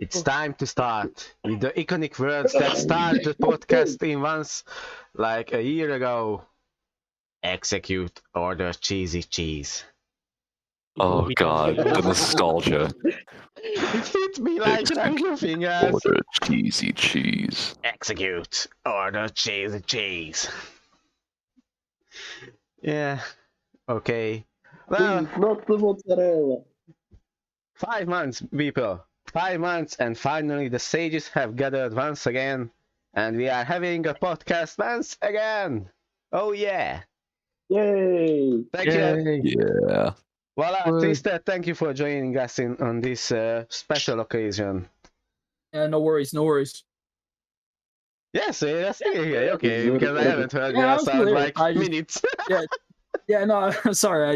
It's time to start with the iconic words that started the podcast in once like a year ago. Execute order cheesy cheese. Oh god, the nostalgia. It hit me like nothing else. Order cheesy cheese. Execute order cheesy cheese. Yeah, okay. Well, Please, not the mozzarella. 5 months, people. 5 months, and finally the sages have gathered once again, and we are having a podcast once again. Oh yeah! Yay! Thank you. Yeah. Voila, Twister, thank you for joining us on this special occasion. Yeah, no worries. Yes, that's okay, because I haven't heard Yeah, your I was sound clear. like I just- minutes. Yeah, no, I'm sorry.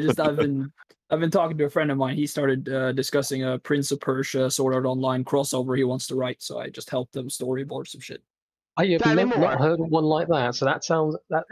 I've been talking to a friend of mine. He started discussing a Prince of Persia Sword Art Online crossover he wants to write, so I just helped him storyboard some shit. I have Tell me not more. heard of one like that, so that sounds that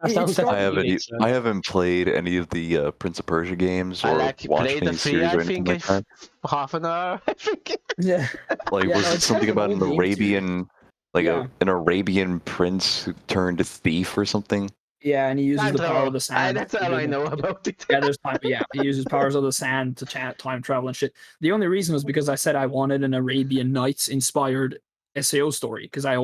It sounds started- definitely I haven't played any of the Prince of Persia games I or like watched played any the free, series or I anything think, like that. half an hour, I think. Yeah, Like, Yeah, was no, it it's something kind of about an an old game, too. Arabian, like Yeah. an Arabian prince who turned a thief or something? yeah, and he uses Time the power travel. of the sand. That's all I know about it. Yeah, there's time. Yeah, he uses powers of the sand to time travel and shit. The only reason was because I said I wanted an Arabian Nights inspired SAO story because I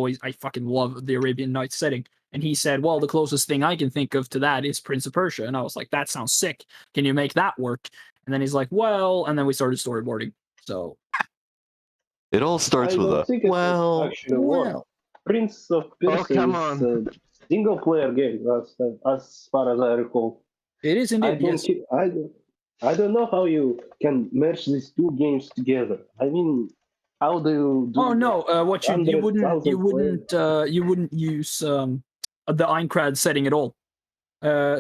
fucking love the Arabian Nights setting. And he said, well, the closest thing I can think of to that is Prince of Persia. And I was like, that sounds sick. Can you make that work? And then he's like, well, and then we started storyboarding. So, It all starts with a well. Actually, what? Prince of Persia come is on. a single-player game, as far as I recall. it is I indeed. don't, Yes. thi- I don't know how you can merge these two games together. I mean, how do you do? Oh no! What you 100,000 you wouldn't use the Einkrad setting at all.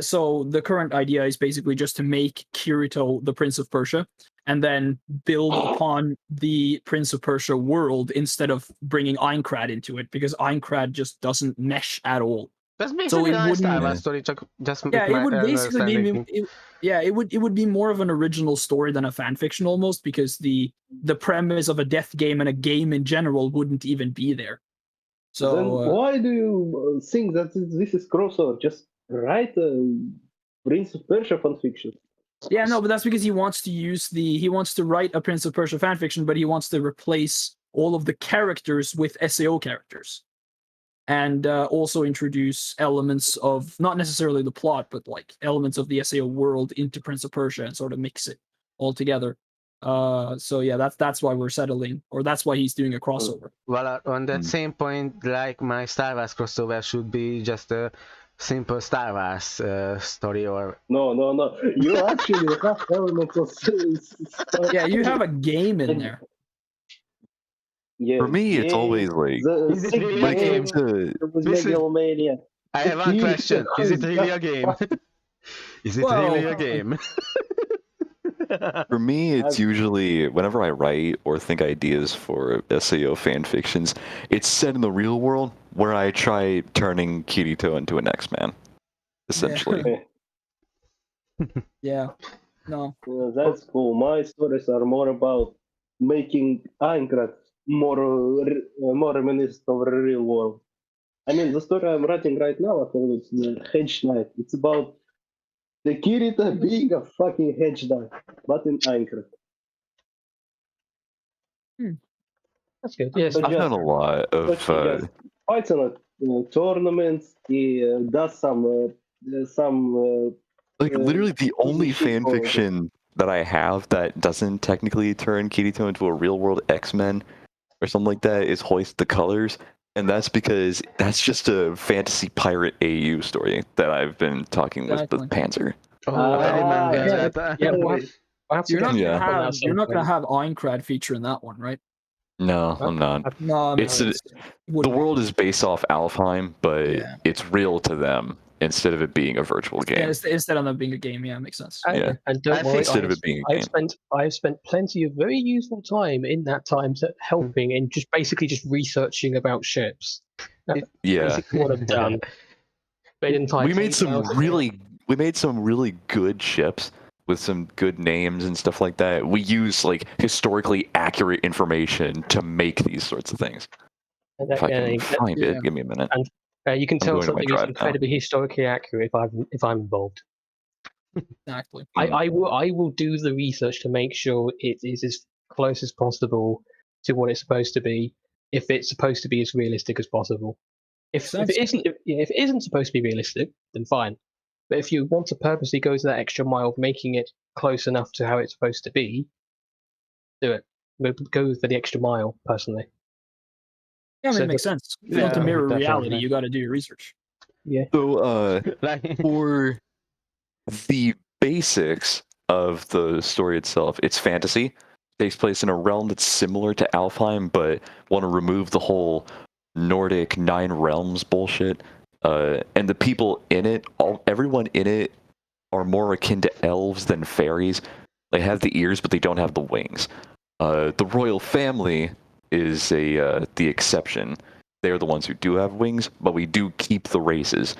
So the current idea is basically just to make Kirito the Prince of Persia, and then build upon the Prince of Persia world instead of bringing Einkrad into it, because Einkrad just doesn't mesh at all. That's So basically it a nice Star wouldn't- Wars story, just Yeah, with it my would basically be. understanding. It would be more of an original story than a fan fiction almost, because the premise of a death game and a game in general wouldn't even be there. So Then why do you think that this is crossover? Just write a Prince of Persia fanfiction. yeah, no, but that's because he wants to write a Prince of Persia fanfiction, but he wants to replace all of the characters with SAO characters, and also introduce elements of not necessarily the plot, but like elements of the SAO world into Prince of Persia and sort of mix it all together. So yeah, that's why we're settling, or that's why he's doing a crossover. Well, on that Hmm. same point, like my Star Wars crossover should be just a simple Star Wars story, or No. You actually have elements of. Yeah, you have a game in there. Yeah, For me, it's yeah, always like the Is it sick really when it a came game? to with This is- megalomania. I have one question: is it really a game? Is it really a Well, game? For me, it's I've- usually whenever I write or think ideas for SAO fan fictions, it's set in the real world where I try turning Kirito into an X-Man, essentially. Yeah, no, Yeah, that's cool. My stories are more about making Minecraft more reminiscent of the real world. I mean, the story I'm writing right now, I call it the Hedge Knight. It's about the Kirito being a fucking hedge knight, but in Minecraft. that's good. Yes, But I've just- done a lot But of. he just fights in tournaments. He does some Like literally the only shit fan for it. fiction that I have that doesn't technically turn Kirito into a real world X-Men or something like that is Hoist the Colors, and that's because that's just a fantasy pirate AU story that I've been talking with Exactly. the Panzer. Oh, I remember yeah. that. yeah, I have to you're get not to gonna that one have at some you're not gonna point. have Einkrad feature in that one, right? No, I'm not. No, I mean, It's it The wouldn't- world is based off Alfheim, but Yeah. it's real to them instead of it being a virtual Yeah, game. instead of that being a game, yeah, makes sense. Yeah. And I don't think worry, instead of it being a game. I've spent plenty of very useful time in that time helping and just basically just researching about ships. That's Yeah. basically what I've done. But in We made some really good ships, with some good names and stuff like that. We use like historically accurate information to make these sorts of things. And If I can find yeah. it, give me a minute. you can I'm tell going to my something is drive now. incredibly historically accurate if I'm involved. Exactly. I will do the research to make sure it is as close as possible to what it's supposed to be. If it's supposed to be as realistic as possible. If Makes sense. it isn't supposed to be realistic, then fine. But if you want to purposely go to that extra mile of making it close enough to how it's supposed to be, do it. Go for the extra mile, personally. Yeah, I mean, So it makes that- sense. If you want to Yeah, mirror reality, definitely. you got to do your research. Yeah. So, Like, for the basics of the story itself, it's fantasy. Takes place in a realm that's similar to Alfheim, but want to remove the whole Nordic 9 realms bullshit. And the people in it, everyone in it, are more akin to elves than fairies. They have the ears, but they don't have the wings. The royal family is the exception. They're the ones who do have wings, but we do keep the races.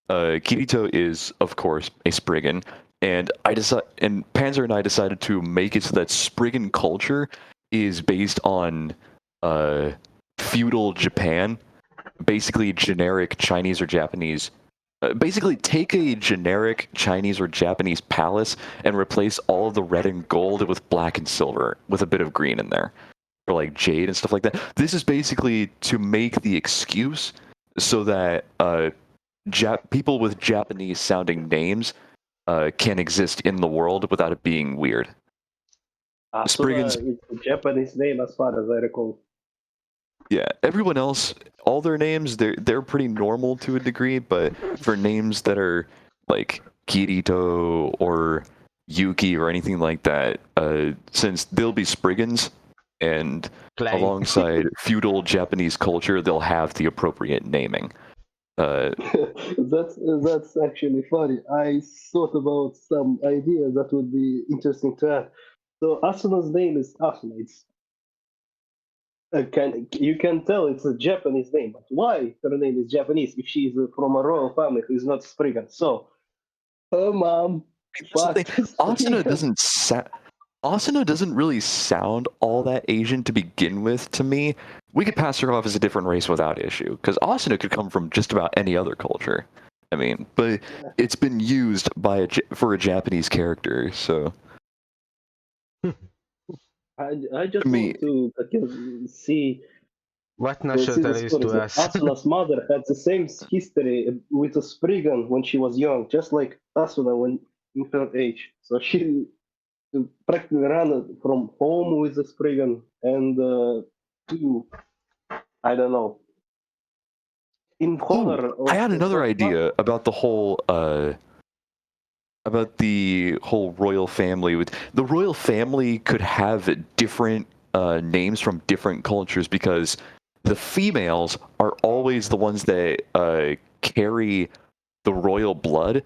Kirito is, of course, a Spriggan, and Panzer and I decided to make it so that Spriggan culture is based on feudal Japan, basically generic Chinese or Japanese. Basically, take a generic Chinese or Japanese palace and replace all of the red and gold with black and silver, with a bit of green in there, or like jade and stuff like that. This is basically to make the excuse so that people with Japanese sounding names can exist in the world without it being weird. Asuna Spriggans- is a Japanese name as far as I recall. Yeah, everyone else, all their names, they're pretty normal to a degree, but for names that are like Kirito or Yuki or anything like that, since they'll be Spriggans, and Clay. alongside feudal Japanese culture, they'll have the appropriate naming. That's actually funny. I thought about some ideas that would be interesting to have. So Asuna's name is Asuna. It's you can tell it's a Japanese name, but why her name is Japanese if she is from a royal family who is not Spriggan? So her mom That's the thing. fucked Asuna doesn't really sound all that Asian to begin with to me. We could pass her off as a different race without issue, because Asuna could come from just about any other culture. I mean, but it's been used for a Japanese character, so. I just Me- want to see What see national the is story. to So us? Asuna's mother had the same history with a Spriggan when she was young, just like Asuna when in her age. So she practically ran from home with a Spriggan and to, I don't know, in honor of I had another her idea about the whole royal family. The royal family could have different names from different cultures, because the females are always the ones that carry the royal blood,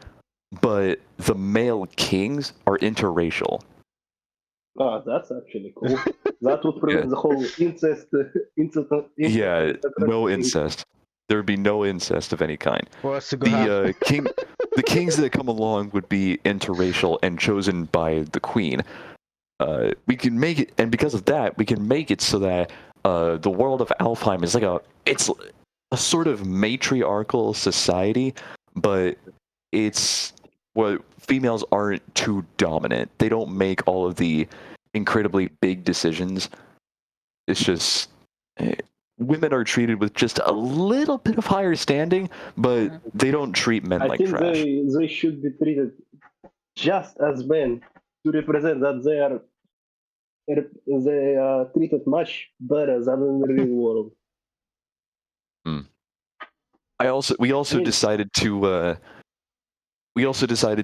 but the male kings are interracial. Ah, that's actually cool. That would prevent the whole incest. Yeah, no thing. incest. There would be no incest of any kind. What's to go have? The kings that come along would be interracial and chosen by the queen. We can make it, and because of that, we can make it so that the world of Alfheim is it's a sort of matriarchal society, but it's what females aren't too dominant. They don't make all of the incredibly big decisions. It's just women are treated with just a little bit of higher standing, but they don't treat men I like think trash. they should be treated just as men to represent that they are treated much better than in the real world. We also mean- decided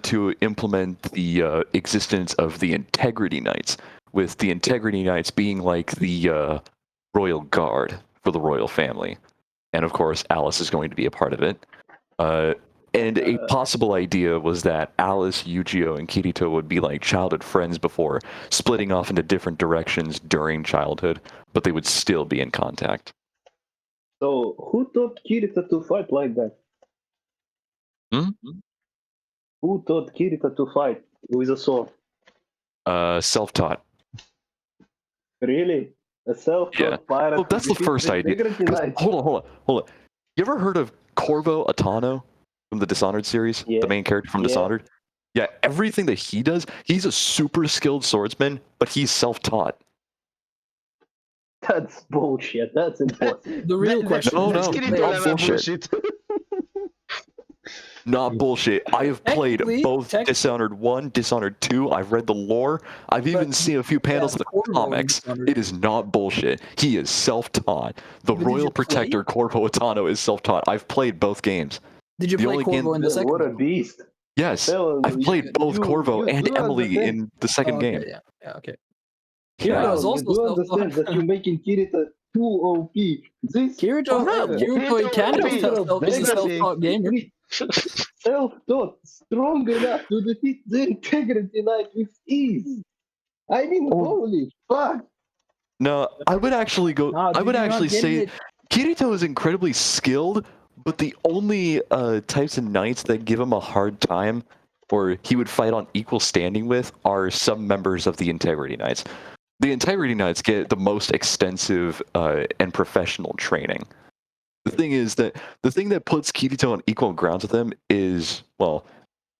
to implement the existence of the Integrity Knights, with the Integrity Knights being like the royal guard for the royal family, and of course Alice is going to be a part of it. And a possible idea was that Alice, Yujiro, and Kirito would be like childhood friends before splitting off into different directions during childhood, but they would still be in contact. So who taught Kirito to fight like that? Hmm? Who taught Kirito to fight with a sword? Self-taught. Really? A self-taught Yeah. pirate? Well, that's the defeats first idea. integrity 'Cause- knights? Hold on. You ever heard of Corvo Atano from the Dishonored series? Yeah. The main character from Yeah. Dishonored? Yeah, everything that he does, he's a super skilled swordsman, but he's self-taught. That's bullshit. That's impossible. The real question. No, That's no, Kirito not level bullshit. Not bullshit. I have played Technically- both tech- Dishonored 1, Dishonored 2. I've read the lore. I've even seen a few panels of the Corvo in comics. Dishonored. It is not bullshit. He is self-taught. The But did Royal you play? Protector Corvo Atano is self-taught. I've played both games. Did you The play only Corvo game- in the second What a one? beast. Yes, Tell I've played both you- Corvo you and do Emily understand- in the second Oh, okay, game. Yeah, okay. Yeah. Kirito Tell is you also do understand self-taught. that you're making Kirito too OP. This Kirito, pirate- Kirito can Kirito is a is self-taught gamer. Self-taught, strong enough to defeat the integrity knight with ease. I mean, Oh. holy fuck. No, I would actually go. Nah, I dude, would you're not actually getting say it. Kirito is incredibly skilled, but the only types of knights that give him a hard time, or he would fight on equal standing with, are some members of the Integrity Knights. The Integrity Knights get the most extensive and professional training. The thing is that the thing that puts Kirito on equal grounds with him is, well,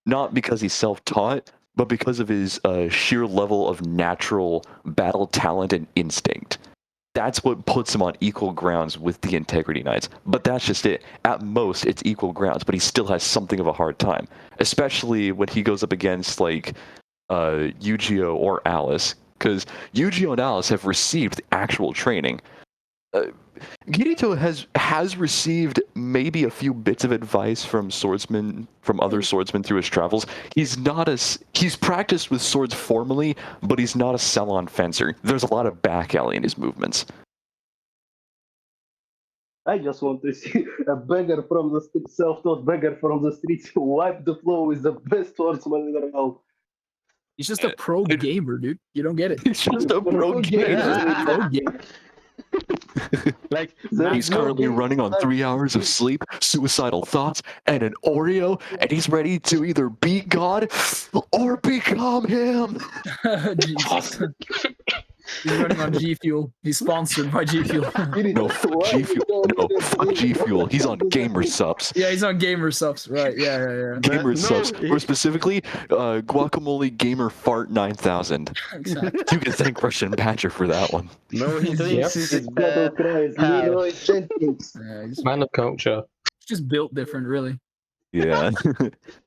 not because he's self-taught, but because of his sheer level of natural battle talent and instinct. That's what puts him on equal grounds with the Integrity Knights. But that's just it. At most, it's equal grounds, but he still has something of a hard time. Especially when he goes up against, like, Yu-Gi-Oh! Or Alice. Because Yu-Gi-Oh! And Alice have received actual training. Kirito has received maybe a few bits of advice from other swordsmen through his travels. He's practiced with swords formally, but he's not a sell-on fencer. There's a lot of back alley in his movements. I just want to see a beggar from the street, self-taught beggar from the streets who wipe the floor with the best swordsman in the world. He's just a pro gamer, dude. You don't get it. He's just a pro Pro gamer. gamer. Pro gamer. Like, He's currently running on 3 hours of sleep, suicidal thoughts, and an Oreo, and he's ready to either beat God or become him. Jesus. He's running on G Fuel. He's sponsored by G Fuel. No, fuck G Fuel. No, fuck G Fuel. He's on Gamer Subs. Yeah, he's on Gamer Subs, right? Yeah. Gamer No, Subs, he- or specifically, Guacamole Gamer Fart 9000. Exactly. You can thank Russian Badger for that one. no, he thinks he's It's battle cries, Leroy Jenkins. Yeah, he's Man of culture. just built different, really. Yeah.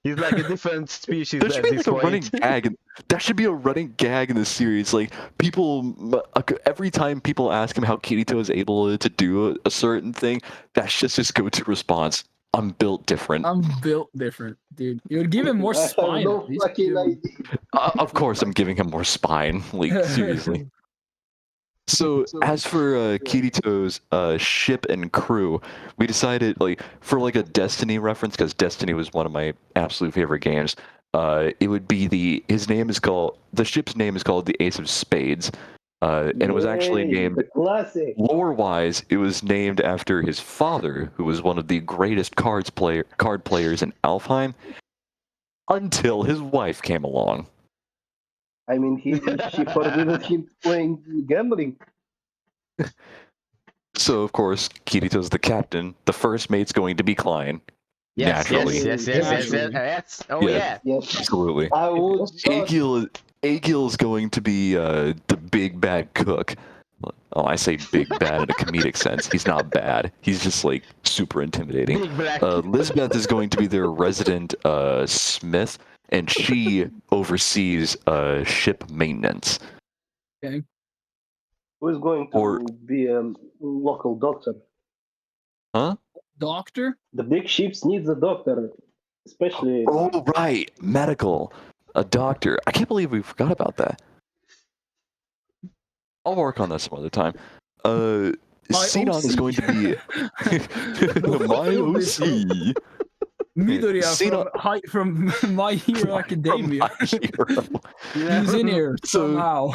he's like a different species That should at be this like a running point. gag. That should be a running gag in the series. Like people, every time people ask him how Kirito is able to do a certain thing, that's just his go-to response. I'm built different. I'm built different, dude. You would give him more I have spine. no at least, fucking dude. idea. Of course, I'm giving him more spine. Like seriously. So as for Kirito's ship and crew, we decided like for like a Destiny reference, because Destiny was one of my absolute favorite games. It would be the ship's name is called the Ace of Spades, and it was actually Yay, named the classic. lore-wise. It was named after his father, who was one of the greatest card players in Alfheim, until his wife came along. I mean, she forbidden him playing gambling. So of course, Kirito's the captain. The first mate's going to be Klein. Yes, Naturally. yes. Oh yeah. Yes, Absolutely. I would. Agil's going to be the big bad cook. Oh, I say big bad in a comedic sense. He's not bad. He's just like super intimidating. Big black. Lisbeth is going to be their resident smith, and she oversees ship maintenance. Who is going to Or- be a local doctor? Doctor? The big ships needs a doctor, especially. Oh, right, medical, a doctor. I can't believe we forgot about that. I'll work on that some other time. Xenon is OC. going to be my OC. Midoriya Xenon- from My Hero Academia. My hero. He's in here So- somehow.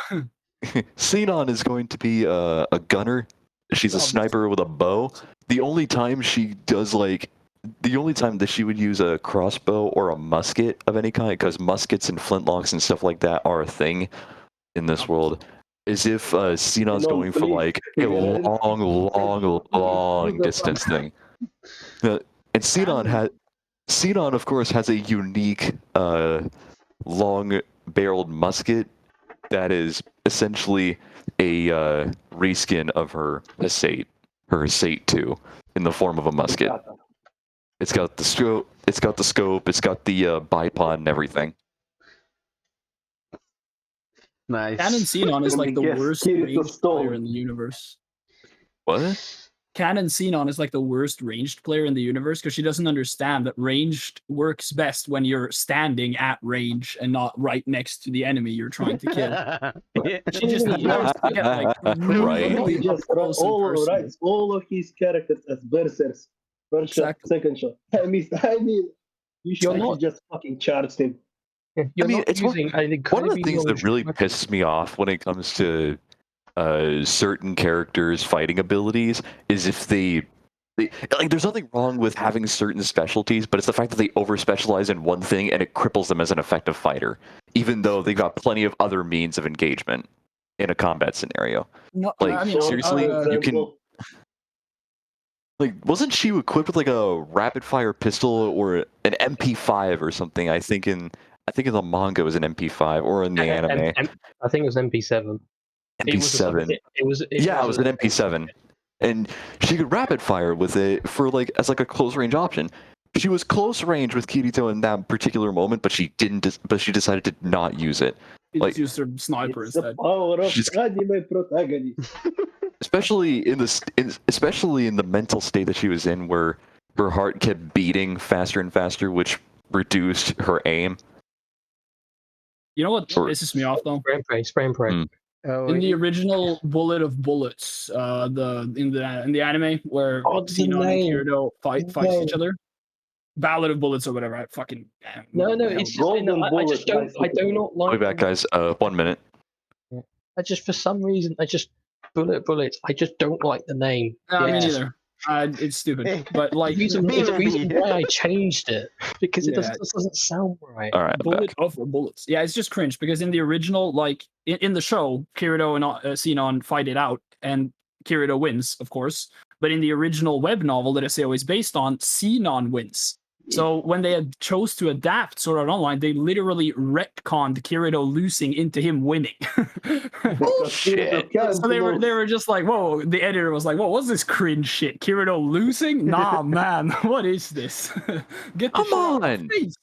Xenon is going to be a gunner. She's a sniper with a bow. The only time she does like the only time that she would use a crossbow or a musket of any kind, because muskets and flintlocks and stuff like that are a thing in this world, is if Sinon's going for like a long distance thing. And Sinon, of course, has a unique long-barreled musket that is essentially a reskin of her Asate 2, in the form of a musket. It's got the scope. It's got the bipod and everything. Nice. Canon Xenon is like the Yes, worst Kirito ranged stole. player in the universe. What? Canon Xenon is like the worst ranged player in the universe because she doesn't understand that ranged works best when you're standing at range and not right next to the enemy you're trying to kill. Yeah. She just knows to get like really He just up close and personal. writes all of his characters as berserkers. First shot, Exactly. second shot. I mean, you should not- just fucking charged him. You're mean, not it's using an One of the incredibly things that large really weapon. pisses me off when it comes to certain characters' fighting abilities is if they like. There's nothing wrong with having certain specialties, but it's the fact that they over specialize in one thing and it cripples them as an effective fighter, even though they've got plenty of other means of engagement in a combat scenario. No, Like, I mean, seriously, For you can- example, Like, wasn't she equipped with like a rapid fire pistol or an MP5 or something? I think in the manga it was an MP5 or in the anime I think it was MP7. MP7. It was an MP7, and she could rapid fire with it for like as like a close range option. She was close range with Kirito in that particular moment, but she didn't. But she decided to not use it, you like- just use her sniper it's the instead. power of She's- anime protagonist. especially in the mental state that she was in, where her heart kept beating faster and faster, which reduced her aim. You know what Sure. pisses me off though? Spray and pray. Mm. Oh, In the original Bullet of Bullets, in the anime where Oh, the Xenon and name. Kirito fight The each name. other, Ballad of Bullets or whatever. I fucking No, hell, it's just Golden I bullet, just don't. nice I do looking. not I'll like. be back, guys. 1 minute. I just, for some reason, bullets. I just don't like the name. Me It just- neither. It's stupid, but like There's a reason Maybe. why I changed it because it Yeah. doesn't sound right. All right, I'm Bullet back. of Bullets. Yeah, it's just cringe because in the original, like in the show, Kirito and Xenon fight it out, and Kirito wins, of course. But in the original web novel that SAO is based on, Xenon wins. So when they had chose to adapt Sword Art Online, they literally retconned Kirito losing into him winning. Bullshit. So they were just like, whoa, the editor was like, whoa, what's this cringe shit? Kirito losing? Nah, man, what is this? Get this Come shit out of my on. face.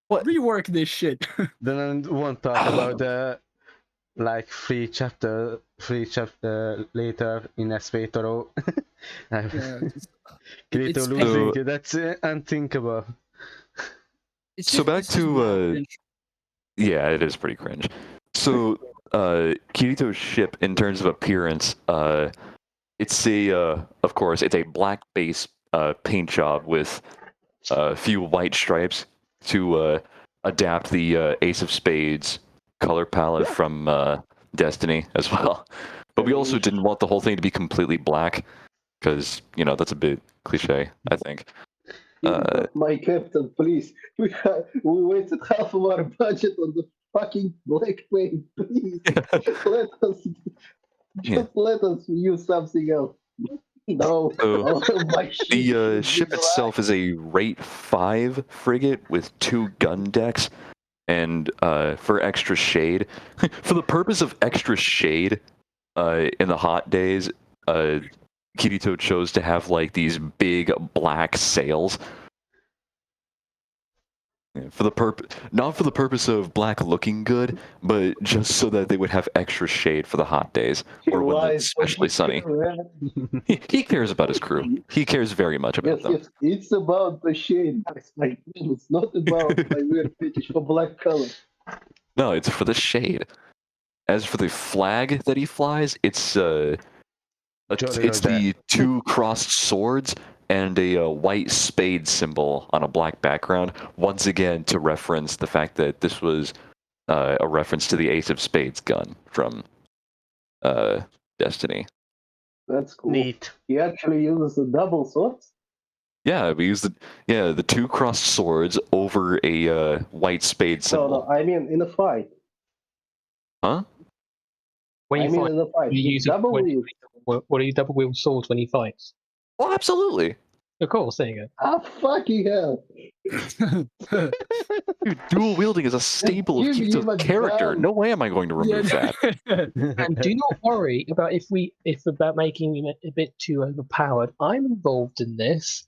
What? Rework this shit. Then I won't talk about the like three chapter later in Espetoro. Kirito It's losing, that's unthinkable. It's So just- back it's just to, real cringe. Yeah, it is pretty cringe. So, Kirito's ship, in terms of appearance, it's of course, it's a black base paint job with a few white stripes to adapt the Ace of Spades color palette from Destiny as well. But we also didn't want the whole thing to be completely black, because, that's a bit cliche, I think. My captain, please. We wasted half of our budget on the fucking black paint. Please, let us Yeah. let us use something else. No, So, all of my shit The is ship black. itself is a Rate 5 frigate with 2 gun decks, and for extra shade, for the purpose of extra shade, in the hot days, Kirito chose to have like these big black sails. Yeah, not for the purpose of black looking good, but just so that they would have extra shade for the hot days, or when Why it's especially sunny. man? He cares about his crew. He cares very much about Yes, them. yes, it's about the shade. Guys. Like, it's not about my weird fetish for black color. No, it's for the shade. As for the flag that he flies, it's the 2 crossed swords and a white spade symbol on a black background. Once again, to reference the fact that this was a reference to the Ace of Spades gun from Destiny. That's cool. Neat. He actually uses a double sword. Yeah, we use the two crossed swords over a white spade No, symbol. no, I mean in a fight. Huh? When I you mean fight, in a fight. you You use a, double when, wield. what do you double wield swords when he fights? Oh, absolutely. Of course, there you Ah, fucking hell. Dude, dual wielding is a staple of Give him Kirito's a character. gun. No way am I going to remove that. And do not worry about if about making him a bit too overpowered. I'm involved in this.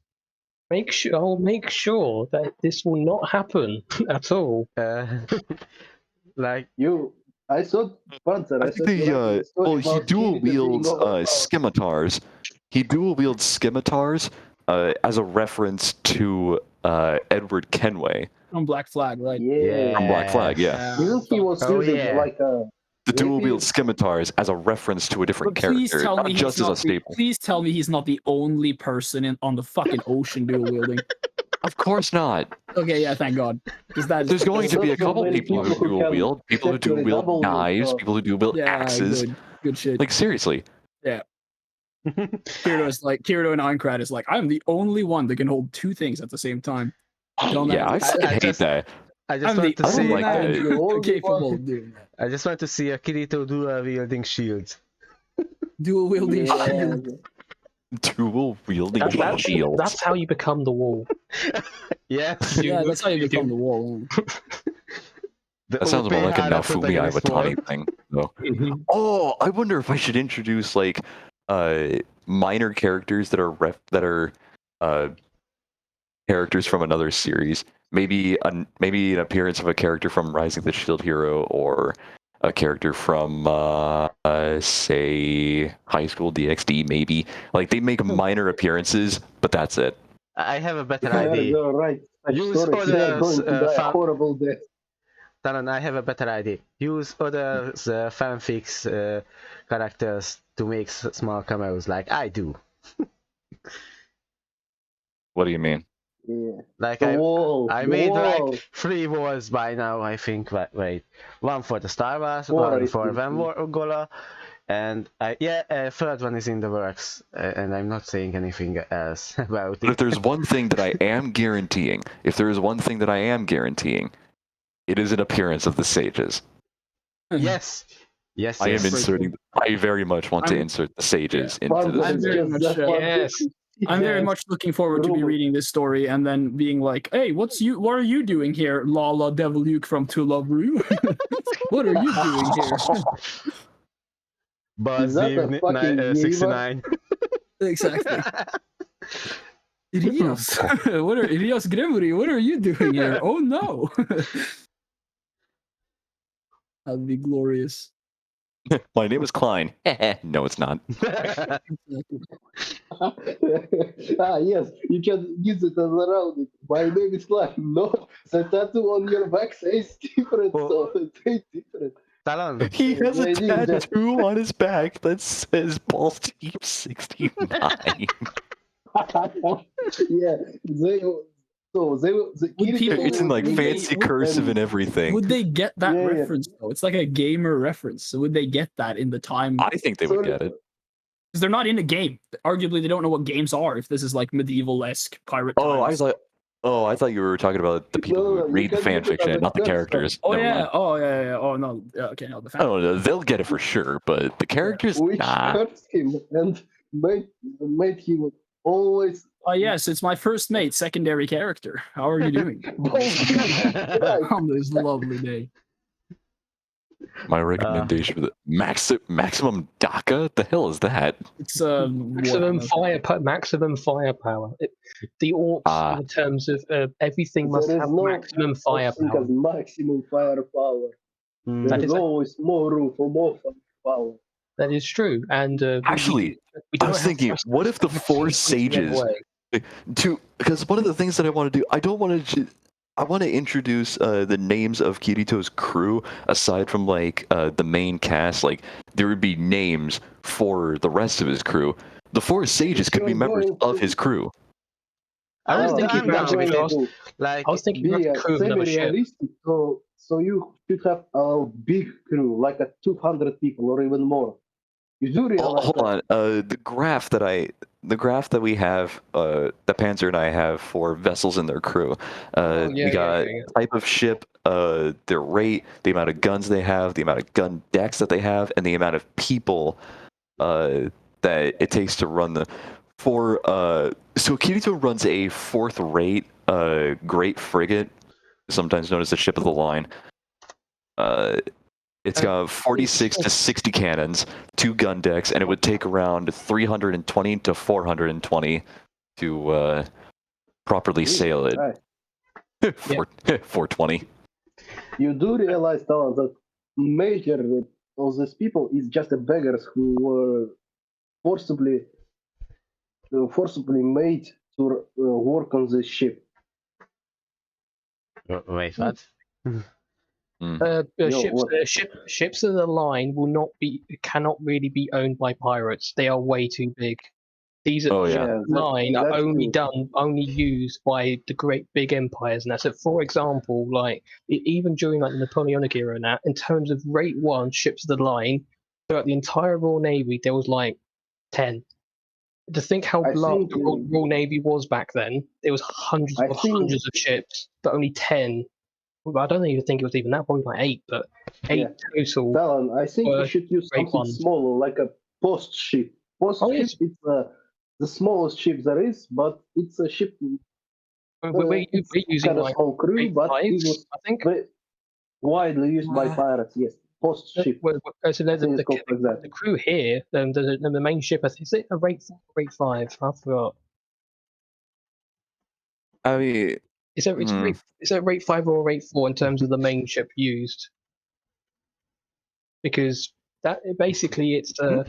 I'll make sure that this will not happen at all. Like, I thought Panzer. I think he dual wields scimitars. He dual wields scimitars as a reference to Edward Kenway From Black Flag, right? Yeah. from Black Flag. Yeah, You think he was Oh, using yeah. like a. the dual Maybe- wield scimitars as a reference to a different But please character, tell not me just he's as a not. staple. Please tell me he's not the only person on the fucking ocean dual wielding. Of course not. Okay, yeah, thank God, because that is. There's going to be a There's not so couple many people who people who dual can wield, people who dual successfully wield double wield, knives, so- people who dual wield Yeah, axes. good shit. Like seriously, Kirito and Aincrad is like, I'm the only one that can hold two things at the same time. Dumbass. yeah, I fucking hate just- that. I just I'm want the to I don't see. only like man that. The only capable one- of doing that. I just want to see a Kirito dual wielding shields. Dual wielding Yeah. shield. Dual wielding shields. That's how you become the wall. Yes. Yeah, that's how you become the wall. The That sounds more like a Uehara Nafumi protagonist Iwatani form. thing, though. Oh, I wonder if I should introduce like minor characters that are characters from another series. Maybe an appearance of a character from Rising the Shield Hero, or a character from say High School DxD. Maybe like they make minor appearances, but that's it. I have a better Yeah, idea. you're right. Use Sorry, they are others, going to die a horrible death. Talon, I have a better idea. Use other fanfics characters to make small cameos like I do. What do you mean? Yeah. Like The wall. I the made wall. like 3 walls by now, I think. Wait, one for the Star Wars, 4, one I for think. Van Gola, and third one is in the works, and I'm not saying anything else about But if it. there's one thing that I am guaranteeing, it is an appearance of the sages. Yes. I am yes. inserting. I very much want to I'm- insert the sages Panzer into I'm is this. very just much, that one. yes. I'm very Yes. much looking forward to be Rumor. reading this story and then being like, "Hey, what are you doing here, Lala Deviluke from To Love Ru? What are you doing here?" Buzz Is that a Eve fucking Eva? 69. Exactly. Irios, Irios Gremory, what are you doing here? Oh no. That'd be glorious. My name is Klein. No, it's not. Yes, you can use it as around it. My name is Clark. No, the tattoo on your back says different, so it says different. Talon, He has a They need that. tattoo on his back that says Ball Steve 69. Yeah, they. So they. The Would people- It's in like Would they- fancy would- cursive and everything. Would they get that Yeah, yeah. reference though? It's like a gamer reference. So would they get that in the time? I think they would get it. Because they're not in a game. Arguably, they don't know what games are. If this is like medieval-esque pirate. Oh, times. I thought you were talking about the people No, who you read the can fan use it as fiction, a not the curse. characters. Oh Never yeah. mind. Oh yeah. Oh no. Yeah, okay. No, the fan. Oh, no, they'll get it for sure, but the characters, Which nah. hurts him and made him always. Oh yes, it's my first mate, secondary character. How are you doing on this lovely day? My recommendation for the maximum DACA? The hell is that? It's Maximum firepower. The orcs, in terms of everything, must There is have no maximum such thing firepower. as maximum firepower. Mm. That There's is a- always more room for more firepower. That is true. And Actually, we I don't was have thinking, trust what if the in four the sages way. because one of the things that I want to do, I want to introduce the names of Kirito's crew aside from like the main cast. Like there would be names for the rest of his crew. The four sages could be members of his crew. I was thinking I'm perhaps down we with could it. ask- Like, I was thinking Be perhaps the crew of another ship. semi-realistic, so you should have a big crew, like a 200 people or even more. You do Oh, realize hold that on. The graph that graph that we have, that Panzer and I have for vessels and their crew. We got type of ship, their rate, the amount of guns they have, the amount of gun decks that they have, and the amount of people that it takes to run the. So Kirito runs a 4th rate great frigate, sometimes known as the ship of the line. It's got 46 to 60 cannons, 2 gun decks, and it would take around 320 to 420 to properly sail it. 420. You do realize, Talon, that major of these people is just the beggars who were forcibly made to work on this ship. Wait, what? Ships of the line cannot really be owned by pirates. They are way too big. These are line are only used by the great big empires now. So, for example, like even during like the Napoleonic era, and that in terms of rate 1 ships of the line, throughout the entire Royal Navy, there was like 10. To think how large the Royal Navy was back then, there was hundreds of ships, but only 10. Well, I don't even think it was even that, probably like 8, but 8 total. Talon, I think you should use something smaller, like a post ship. Ship, it's the smallest ship there is, but it's a ship. We're using kind of like small crew, but it was I think widely used by pirates. Yes, post ship. So the crew here, the main ship. Is it a rate 4 or rate 5? I forgot. I mean, is it rate 5 or rate 4 in terms of the main ship used? Because that basically it's a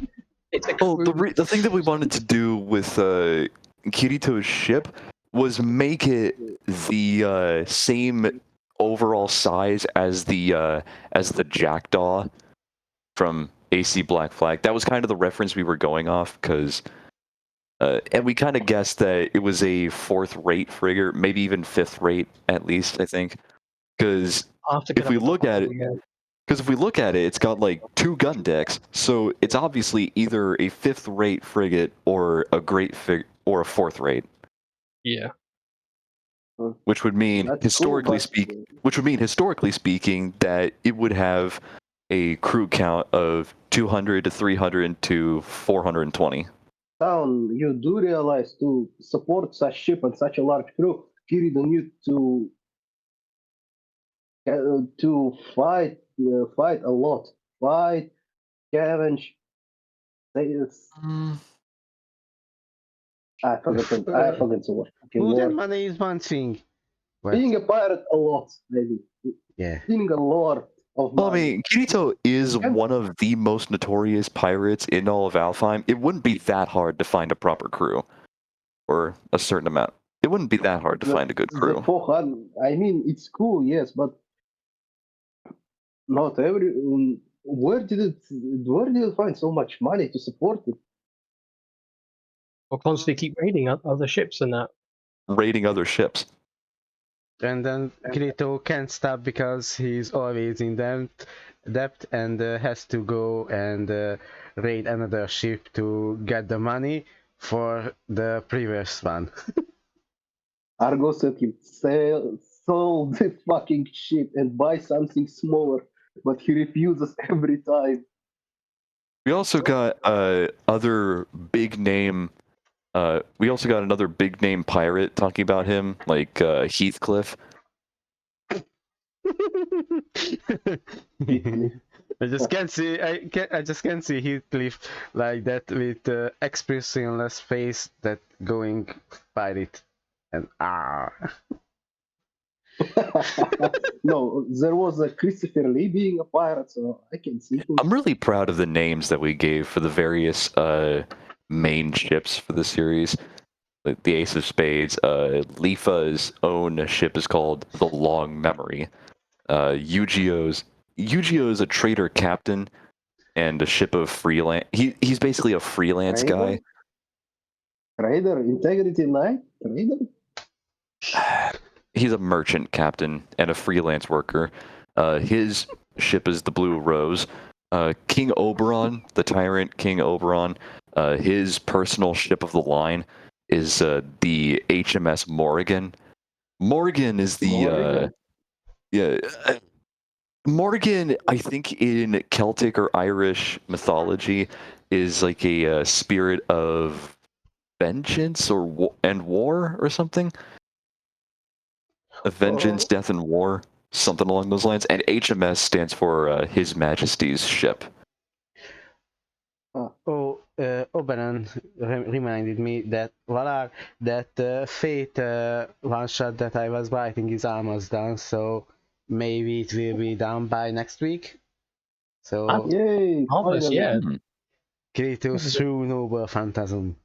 the thing that we wanted to do with Kirito's ship was make it the same overall size as the Jackdaw from AC Black Flag. That was kind of the reference we were going off, because and we kind of guessed that it was a 4th rate frigate, maybe even 5th rate at least, I think. Because if we look at it, it's got like 2 gun decks, so it's obviously either a 5th rate frigate or a or a 4th rate. Yeah. Which would mean historically speaking that it would have a crew count of 200 to 300 to 420. Town, you do realize to support such ship and such a large crew, Kirito need to fight a lot, scavenge. I forgot the word. Food and money is one thing. Being a pirate a lot, maybe. Yeah. Being a lot of money. Well, I mean, Kirito is one of the most notorious pirates in all of Alfheim. It wouldn't be that hard to find a proper crew, or a certain amount. It wouldn't be that hard to find a good crew. 400, I mean, it's cool, yes, but not every. Where did it find so much money to support it? We'll constantly keep raiding other ships and that. Raiding other ships. And then Kirito can't stop because he's always in debt and has to go and raid another ship to get the money for the previous one. Argo said he sold the fucking ship and buy something smaller, but he refuses every time. We also got other big name. We also got another big name pirate talking about him, like Heathcliff. I just can't see Heathcliff like that with expressionless face that going pirate and No, there was a Christopher Lee being a pirate, so I can see him. I'm really proud of the names that we gave for the various main ships for the series. Like the Ace of Spades, Lifa's own ship is called the Long Memory. Yu-Gi-Oh's a trader captain and a ship of freelance. He's basically a freelance guy. Trader, Integrity Knight, trader. He's a merchant captain and a freelance worker. His ship is the Blue Rose. King Oberon, the tyrant King Oberon, his personal ship of the line is the HMS Morrigan. Morrigan is the Morrigan, I think in Celtic or Irish mythology, is like a spirit of vengeance and war or something. Of vengeance, death, and war, something along those lines. And HMS stands for His Majesty's ship. Oberon reminded me that Valar, that Fate one shot that I was writing is almost done, so maybe it will be done by next week. So Yay! Almost, finally. yeah. Kratos through Noble Phantasm.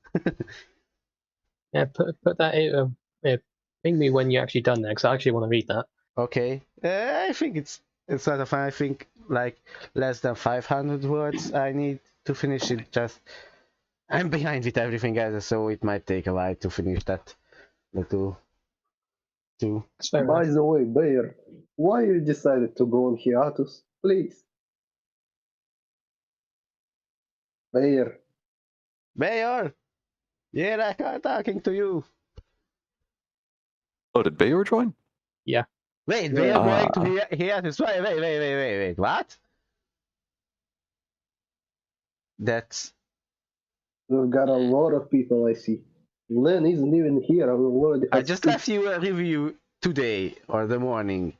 Yeah, put that in. Yeah, ping me when you're actually done there, because I actually want to read that. Okay, I think it's sort of fun. I think like less than 500 words I need to finish it. Just I'm behind with everything else, so it might take a while to finish that little too. That's fair By enough. the way, Bayer, why you decided to go on hiatus? Please. Bayer. Bayor, yeah, I'm talking to you. Oh, did Bayor join? Wait, Yeah. Bayor going to here this way? Wait, what? That's We've got a lot of people, I see. Len isn't even here. I already I had just six. left you a review today or the morning,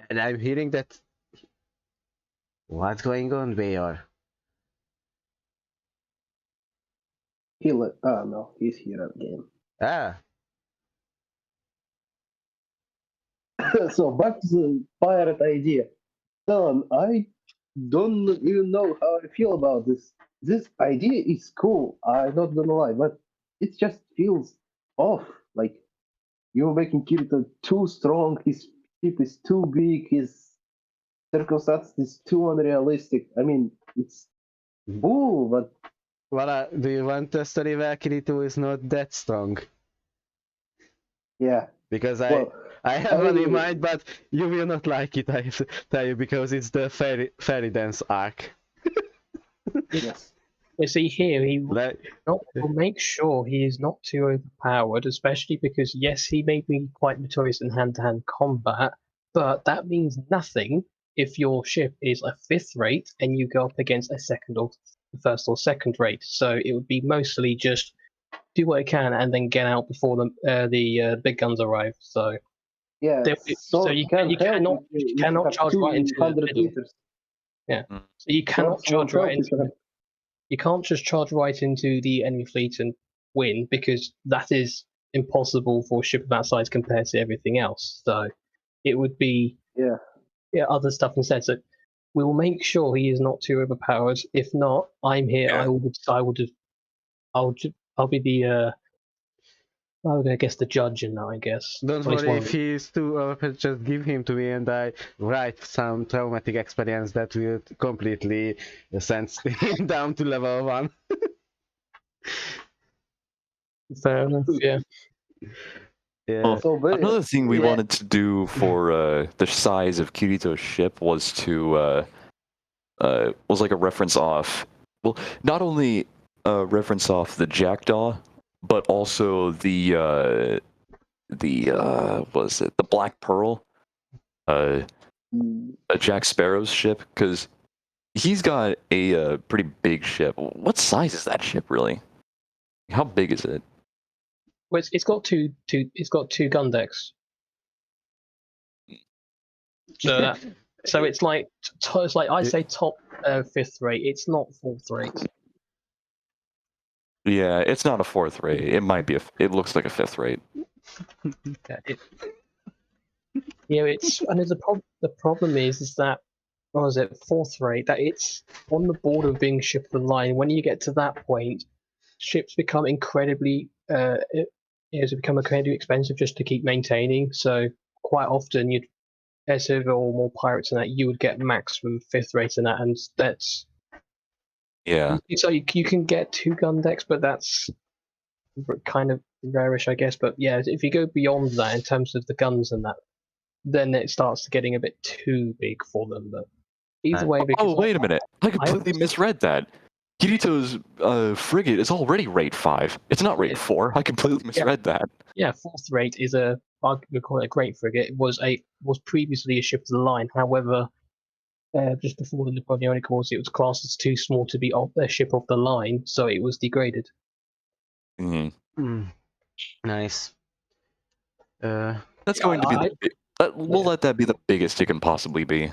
and I'm hearing that. What's going on, Bayor? No, he's here again. Ah, So back to the pirate idea. Son, I don't even know how I feel about this. This idea is cool, I'm not gonna lie, but it just feels off. Like, you're making Kirito too strong, his ship is too big, his circumstances is too unrealistic. I mean, it's cool, but well, do you want a story where Kirito is not that strong? yeah. Because Well, I have one in I- mind, but you will not like it, I have to tell you, because it's the fairy dance arc. yes. You see here, Like, will make sure he is not too overpowered, especially because yes, he may be quite notorious in hand-to-hand combat, but that means nothing if your ship is a 5th rate and you go up against a first or second rate. So it would be mostly just do what I can and then get out before the big guns arrive. So Yeah, so you can't help cannot if you cannot have charge right into the 200 middle. meters. So you cannot Swords won't charge right help if into. You can't just charge right into the enemy fleet and win, because that is impossible for a ship of that size compared to everything else. So it would be Yeah. other stuff instead. So we will make sure he is not too overpowered. If not, I'm here. Yeah. I'll be the I guess the judge in that. I guess. don't At least worry one if of them. he is too overpowered, just give him to me and I write some traumatic experience that will completely send him down to level 1. Fair enough. Yeah. Yeah. Well, So Bayer, another thing we Yeah. wanted to do for the size of Kirito's ship was to was like a reference off. Well, not only reference off the Jackdaw, but also the was it the Black Pearl, Jack Sparrow's ship, because he's got a pretty big ship. What size is that ship really? How big is it? Well, it's got two gun decks. So it's like I say top 5th rate. It's not 4th rate. Yeah, it's not a 4th rate. It might be it looks like a 5th rate. It's and the problem is that what was it 4th rate, that it's on the border of being ship of the line. When you get to that point, ships become incredibly become incredibly expensive just to keep maintaining. So quite often as over or more pirates than that, you would get maximum 5th rate in that, and that's Yeah. so you can get 2 gun decks, but that's kind of rarish, I guess. But yeah, if you go beyond that in terms of the guns and that, then it starts getting a bit too big for them. But either way, because Oh, wait a minute. I completely misread that. Kirito's frigate is already rate 5. It's not rate 4. I completely misread that. Yeah, fourth rate is I would call it a great frigate. It was previously a ship of the line. However, just before the Napoleonic Wars, it was classed as too small to be a ship of the line, so it was degraded. Mm-hmm. Nice. That's going to be we'll let that be the biggest it can possibly be.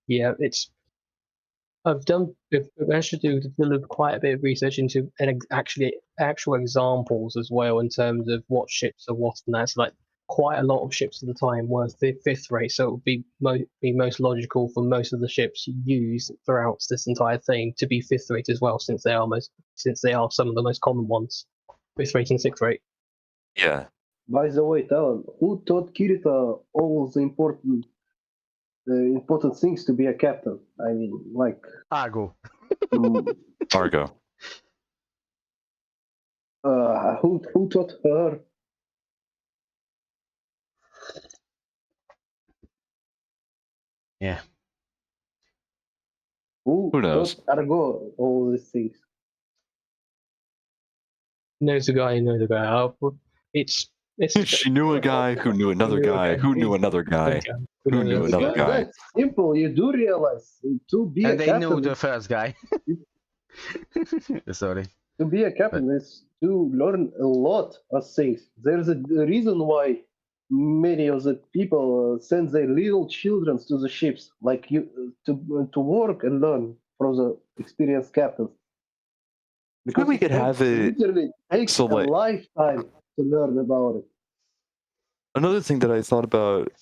Yeah, I've managed to do quite a bit of research into actual examples as well in terms of what ships are what, and that's like quite a lot of ships at the time were fifth rate, so it would be most logical for most of the ships used throughout this entire thing to be fifth rate as well, since they are some of the most common ones, fifth rate and sixth rate. Yeah. By the way, Talon, who taught Kirita all the important things to be a captain? I mean, like Argo. Argo. Who taught her? Yeah. Who knows? taught Argo all these things? Knows a guy, knows a guy. It's She knew a guy who knew another guy who knew another guy who knew It's another not guy. that simple. You do realize to be And a they captain. knew the first guy. Sorry. To be a captain is to learn a lot of things. There's a reason why many of the people send their little children to the ships, like you, to work and learn from the experienced captains. Because we could have it literally takes so, a like, lifetime to learn about it. another thing that I thought about,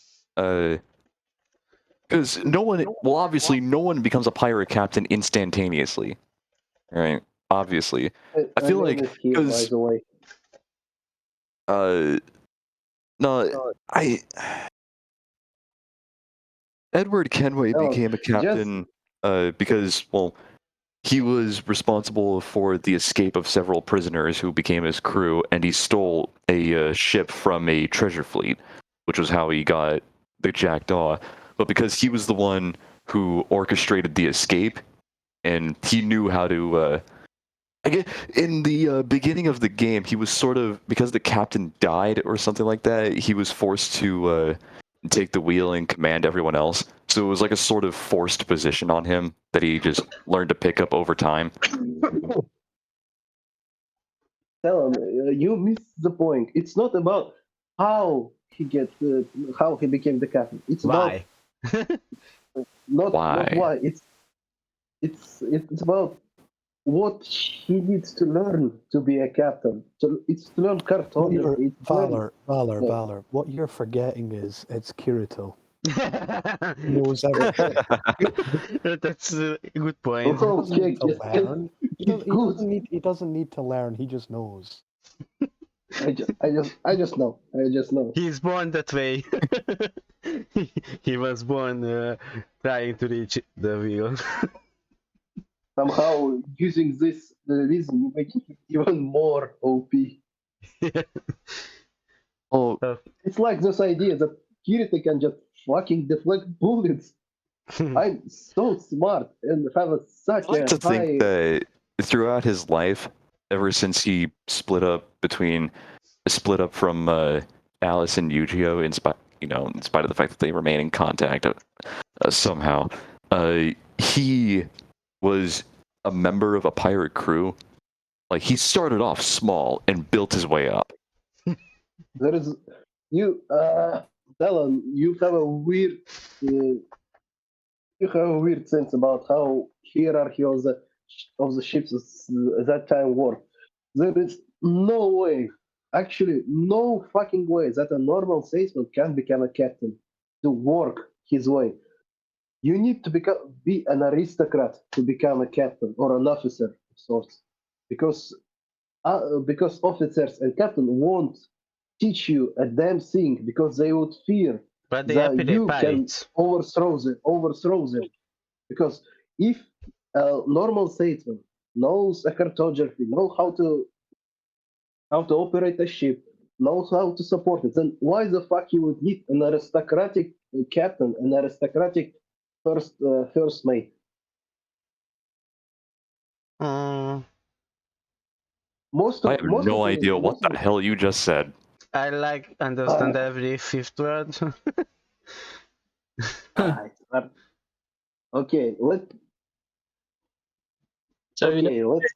because obviously no one becomes a pirate captain instantaneously, right? Obviously, I feel like by the way, no, Edward Kenway became a captain because, well, he was responsible for the escape of several prisoners who became his crew, and he stole a ship from a treasure fleet, which was how he got the Jackdaw. But because he was the one who orchestrated the escape, and he knew how to, in the beginning of the game, he was sort of, because the captain died or something like that, he was forced to take the wheel and command everyone else. So it was like a sort of forced position on him that he just learned to pick up over time. Tell him, you missed the point. It's not about how he became the captain. It's Why? not Why? why. It's about what he needs to learn to be a captain. So it's to learn cartography. Valor. What you're forgetting is it's Kirito. He knows everything. That's a good point. Okay, He doesn't need to learn. He just knows. I just know. He's born that way. He was born trying to reach the wheel. Somehow using this reason making it even more OP. Oh, It's like this idea that Kirito can just fucking deflect bullets. I'm so smart and have such I like to a high. think that throughout his life, ever since he split up from Alice and Yu-Gi-Oh, in spite of the fact that they remain in contact somehow, he was a member of a pirate crew. Like, he started off small and built his way up. There is Talon, you have a weird sense about how hierarchy of the ships at that time worked. There is no way, actually no fucking way, that a normal statesman can become a captain to work his way. You need to be an aristocrat to become a captain or an officer of sorts, because officers and captain won't teach you a damn thing, because they would fear But they that happily you can pirates. overthrow them. Because if a normal statesman knows a cartography, knows how to operate a ship, knows how to support it, then why the fuck you would need an aristocratic captain, an aristocratic first mate? I have no idea what the hell you just said. I like understand every fifth word. Okay, let's So,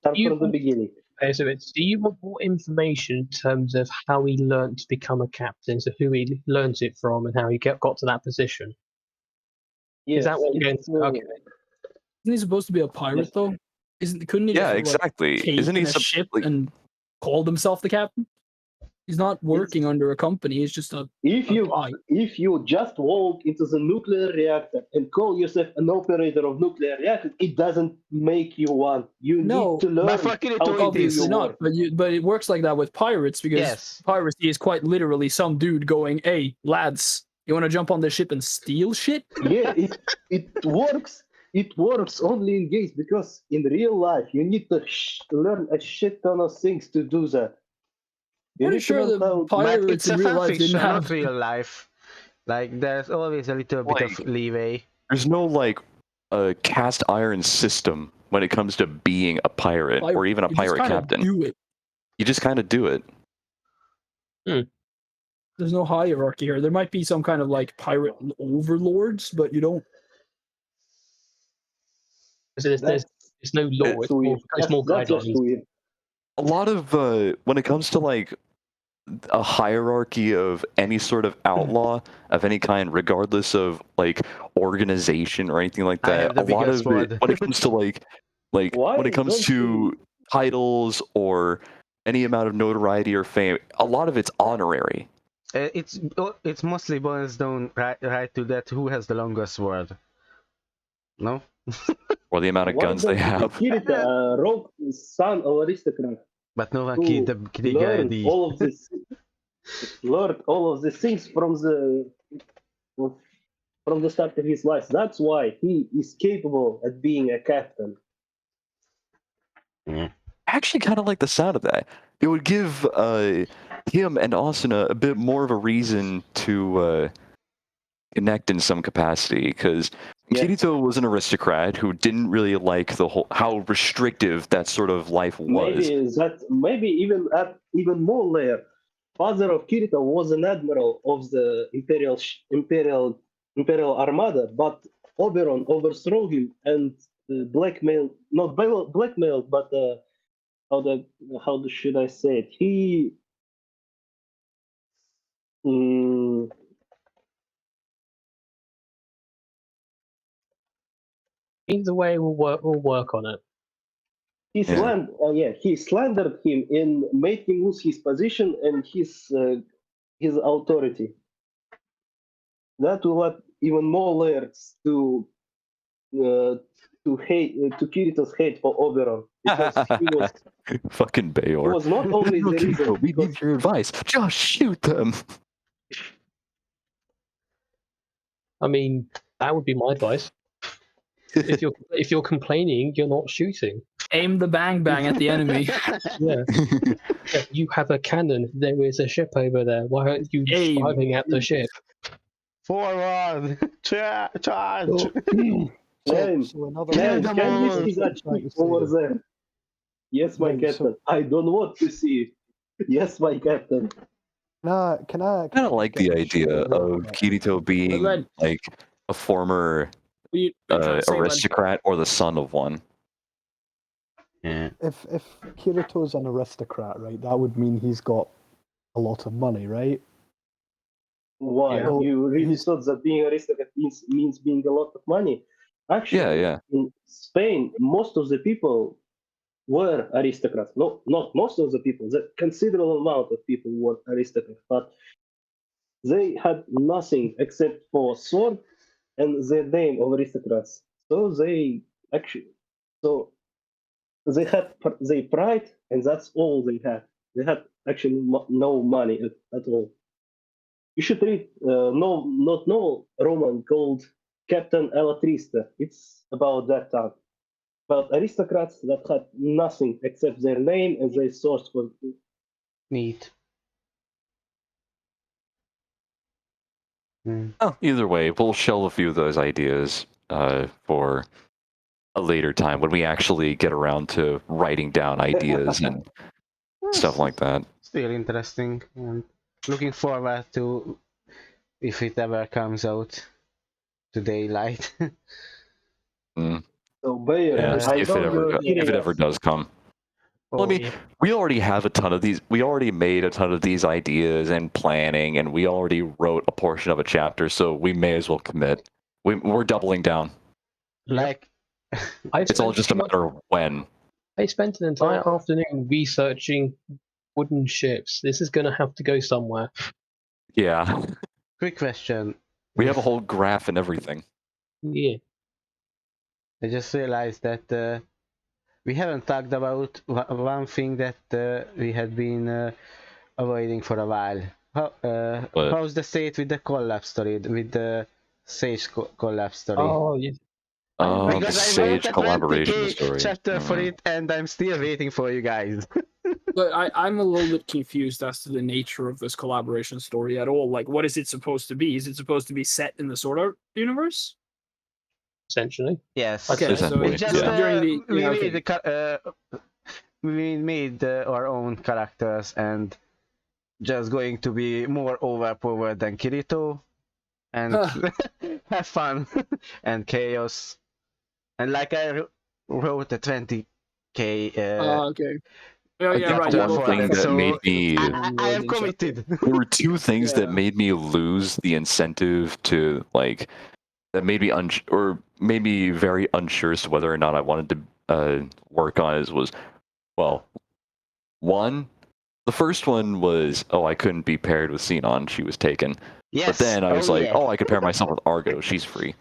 start from the beginning. okay, so do you want more information in terms of how he learned to become a captain, so who he learned it from and how he got to that position? Yes, Is that what you're going to? Okay. Isn't he supposed to be a pirate though? Couldn't he Yeah, just exactly. cape Isn't he in a ship like, and called himself the captain? He's not working under a company. He's just a If you just walk into the nuclear reactor and call yourself an operator of nuclear reactor, it doesn't make you one. You need to learn how to do obviously your not. work. But it works like that with pirates because Yes. piracy is quite literally some dude going, "Hey lads, you want to jump on the ship and steal shit?" Yeah, it works. It works only in games because in real life you need to learn a shit ton of things to do that. You Pretty need to sure learn the how. But pirates it's a in real life fanfiction, didn't not have. real life. Like there's always a little bit of leeway. there's no like a cast iron system when it comes to being a pirate or even a You just pirate kinda captain. Do it. You just kind of do it. There's no hierarchy here. There might be some kind of like pirate overlords, but you don't. There's no law. It's more That's just guidelines. weird. A lot of when it comes to like a hierarchy of any sort of outlaw of any kind, regardless of like organization or anything like I that. have the A lot biggest of it, word. when it comes to like Why when it comes don't to you- titles or any amount of notoriety or fame, a lot of it's honorary. It's mostly boils down right to that who has the longest word. No? Or the amount of Why guns they don't you have. Kirita, rogue son of aristocrat, But no one who killed the guy learned ID. all of this, learned all of these things from the start of his life. That's why he is capable at being a captain. I actually kind of like the sound of that. It would give him and Asuna a bit more of a reason to connect in some capacity, because Kirito was an aristocrat who didn't really like the whole how restrictive that sort of life was. Maybe even at even more layer. Father of Kirito was an admiral of the imperial armada, but Oberon overthrew him and blackmailed, not blackmailed, but how should I say it? He Either way, we'll work on it. he slandered him in making lose his position and his authority. That will add even more layers to Kirito's hate for Oberon, because he was Fucking Bayor. he was not only the reason. We need your advice. Just shoot them. I mean, that would be my advice. If you're complaining, you're not shooting. Aim the bang bang at the enemy. Yeah. You have a cannon. There is a ship over there. Why aren't you Aim. firing at the ship? Forward! Charge! Name, So another can you on. see that ship over there? Yes, my Right, captain. I don't want to see it. Yes, my captain. Can I kind of like the get idea straight away of from that? Kirito being Len. like a former What are you trying to say, Len? aristocrat or the son of one. Yeah. If Kirito's an aristocrat, right, that would mean he's got a lot of money, right? Why? Yeah. You really thought that being aristocrat means being a lot of money? Actually, Yeah. in Spain, most of the people were aristocrats. No, not most of the people. The considerable amount of people were aristocrats, but they had nothing except for sword and the name of aristocrats. So they had their pride, and that's all they had. They had actually no money at all. You should read no Roman called Captain Alatriste. It's about that time. About aristocrats that had nothing except their name and their source for Neat. Oh, either way, we'll shelve a few of those ideas for a later time when we actually get around to writing down ideas and stuff like that. Still interesting, and looking forward to if it ever comes out to daylight. So Bayer, Yeah, I if know it ever you're if it hearing ever us. does come. Well, I mean, we already have a ton of these. We already made a ton of these ideas and planning, and we already wrote a portion of a chapter, so we may as well commit. We're doubling down. Like, It's all just a matter of when. I spent an entire afternoon researching wooden ships. This is going to have to go somewhere. Yeah, quick question. we have a whole graph and everything. Yeah. I just realized that we haven't talked about one thing that we had been avoiding for a while. How's the state with the collab story, with the Sage collab story? Oh, yeah. The Because I Sage wrote a collaboration 20K story. chapter for it, and I'm still waiting for you guys. But I'm a little bit confused as to the nature of this collaboration story at all. Like, what is it supposed to be? Is it supposed to be set in the Sword Art universe? Essentially. Yes. Okay, There's so that We point, just yeah. during the we yeah, made okay. we made our own characters and just going to be more overpowered than Kirito and have fun and chaos. And like I wrote a 20K Okay. Oh yeah, chapter right. The You one wrote thing that. that so made me I am committed. there were two things that Yeah. made me lose the incentive to like that made me made me very unsure as to whether or not I wanted to work on it was well, one, the first one was I couldn't be paired with Xenon, she was taken. Yes. But then I was like, yeah. I could pair myself with Argo, she's free.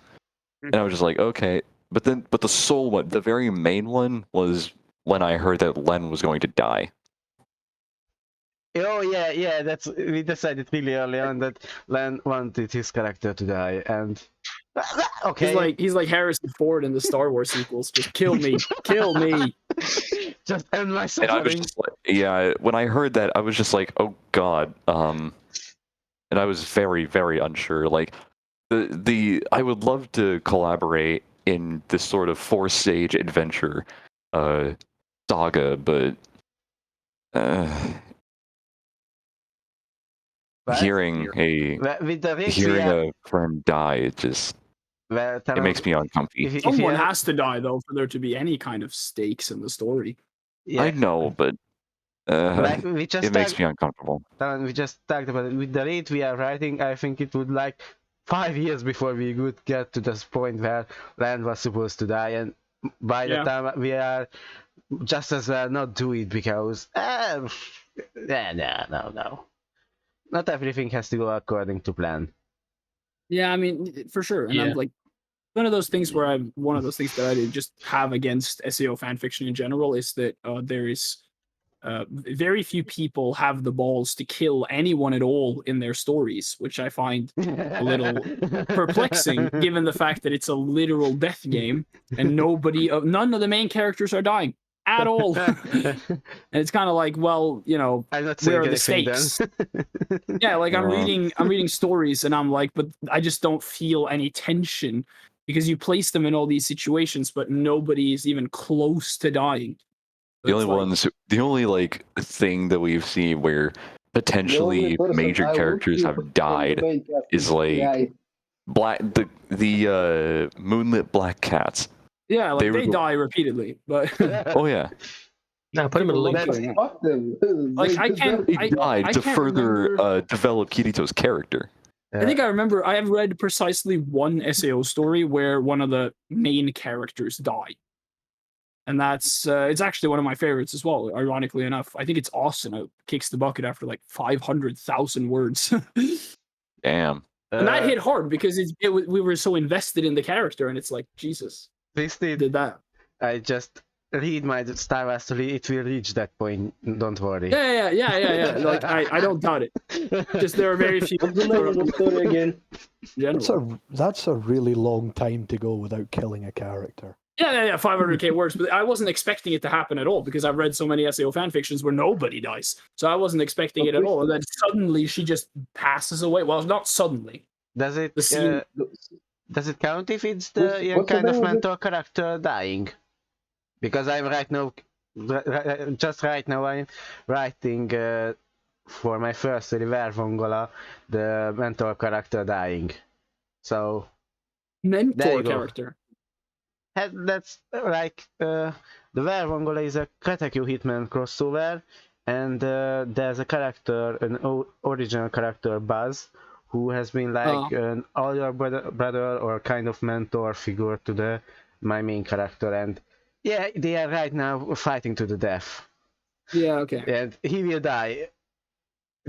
And I was just like, okay. But the soul one, the very main one was when I heard that Len was going to die. Oh yeah. That's we decided really early on that Len wanted his character to die, and okay. He's like Harrison Ford in the Star Wars sequels. Just kill me, kill me. Just end my And I was suffering. just like, yeah, when I heard that, I was just like, oh god. And I was very, very unsure. Like, I would love to collaborate in this sort of 4-stage adventure saga, but hearing With the Rick, hearing a friend die, it just it makes me uncomfy. Someone has to die though for there to be any kind of stakes in the story. Yeah. I know, but Like we just it makes me uncomfortable. we just talked about it. With the rate we are writing, I think it would like 5 years before we would get to this point where Land was supposed to die, and by the time we are just as well not do it because no. Not everything has to go according to plan. Yeah, I mean, for sure. And I'm like, one of those things that I just have against SEO fanfiction in general is that there is very few people have the balls to kill anyone at all in their stories, which I find a little perplexing given the fact that it's a literal death game and none of the main characters are dying at all. And it's kind of like, well, I'm not where are the saying stakes? Yeah, like I'm reading stories and I'm like, but I just don't feel any tension because you place them in all these situations, but nobody is even close to dying. The only like thing that we've seen where potentially major characters have died is like the Moonlit Black Cats. Yeah, like they die repeatedly, but oh yeah. Now put them in a link. Fuck them. Like I can't. He died to can't further develop Kirito's character. I think I remember I have read precisely one SAO story where one of the main characters died. And that's it's actually one of my favorites as well, ironically enough. I think it's awesome. It kicks the bucket after like 500,000 words. Damn. And that hit hard because we were so invested in the character, and it's like, Jesus. This did that. I just read my Star Wars story, it will reach that point, don't worry. Yeah. Like I don't doubt it. Just there are very few. What's the name of the story again? That's a really long time to go without killing a character. Yeah, 500k words, but I wasn't expecting it to happen at all because I've read so many SAO fanfictions where nobody dies. So I wasn't expecting it at all. And then suddenly she just passes away. Well, not suddenly. Does it count if it's the kind of mentor character dying? Because I'm right now just right now I'm writing for my first Vongola the mentor character dying. So there Mentor you go. character. That's like the Vongola is a Katekyo Hitman crossover, and there's a character, an original character, Buzz, who has been like an older brother or kind of mentor figure to my main character, and yeah, they are right now fighting to the death. Yeah, okay. And he will die.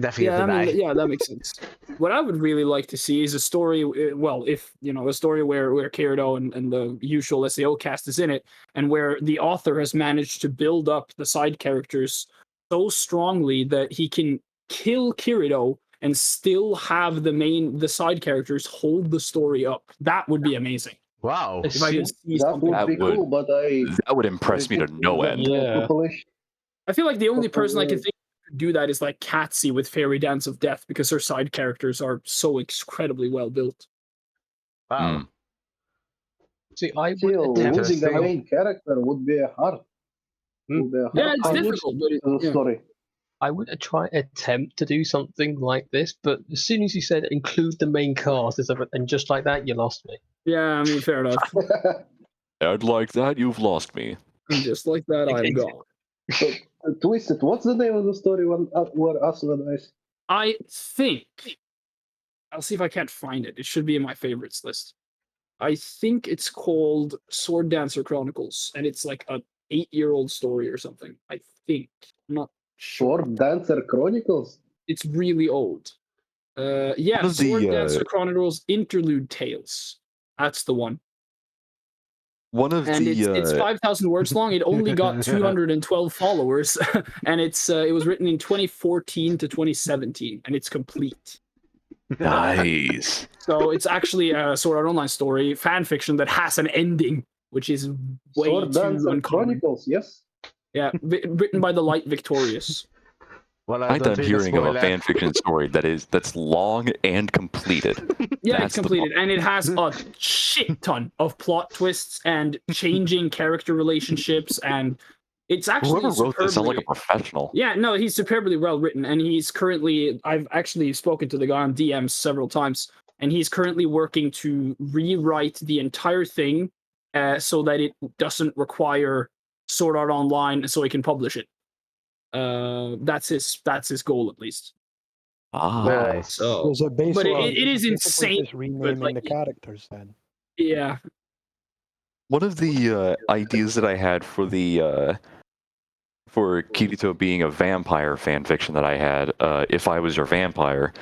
Definitely Yeah, I mean, die. yeah, that makes sense. What I would really like to see is a story. Well, if a story where Kirito and the usual SAO cast is in it, and where the author has managed to build up the side characters so strongly that he can kill Kirito and still have the side characters hold the story up. That would be amazing. Wow. If I could see That something. would be That would- cool, but That would impress me to no the end. Yeah. population. I feel like the only person I can think could do that is like Katsy with Fairy Dance of Death, because her side characters are so incredibly well built. Wow. Mm. See, I would Still, attempt losing the Interesting. main character would be hard. Would be a hard Yeah, it's part difficult, but to the story. I would attempt to do something like this, but as soon as you said include the main cast, and just like that, you lost me. yeah, I mean, fair enough. And like that, you've lost me. And just like that, I'm gone. So, Twisted, what's the name of the story where Asuna dies? I think I'll see if I can't find it. It should be in my favorites list. I think it's called Sword Dancer Chronicles, and it's like a 8-year-old story or something. I think. I'm not sure. Sword Dancer Chronicles? It's really old. Yeah, One of the, Sword Dancer Chronicles Interlude Tales. That's the one. One of And the it's 5,000 words long. It only got 212 followers, and it was written in 2014 to 2017, and it's complete. nice. So it's actually a Sword Art Online story, fan fiction that has an ending, which is way Sword too Dancer uncommon. Chronicles, yes? Yeah, written by the Light Victorious. Well, I'm don't done read hearing of a spoiler. fan fiction story that's long and completed. Yeah, That's it's the completed, and it has a shit ton of plot twists and changing character relationships, and it's actually Whoever wrote this sounds like a superbly- professional. Yeah, no, he's superbly well written, and I've actually spoken to the guy on DMs several times, and he's currently working to rewrite the entire thing so that it doesn't require Sword Art Online, so he can publish it. That's his goal, at least. Ah, Nice. So, Was it based but on it is basically insane, just renaming like, the characters then? yeah, one of the ideas that I had for the for Kirito being a vampire fan fiction that I had, if I was your vampire.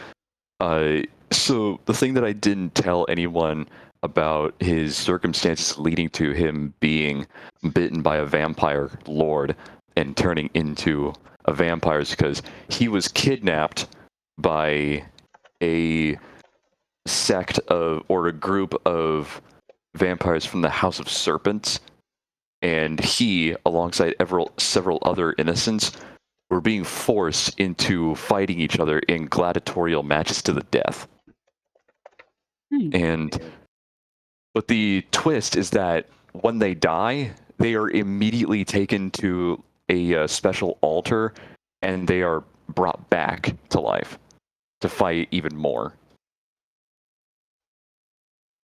So the thing that I didn't tell anyone about his circumstances leading to him being bitten by a vampire lord and turning into a vampire is because he was kidnapped by a sect or a group of vampires from the House of Serpents, and he, alongside several other innocents, were being forced into fighting each other in gladiatorial matches to the death. But the twist is that when they die, they are immediately taken to a special altar, and they are brought back to life to fight even more.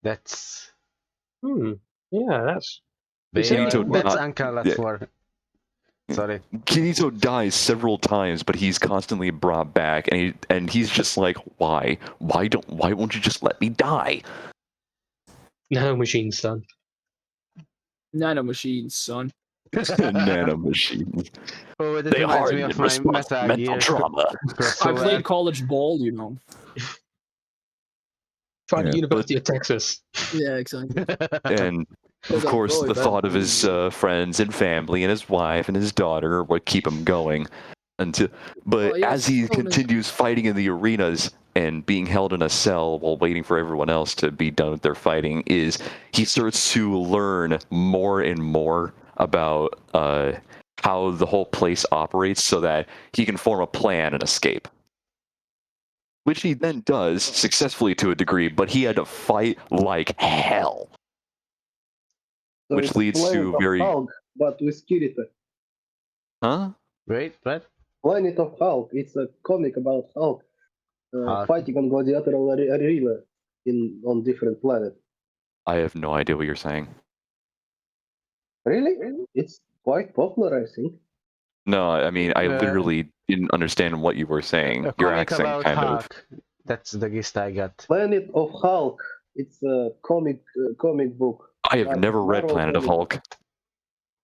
That's Yeah, that's Kirito that's not- uncalled yeah. for. Sorry. Kirito dies several times, but he's constantly brought back, and he's just like, why? Why won't you just let me die? Nano Machine, son. Nano Machines, son. Nanomachines. Oh, that They reminds harden me in of my response to Metal mental Gear trauma. I crossover. played college ball, you know. Trying Yeah, to University of Texas. Yeah, exactly. And of I'm course, Freud, the man. thought of his friends and family and his wife and his daughter would keep him going. But Well, yeah, as he so does- continues fighting in the arenas and being held in a cell while waiting for everyone else to be done with their fighting, he starts to learn more and more about how the whole place operates so that he can form a plan and escape. Which he then does successfully to a degree, but he had to fight like hell. So Which it's leads to Planet of very- Hulk, but with Kirito. Huh? Wait, what? Planet of Hulk. It's a comic about Hulk Hulk. fighting on gladiatorial arena on different planets. I have no idea what you're saying. Really? It's quite popular, I think. No, I mean, I Uh, literally didn't understand what you were saying. A Your comic accent, about kind of. Hulk. That's the gist I got. Planet of Hulk. It's a comic book. I have never read Marvel Planet of comic. Hulk.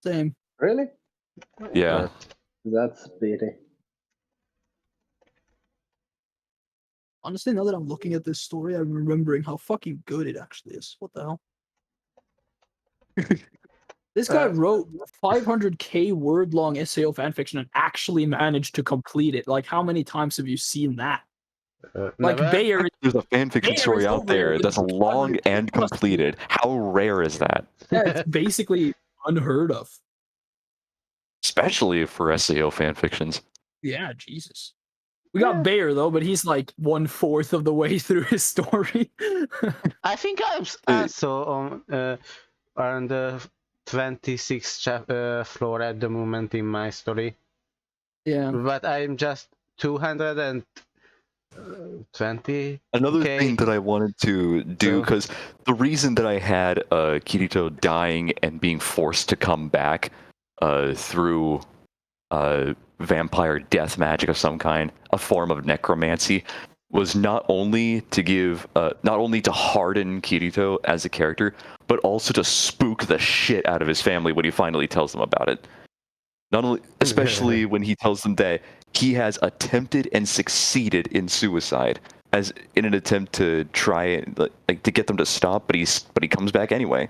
Same. Really? Yeah. That's pity. Honestly, now that I'm looking at this story, I'm remembering how fucking good it actually is. What the hell? This guy wrote a 500k word long essay of fanfiction and actually managed to complete it. Like, how many times have you seen that? Like, Never? Bayer, There's a fanfiction Bayer story is out over there there with that's long 200K and plus completed. How rare is that? Yeah, it's basically unheard of. Especially for SEO fanfictions. Yeah, Jesus. We got Bayer though, but he's like 1/4 of the way through his story. I think I'm also on the 26th floor at the moment in my story. Yeah. But I'm just 220. Another Okay. thing that I wanted to do, because the reason that I had Kirito dying and being forced to come back through vampire death magic of some kind, a form of necromancy, was not only to harden Kirito as a character, but also to spook the shit out of his family when he finally tells them about it. Not only, especially when he tells them that he has attempted and succeeded in suicide, as in an attempt to try to get them to stop, but he comes back anyway.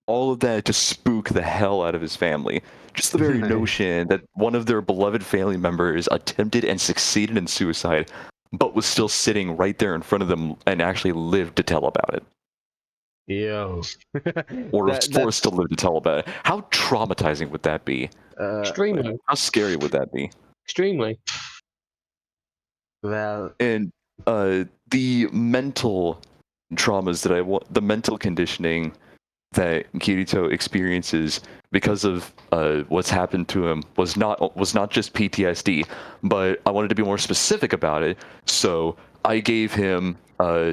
All of that to spook the hell out of his family. Just the very notion that one of their beloved family members attempted and succeeded in suicide, but was still sitting right there in front of them and actually lived to tell about it. Yo. Or was forced to live to tell about it. How traumatizing would that be? Extremely. How scary would that be? Extremely. Well. And the mental traumas that the mental conditioning that Kirito experiences because of what's happened to him was not just PTSD, but I wanted to be more specific about it. So I gave him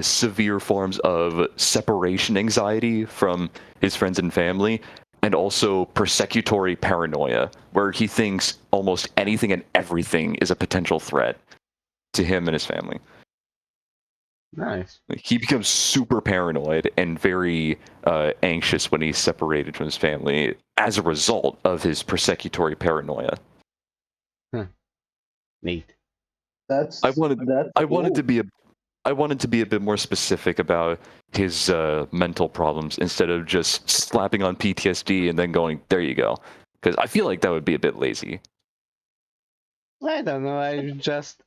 severe forms of separation anxiety from his friends and family, and also persecutory paranoia, where he thinks almost anything and everything is a potential threat to him and his family. Nice. He becomes super paranoid and very anxious when he's separated from his family as a result of his persecutory paranoia. Neat. I wanted to be a bit more specific about his mental problems instead of just slapping on PTSD and then going, there you go. Because I feel like that would be a bit lazy. I don't know. I just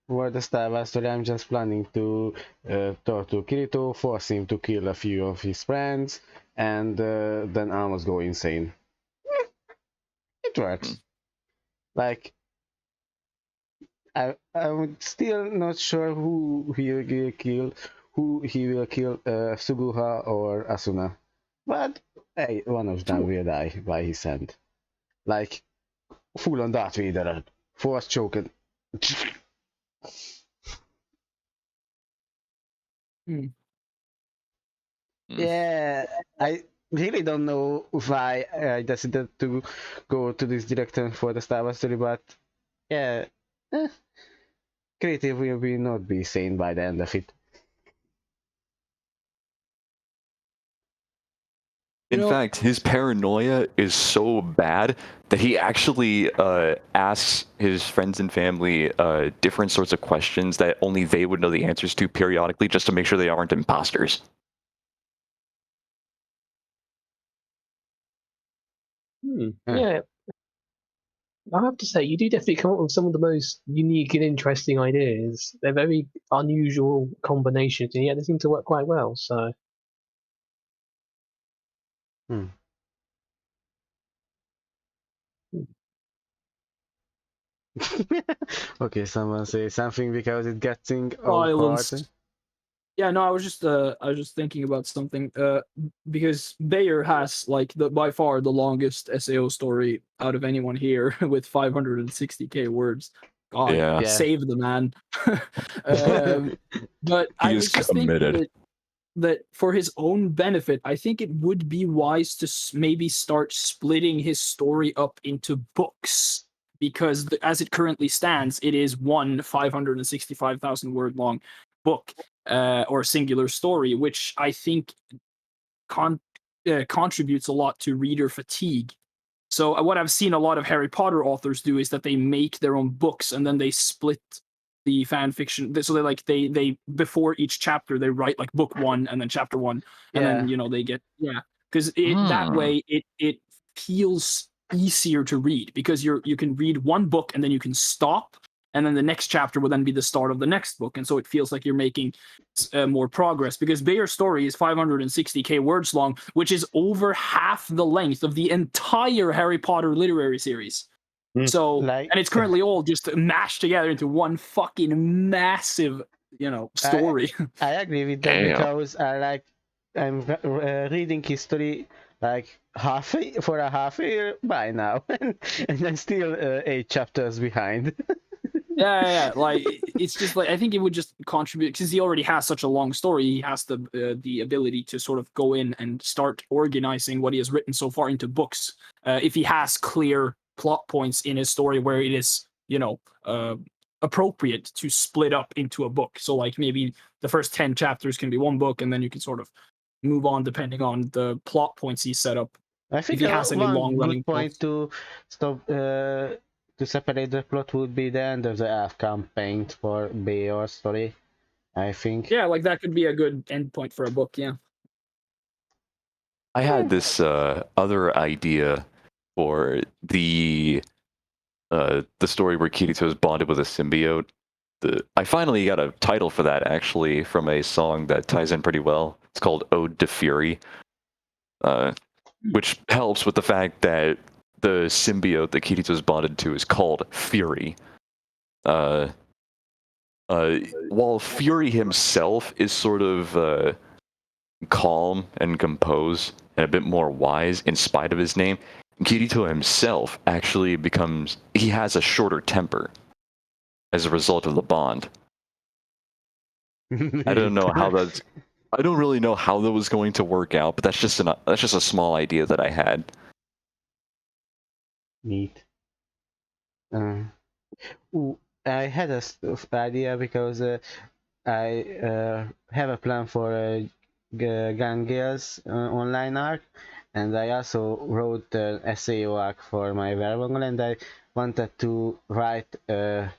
for the Star Wars story, I'm just planning to talk to Kirito, force him to kill a few of his friends, and then almost go insane. It works. Like, I'm still not sure who he will kill, Suguha or Asuna. But hey, one of them will die by his hand. Like, full on Darth Vader, force choken. Yeah, I really don't know why I decided to go to this direction for the Star Wars story, but yeah, creative will not be sane by the end of it. In fact, his paranoia is so bad that he actually asks his friends and family different sorts of questions that only they would know the answers to periodically, just to make sure they aren't imposters. Yeah. I have to say, you do definitely come up with some of the most unique and interesting ideas. They're very unusual combinations, and yet they seem to work quite well. So, Okay, someone say something because it's getting Silence. important. Yeah, no, I was just thinking about something. Because Bayer has like the by far the longest SAO story out of anyone here with 560k words. God, Yeah. Yeah. save the man. um, but I He is was just thinking committed. that for his own benefit, I think it would be wise to maybe start splitting his story up into books because as it currently stands, it is one 565,000 word long book or singular story, which I think contributes a lot to reader fatigue. So what I've seen a lot of Harry Potter authors do is that they make their own books and then they split the fan fiction. So they before each chapter they write like book one and then chapter one, and Yeah. then they get because that Hmm. way it feels easier to read because you can read one book and then you can stop, and then the next chapter will then be the start of the next book, and so it feels like you're making more progress because Bayer's story is 560k words long, which is over half the length of the entire Harry Potter literary series. So, Like- and it's currently all just mashed together into one fucking massive, story. I agree with that Damn. because I'm reading history like for a half a year by now, and I'm still 8 chapters behind. Yeah. Like it's just like I think it would just contribute because he already has such a long story. He has the ability to sort of go in and start organizing what he has written so far into books. If he has clear plot points in his story where it is, appropriate to split up into a book. So like maybe the first 10 chapters can be one book, and then you can sort of move on depending on the plot points he set up. I think he has any one long-running good point plots. to stop to separate the plot would be the end of the elf campaign for Bayor's story. I think. Yeah, like that could be a good endpoint for a book. Yeah. I had this other idea for the story where Kirito is bonded with a symbiote. I finally got a title for that actually from a song that ties in pretty well. It's called "Ode to Fury," which helps with the fact that the symbiote that Kirito is bonded to is called Fury. While Fury himself is sort of calm and composed and a bit more wise in spite of his name, Kirito himself actually he has a shorter temper as a result of the bond. I don't know how I don't really know how that was going to work out, but that's just a small idea that I had. Neat. I had a idea because I have a plan for Gangel's online arc, and I also wrote an SAO arc for my Verbal, and I wanted to write a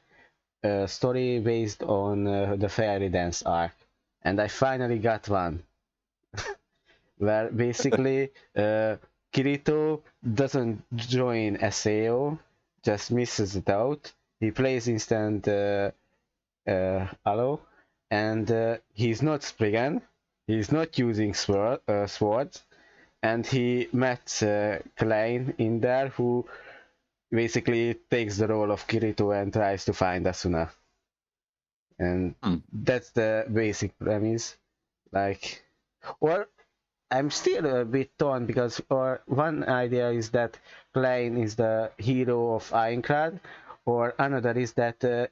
story based on the Fairy Dance arc, and I finally got one. Where basically Kirito doesn't join SAO, just misses it out. He plays instant Allo, and he's not Spriggan, he's not using swords, and he met Klein in there, who basically takes the role of Kirito and tries to find Asuna. And that's the basic premise. Or I'm still a bit torn because one idea is that Klein is the hero of Aincrad, or another is that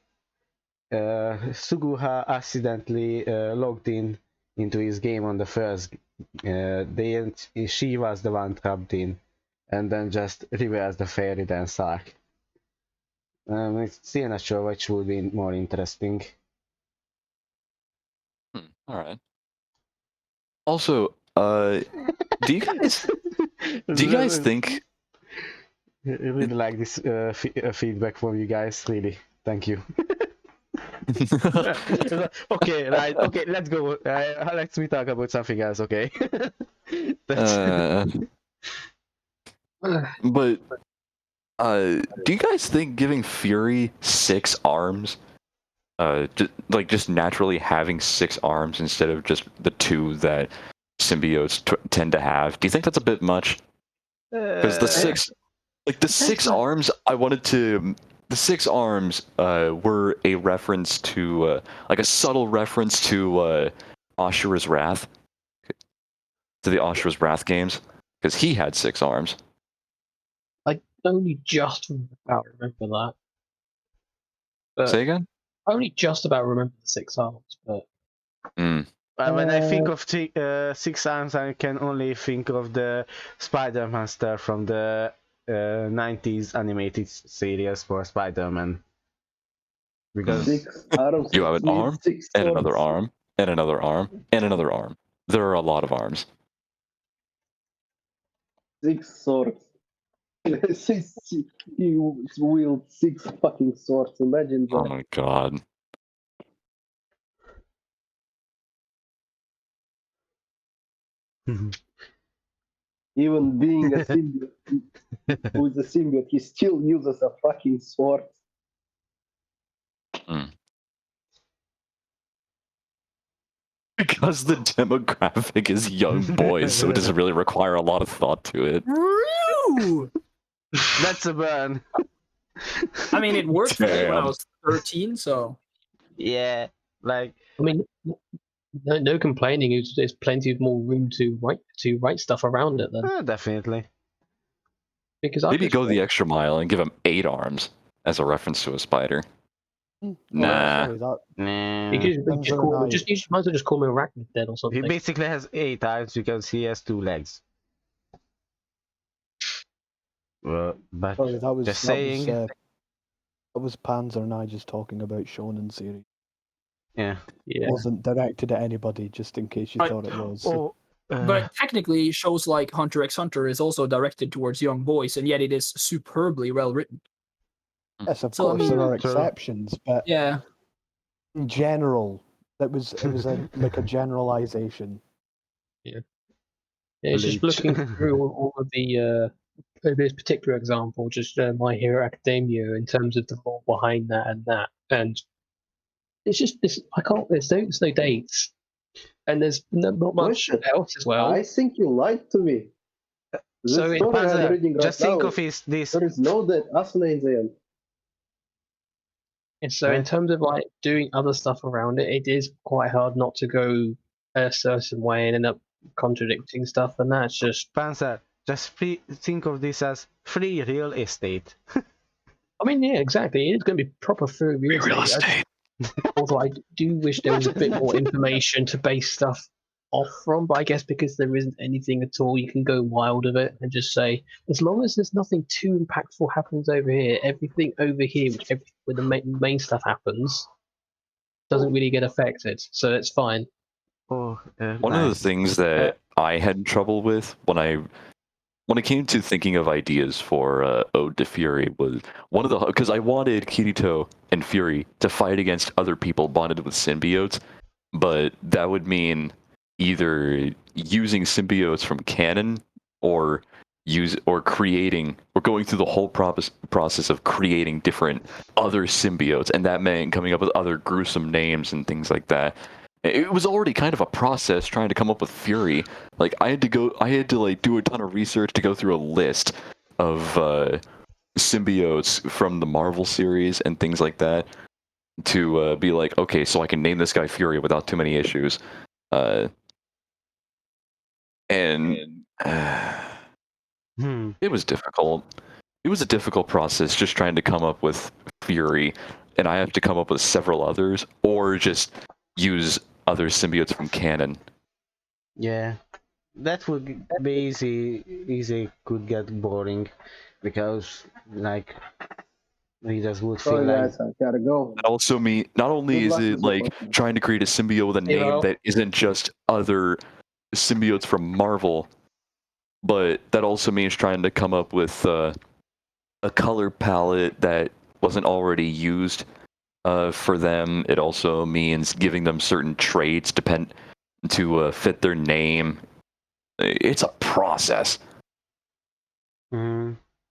Suguha accidentally logged into his game on the first day, and she was the one trapped in, and then just reversed the Fairy Dance arc. It's still not sure which would be more interesting. All right. Also, do you guys think? I really like this feedback from you guys. Really, thank you. Okay, right. Okay, let's go. Let's talk about something else. Okay. But do you guys think giving Fury 6 arms, just naturally having 6 arms instead of just the 2 that symbiotes tend to have, do you think that's a bit much? Because the 6 arms, the 6 arms were a reference to, like a subtle reference to Ashura's Wrath, to the Ashura's Wrath games, because he had 6 arms. I only just about remember that. But Say again? I only just about remember the 6 arms, but Mm. When I think of 6 arms, I can only think of the Spider-Man stuff from the 90s animated series for Spider-Man. Because 6 arms. You have an means arm, 6 and another swords. arm, and another arm, and another arm. There are a lot of arms. 6 swords. He wields 6 fucking swords. Imagine Oh that. my god. Even being a symbiote, who is a symbiote, he still uses a fucking sword. Because the demographic is young boys, so it doesn't really require a lot of thought to it. Woo! That's a burn. I mean, it worked for me when I Damn. was 13, so Yeah, like I mean, no complaining. There's plenty of more room to write stuff around it then. definitely. Because I Maybe go the extra mile and give him 8 arms as a reference to a spider. Nah. Sorry, that Nah. you might as well just call me Arachnid then or He something. basically has 8 arms because he has 2 legs. But sorry, that was just that saying. was Panzer and I just talking about Shonen series. Yeah. Yeah. It wasn't directed at anybody, just in case you Right. thought it was. Oh, but technically, shows like Hunter x Hunter is also directed towards young boys, and yet it is superbly well written. Yes, of So, I course mean, there are true. exceptions, but Yeah, in general, it was like a generalization. Yeah, it's just Bleach. looking through all of the this particular example, just My Hero Academia, in terms of the lore behind that, and it's just this. I can't. There's no dates, and there's not much Listen, else as well. I think you lied to me. This So it- story I'm Panzer, reading right just think now, of this. there is no Asuna in the end. And so, in terms of like doing other stuff around it, it is quite hard not to go a certain way and end up contradicting stuff, and that's just. Panzer, just think of this as free real estate. I mean, yeah, exactly. It is going to be proper free real estate. Although I do wish there was a bit more information to base stuff off from, but I guess because there isn't anything at all, you can go wild of it and just say, as long as there's nothing too impactful happens over here, everything over here, where the main stuff happens, doesn't really get affected, so it's fine. Oh, One of the nice. things that I had trouble with when it came to thinking of ideas for Ode to Fury was because I wanted Kirito and Fury to fight against other people bonded with symbiotes, but that would mean either using symbiotes from canon or going through the whole process of creating different other symbiotes, and that meant coming up with other gruesome names and things like that. It was already kind of a process trying to come up with Fury. Like I had to like do a ton of research to go through a list of symbiotes from the Marvel series and things like that to be like, okay, so I can name this guy Fury without too many issues. It was difficult. It was a difficult process just trying to come up with Fury, and I have to come up with several others, or just use other symbiotes from canon. Yeah, that would be easy could get boring because like readers would feel Sorry like guys, I gotta go. That also mean not only Good is luck it with the like podcast. trying to create a symbiote with a name Well- that isn't just other symbiotes from Marvel, but that also means trying to come up with a color palette that wasn't already used for them. It also means giving them certain traits to fit their name. It's a process.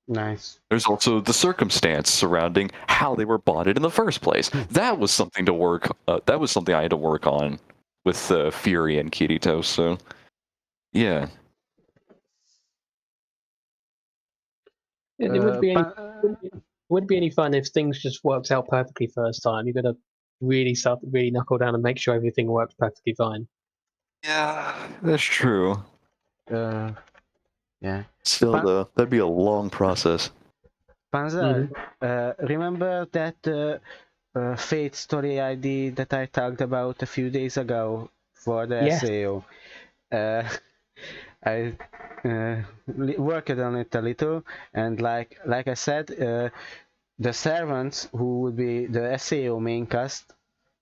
nice. There's also the circumstance surrounding how they were bonded in the first place. That was something to work. That was something I had to work on with Fury and Kirito. So, yeah. It wouldn't be any fun if things just worked out perfectly first time. You've got to really knuckle down and make sure everything works perfectly fine. Yeah, that's true. Yeah. Still, Pan- though, that'd be a long process. Panzer, remember that Fate story ID that I talked about a few days ago for the Yes. SAO? Uh, I worked on it a little, and like I said, the servants who would be the SAO main cast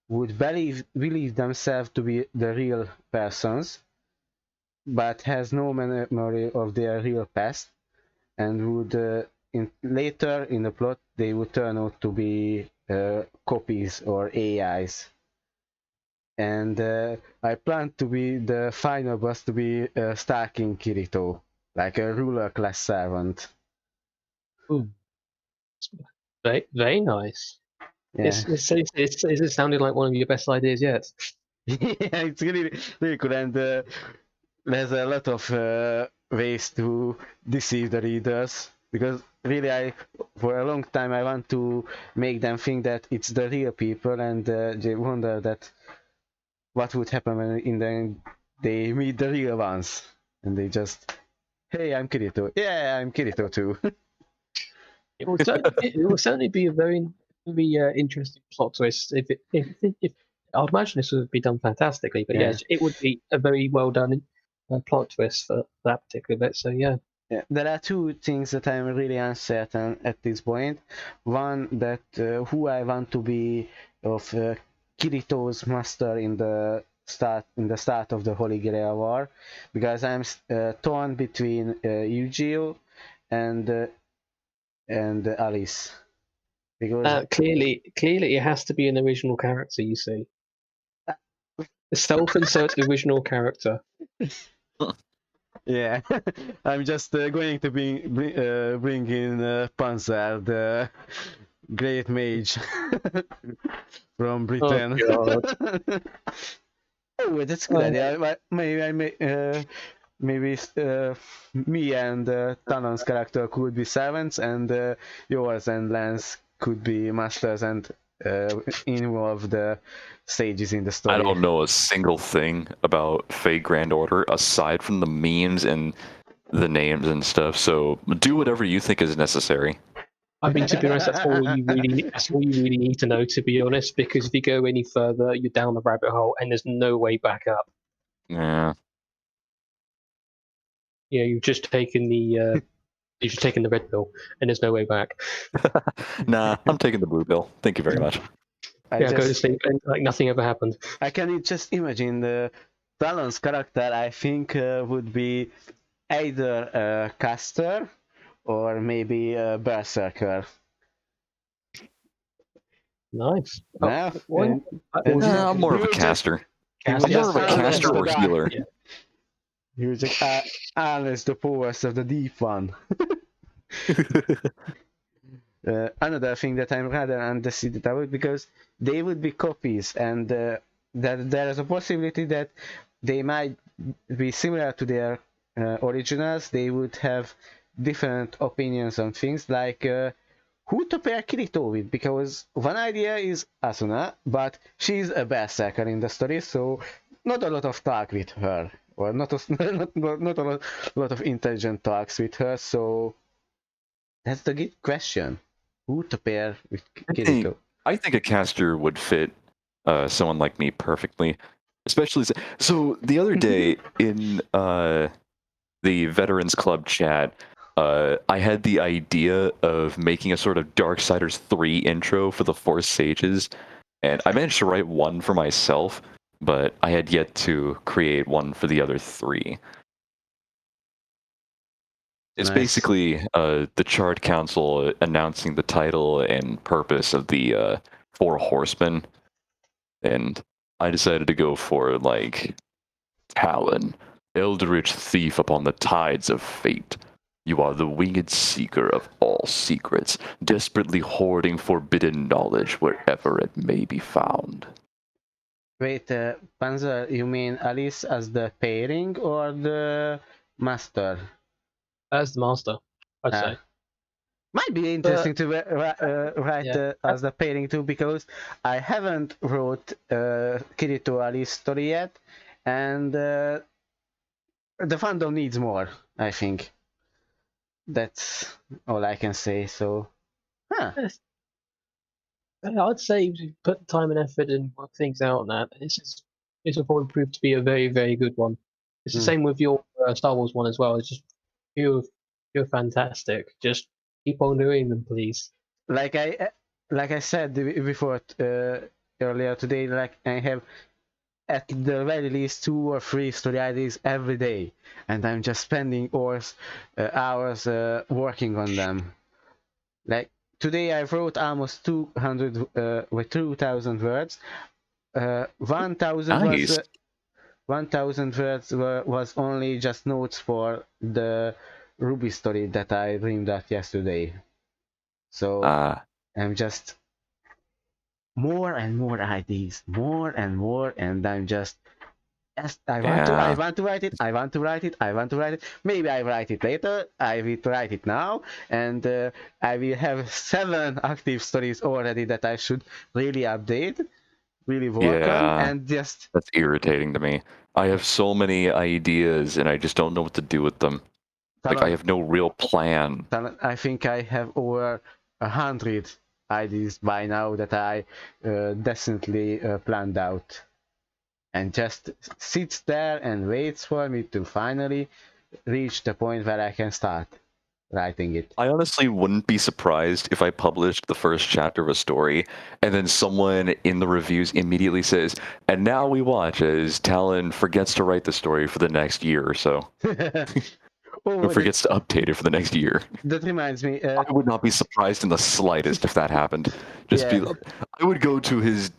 would believe themselves to be the real persons, but has no memory of their real past, and would later in the plot they would turn out to be copies or AIs. And I plan to be the final boss to be stalking Kirito, like a ruler class servant. Ooh. Very, very nice. Yeah. It's sounding like one of your best ideas yet. Yeah, it's really cool, and there's a lot of ways to deceive the readers, because really for a long time I want to make them think that it's the real people, and they wonder that what would happen when in the end they meet the real ones, and they just, hey, I'm Kirito. Yeah, I'm Kirito too. It will certainly be a very interesting plot twist. If I would imagine this would be done fantastically, but Yeah. yes, it would be a very well done plot twist for that particular bit. So yeah. Yeah, there are two things that I'm really uncertain at this point. One, that who I want to be of Kirito's master in the start of the Holy Grail War, because I'm torn between Eugeo and Alice. Because Clearly, it has to be an original character. You see, a self-insert original character. yeah, I'm just going to bring in Panzer, the great mage from Britain. God. Oh, that's a good idea. Maybe me and Talon's character could be servants, and yours and Lance could be masters and involve the sages in the story. I don't know a single thing about Fate Grand Order aside from the memes and the names and stuff. So do whatever you think is necessary. I mean, to be honest, that's all you really need to know. To be honest, because if you go any further, you're down the rabbit hole, and there's no way back up. Yeah. Yeah, you've just taken the red pill, and there's no way back. Nah, I'm taking the blue pill. Thank you very much. Go to sleep, and like nothing ever happened. I can just imagine the Talon's character. I think would be either a caster or maybe a berserker. Nice. Now, I'm more of a caster. I'm more of a caster or healer. Yeah. He was just harness the powers of the deep one. Another thing that I'm rather undecided about, because they would be copies, and that there is a possibility that they might be similar to their originals. They would have different opinions on things, like who to pair Kirito with, because one idea is Asuna, but she's a berserker in the story, so not a lot of talk with her, or not a lot of intelligent talks with her, so that's the good question. Who to pair with Kirito? I think a caster would fit someone like me perfectly, especially so the other day in the Veterans Club chat, I had the idea of making a sort of Darksiders 3 intro for the Four Sages, and I managed to write one for myself, but I had yet to create one for the other three. It's basically the Charred Council announcing the title and purpose of the Four Horsemen, and I decided to go for, like, Talon, eldritch thief upon the tides of fate. You are the winged seeker of all secrets, desperately hoarding forbidden knowledge wherever it may be found. Wait, Panzer, you mean Alice as the pairing or the master? As the master, I'd say. Might be interesting to write as the pairing too, because I haven't wrote Kirito Alice story yet, and the fandom needs more. I think that's all I can say. So, Yes. I'd say if you put the time and effort and work things out on that, this will probably prove to be a very, very good one. It's the Mm. same with your Star Wars one as well. It's just you're fantastic. Just keep on doing them, please. like I said before earlier today, like I have at the very least 2 or 3 story ideas every day, and I'm just spending hours working on them. Like today, I wrote almost 2,000 words. 1,000 Nice. 1,000 words was only just notes for the Ruby story that I dreamed up yesterday. So I'm just more and more ideas, more and more, and I'm just I want to write it. I want to write it. I want to write it. Maybe I write it later. I will write it now, and I will have 7 active stories already that I should really update, really work on, and just. That's irritating to me. I have so many ideas, and I just don't know what to do with them. Like I have no real plan. I think I have over 100 ideas by now that I decently planned out, and just sits there and waits for me to finally reach the point where I can start writing it. I honestly wouldn't be surprised if I published the first chapter of a story, and then someone in the reviews immediately says, "And now we watch as Talon forgets to write the story for the next year or so." Or forgets to update it for the next year. That reminds me. I would not be surprised in the slightest if that happened. I would go to his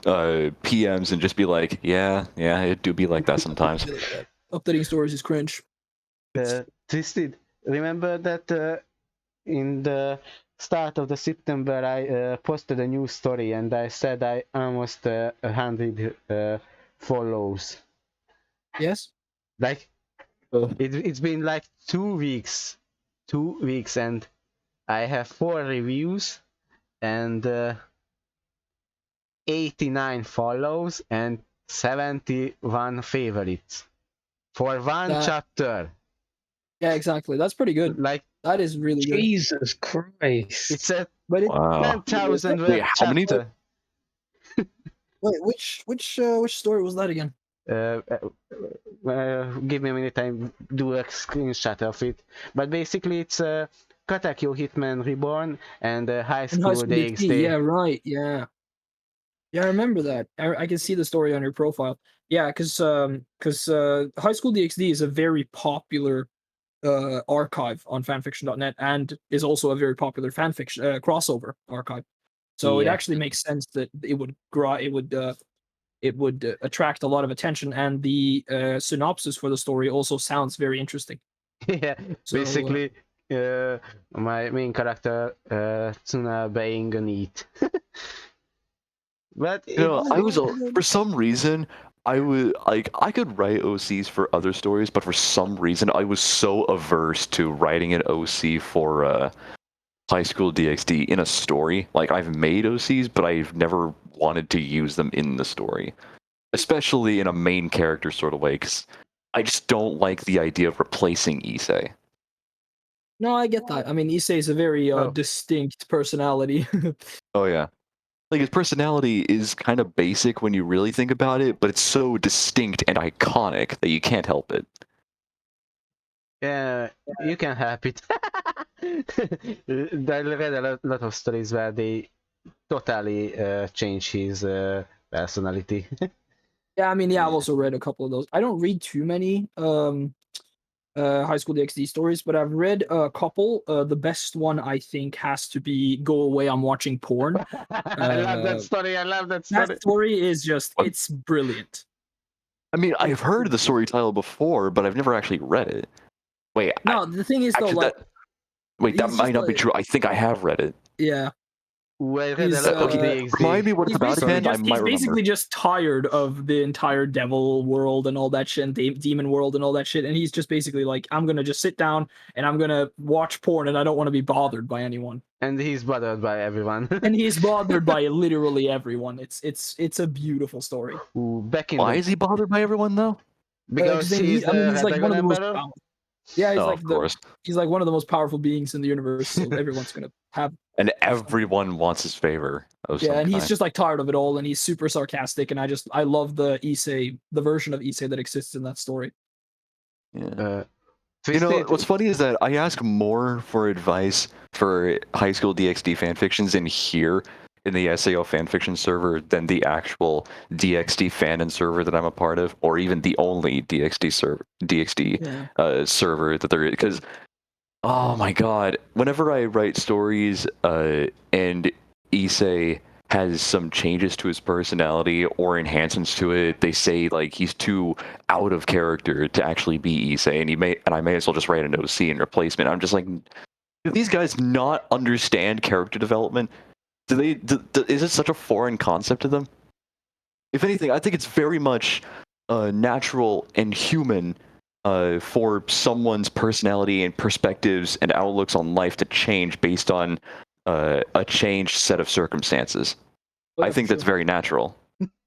PMs and just be like, yeah, it do be like that sometimes. Updating stories is cringe. Twisted. Remember that in the start of the September, I posted a new story and I said I almost 100 follows. Yes. Like. It's been like 2 weeks, and I have 4 reviews and 89 follows and 71 favorites for one chapter. Yeah, exactly. That's pretty good. Like that is really good. Jesus Christ! It's a 10,000 word how many? Wait, which story was that again? Give me a minute, I do a screenshot of it. But basically, it's Katakyo Hitman Reborn and High School DxD. Yeah, right. Yeah, I remember that. I can see the story on your profile. Yeah, because High School DxD is a very popular archive on fanfiction.net and is also a very popular fanfiction crossover archive. So it actually makes sense that it would attract a lot of attention, and the synopsis for the story also sounds very interesting. Yeah, so, basically, my main character Tsuna being a NEET. But I was for some reason I could write OCs for other stories, but for some reason I was so averse to writing an OC for High School DxD in a story. Like I've made OCs, but I've never wanted to use them in the story, especially in a main character sort of way, because I just don't like the idea of replacing Issei. No, I get that. I mean, Issei is a very distinct personality. Oh yeah. Like his personality is kind of basic when you really think about it, but it's so distinct and iconic that you can't help it. Yeah, you can help it. I read a lot of stories where they totally change his personality. Yeah, I mean, I've also read a couple of those. I don't read too many High School DxD stories, but I've read a couple. The best one I think has to be "Go Away, I'm Watching Porn." I love that story. That story is just, it's brilliant. I mean, I've heard the story title before, but I've never actually read it. Wait, no, the thing is though, like, that might not be true. I think I have read it. Yeah. Remind me what it's about again. He's basically just tired of the entire devil world and all that shit, and demon world and all that shit, and he's just basically like, I'm gonna just sit down and I'm gonna watch porn, and I don't want to be bothered by anyone. And he's bothered by everyone. And he's bothered by literally everyone. It's a beautiful story. Why is he bothered by everyone though? Because his name, he's I mean, the he's like one of the most emperor. powerful. Yeah, Oh, of course. he's like one of the most powerful beings in the universe. So everyone's gonna have. And everyone wants his favor of Yeah, some and he's kind. just like tired of it all, and he's super sarcastic. And I love the Issei, the version of Issei that exists in that story. Yeah. Twisted. What's funny is that I ask more for advice for high school DxD fanfictions in here in the SAO fanfiction server than the actual DxD fanon server that I'm a part of, or even the only DxD server that there is. Because, oh my god, whenever I write stories and Issei has some changes to his personality or enhancements to it, they say like he's too out of character to actually be Issei, and I may as well just write an OC in replacement. I'm just like, do these guys not understand character development? Is it such a foreign concept to them? If anything, I think it's very much natural and human for someone's personality and perspectives and outlooks on life to change based on a changed set of circumstances. Oh, I yeah, think for that's sure. very natural.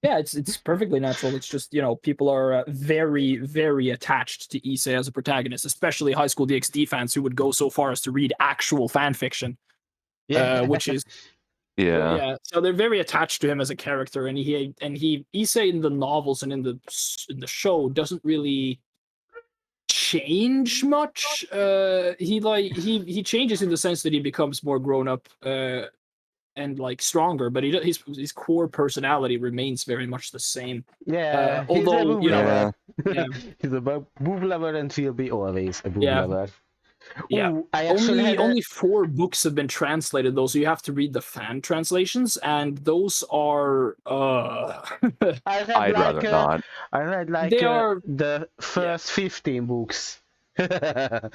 Yeah, it's perfectly natural. It's just, people are very, very attached to Issei as a protagonist, especially high school DxD fans who would go so far as to read actual fan fiction, which is Yeah. So they're very attached to him as a character, and he Issei in the novels and in the show doesn't really change much. He changes in the sense that he becomes more grown up and like stronger, but his core personality remains very much the same. Yeah, he's Although, a boob lover. yeah. He's a boob lover and will be always a boob Yeah. lover. Yeah. Ooh, I actually had Only 4 books have been translated though, so you have to read the fan translations, and those are I'd rather not. I read like They are- the first 15 books. The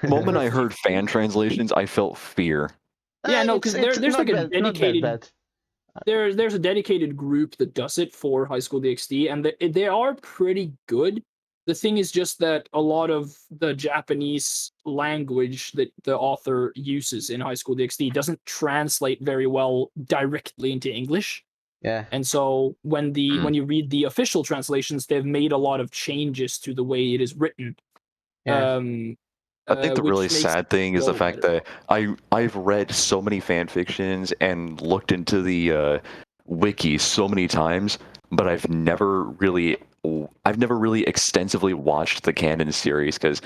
moment I heard fan translations, I felt fear. Yeah, no, because there's not like a bad, not that dedicated bad. there's a dedicated group that does it for High School DxD, and they are pretty good. The thing is just that a lot of the Japanese language that the author uses in High School DxD doesn't translate very well directly into English. Yeah. And so when you read the official translations, they've made a lot of changes to the way it is written. Yeah. I think the which really makes sad it thing is the flow fact better. that I've read so many fan fictions and looked into the wiki so many times, but I've never really extensively watched the canon series because,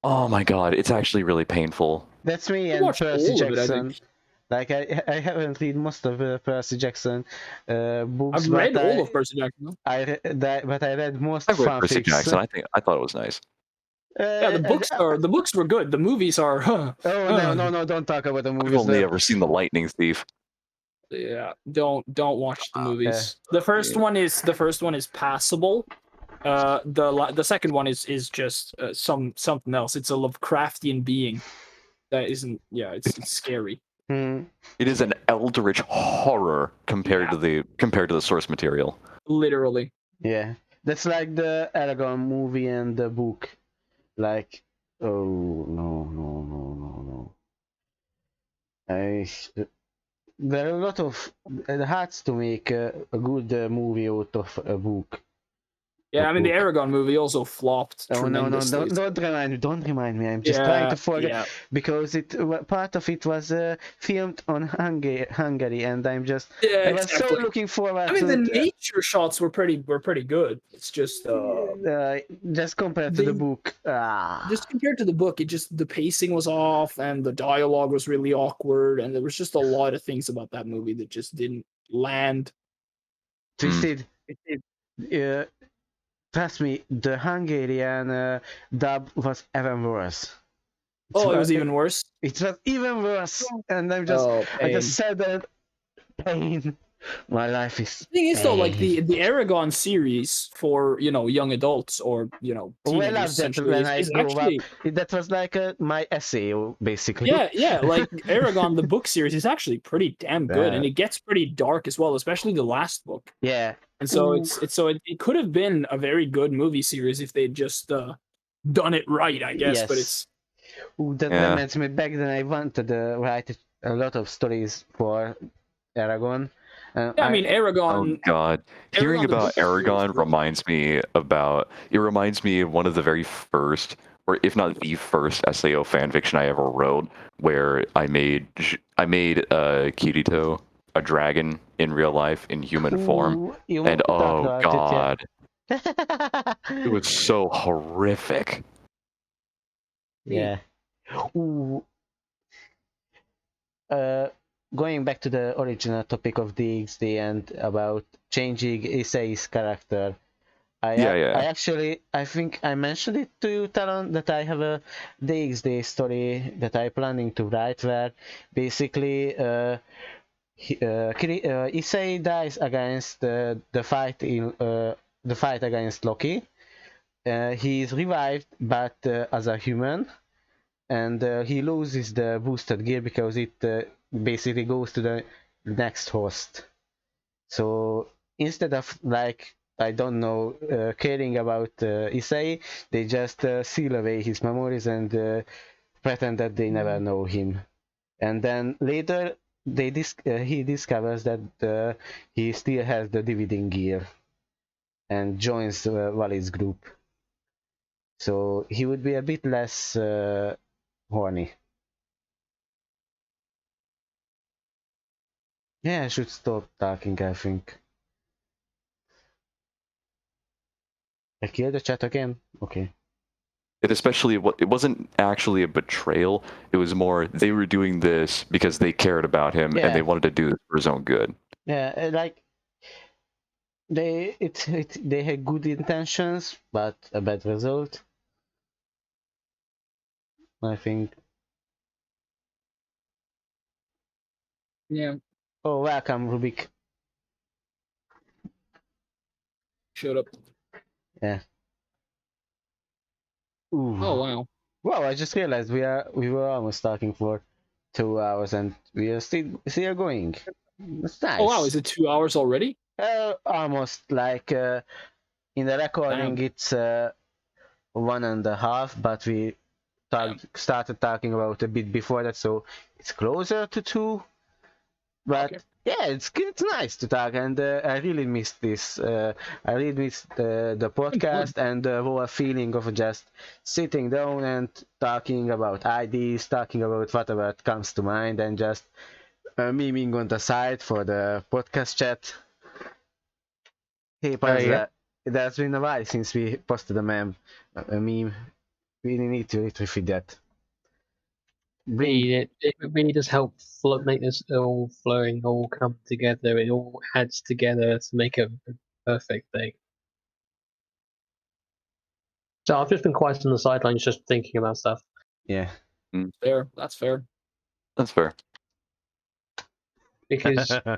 oh my god, it's actually really painful. That's me I and watched Percy all of it, I Jackson. think. Like I haven't read most of Percy Jackson books. I've but read all of Percy Jackson. But I read most I read Percy fanfics. Jackson. I thought it was nice. Yeah, the books were good. The movies are Oh no! Don't talk about the I've movies. only ever seen The Lightning Thief. Yeah, don't watch the movies. yeah. The first one is passable. The second one is just something else. It's a Lovecraftian being that isn't. Yeah, it's scary. Hmm. It is an eldritch horror compared to the source material. Literally. Yeah, that's like the Aragon movie and the book. Like, oh no. There are a lot of hard to make a good movie out of a book. Yeah, I mean the Aragon movie also flopped Oh no! tremendously. Don't remind me. I'm just trying to forget Yeah. because part of it was filmed on Hungary, and I was exactly. so looking forward. I mean, to the nature shots were pretty good. It's just just compared to the book. just compared to the book, the pacing was off, and the dialogue was really awkward, and there was just a lot of things about that movie that just didn't land. Twisted. Trust me, the Hungarian dub was even worse. It was even worse. It was even worse, and I just said that pain. My life is. The thing is, though, like the Aragon series for young adults or teenagers, That was like my essay, basically. Yeah, like Aragon, the book series is actually pretty damn good, and it gets pretty dark as well, especially the last book. Yeah, and so it could have been a very good movie series if they'd just done it right, I guess. Yes. But it's that reminds me. Back then, I wanted to write a lot of stories for Aragon, Yeah, I mean, Oh Aragon. God! Hearing Aragon the about book is Aragon great. reminds me of one of the very first, or if not the first, SAO fanfiction I ever wrote, where I made Kirito a dragon in real life in human form, Ooh, you and talked oh about it, yeah. God, it was so horrific. Yeah. Ooh. Uh, Going back to the original topic of DXD and about changing Issei's character, Yeah. I think I mentioned it to you, Talon, that I have a DXD story that I'm planning to write where basically Issei dies against the fight against Loki. He is revived, but as a human, and he loses the boosted gear because it basically goes to the next host. So instead of like I don't know caring about Issei, they just seal away his memories and pretend that they never know him. And then later he discovers that he still has the dividing gear and joins Wally's group. So he would be a bit less horny. Yeah, I should stop talking, I think. I killed the chat again? Okay. It wasn't actually a betrayal. It was more they were doing this because they cared about him and Yeah. they wanted to do this for his own good. Yeah, like they had good intentions, but a bad result. I think. Yeah, Oh, welcome, Rubik. shut up. Yeah. Ooh. Oh wow. Wow, I just realized we were almost talking for 2 hours and we are still going. That's nice. Oh wow, is it 2 hours already? Almost like in the recording Damn. it's 1.5, but we started talking about a bit before that, so it's closer to 2. But Okay. yeah, it's nice to talk, and I really missed this. I really missed the podcast and the whole feeling of just sitting down and talking about ideas, talking about whatever comes to mind, and just memeing on the side for the podcast chat. Hey, Panzer, yeah. it has been a while since we posted a meme. We need to retrieve that. It really does help make this all flowing, all come together. It all adds together to make a perfect thing. So I've just been quiet on the sidelines, just thinking about stuff. Yeah. Fair. That's fair. That's fair. Because I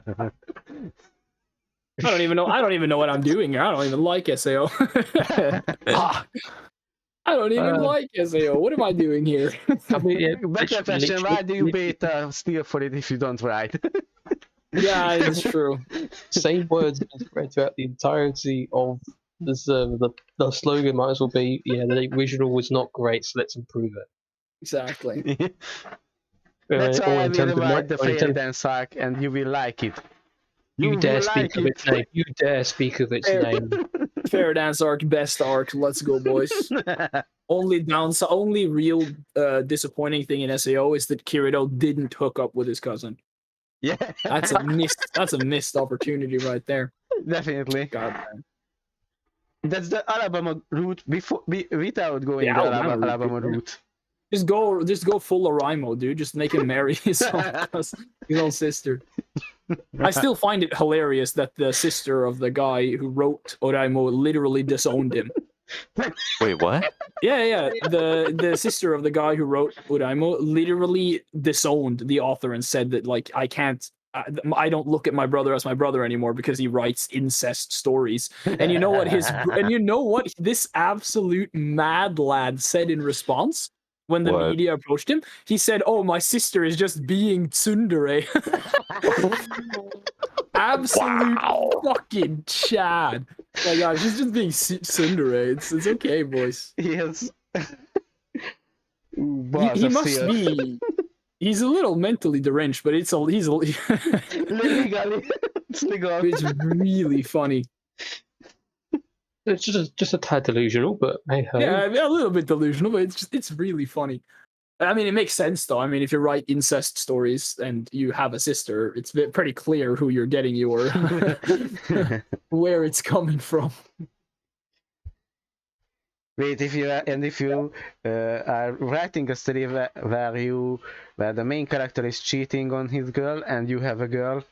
don't even know what I'm doing here. I don't even like SAO. I don't even like SAO. What am I doing here? I mean, yeah, Better question, why do you pay steal for it if you don't write? Yeah, it's true. same words spread throughout the entirety of this. The slogan might as well be, the original was not great, so let's improve it. Exactly. That's why I will write the fairy terms, dance arc, and you will like it. you dare speak of its name. You dare speak of its name. Fair dance arc, best arc. Let's go, boys. Only real disappointing thing in SAO is that Kirito didn't hook up with his cousin. Yeah, That's a missed opportunity right there. Definitely. God damn. That's the Alabama route without going The the Alabama Alabama route, route. Just go full Oraimo, dude. Just make him marry his own sister. I still find it hilarious that the sister of the guy who wrote Oraimo literally disowned him. Wait, what? Yeah. The sister of the guy who wrote Oraimo literally disowned the author and said that like I don't look at my brother as my brother anymore because he writes incest stories. And you know what this absolute mad lad said in response when the media approached him? He said, "Oh, my sister is just being tsundere." Absolute fucking Chad. My God, she's just being tsundere. It's okay, boys. Yes. He must be. He's a little mentally deranged, but he's legally. Sliggle. It's really funny. It's just a tad delusional, but hey ho. Yeah, I mean, a little bit delusional, but it's really funny. I mean, it makes sense though. I mean, if you write incest stories and you have a sister, it's pretty clear who you're getting your where it's coming from. Wait, if you are writing a story where the main character is cheating on his girl and you have a girl.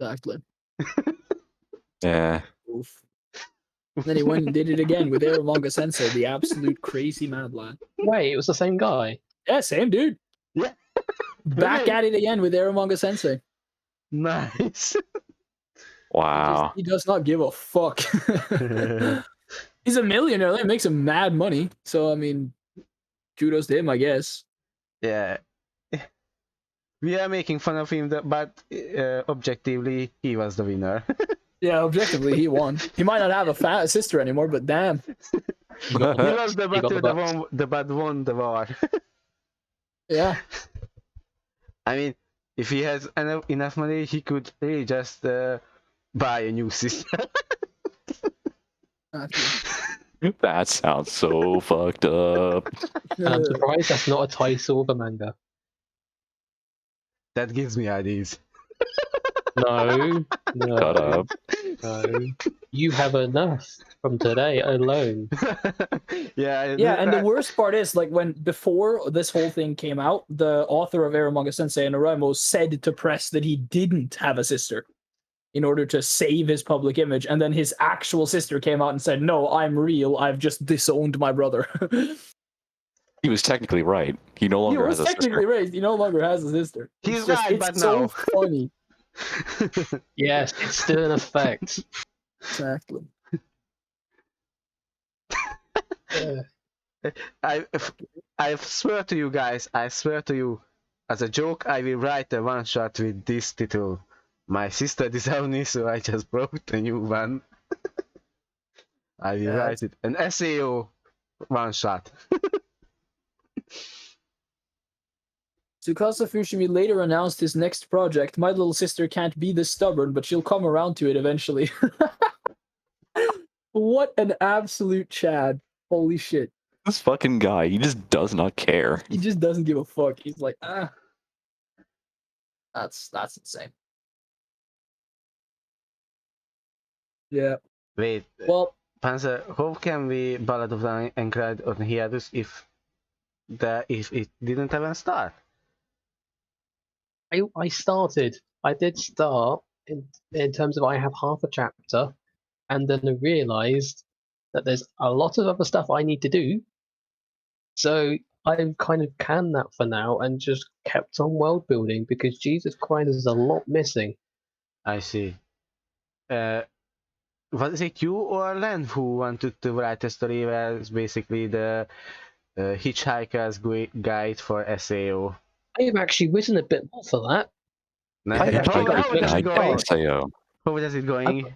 Exactly. Yeah. Oof. Then he went and did it again with Eromanga Sensei, the absolute crazy mad lad. Wait, it was the same guy. Yeah, same dude. Yeah. Back Okay. at it again with Eromanga Sensei. Nice. Wow. He does not give a fuck. He's a millionaire. That makes him mad money. So I mean, kudos to him, I guess. Yeah. We are making fun of him, but objectively, he was the winner. Yeah, objectively, he won. He might not have a sister anymore, but damn. He lost the He got the battle, but won the war. Yeah. I mean, if he has enough money, he could really just buy a new sister. That sounds so fucked up. And I'm surprised that's not a title of a manga. That gives me ideas. No, Shut up. no. You have enough from today alone. Yeah. Yeah, and the worst part is, like, before this whole thing came out, the author of Eromanga Sensei and Araimo said to press that he didn't have a sister in order to save his public image, and then his actual sister came out and said, "No, I'm real. I've just disowned my brother." He was technically right. He no He longer was has a technically sister. right. He no longer has a sister. He's It's just- right, it's but so no. funny. Yes, it's still in effect. Exactly. I swear to you guys, I swear to you, as a joke, I will write a one shot with this title. My sister disowned me, so I just wrote a new one. I will write it. An SAO one shot. Tsukasa Fushimi later announced his next project. My little sister can't be this stubborn, but she'll come around to it eventually. What an absolute Chad. Holy shit. This fucking guy, he just does not care. He just doesn't give a fuck. He's like, ah. That's insane. Yeah. Wait, Well, Panzer, how can we Ballad of the Anchored on Hiatus if it didn't even start? I did start in terms of I have half a chapter, and then I realised that there's a lot of other stuff I need to do. So I've kind of canned that for now and just kept on world building because Jesus Christ, there's a lot missing. I see. Was it you or Len who wanted to write a story where it's basically the Hitchhiker's Guide for SAO? I have actually written a bit more for that. Nice. I've actually got How a bit is it of going? SAO. How is it going?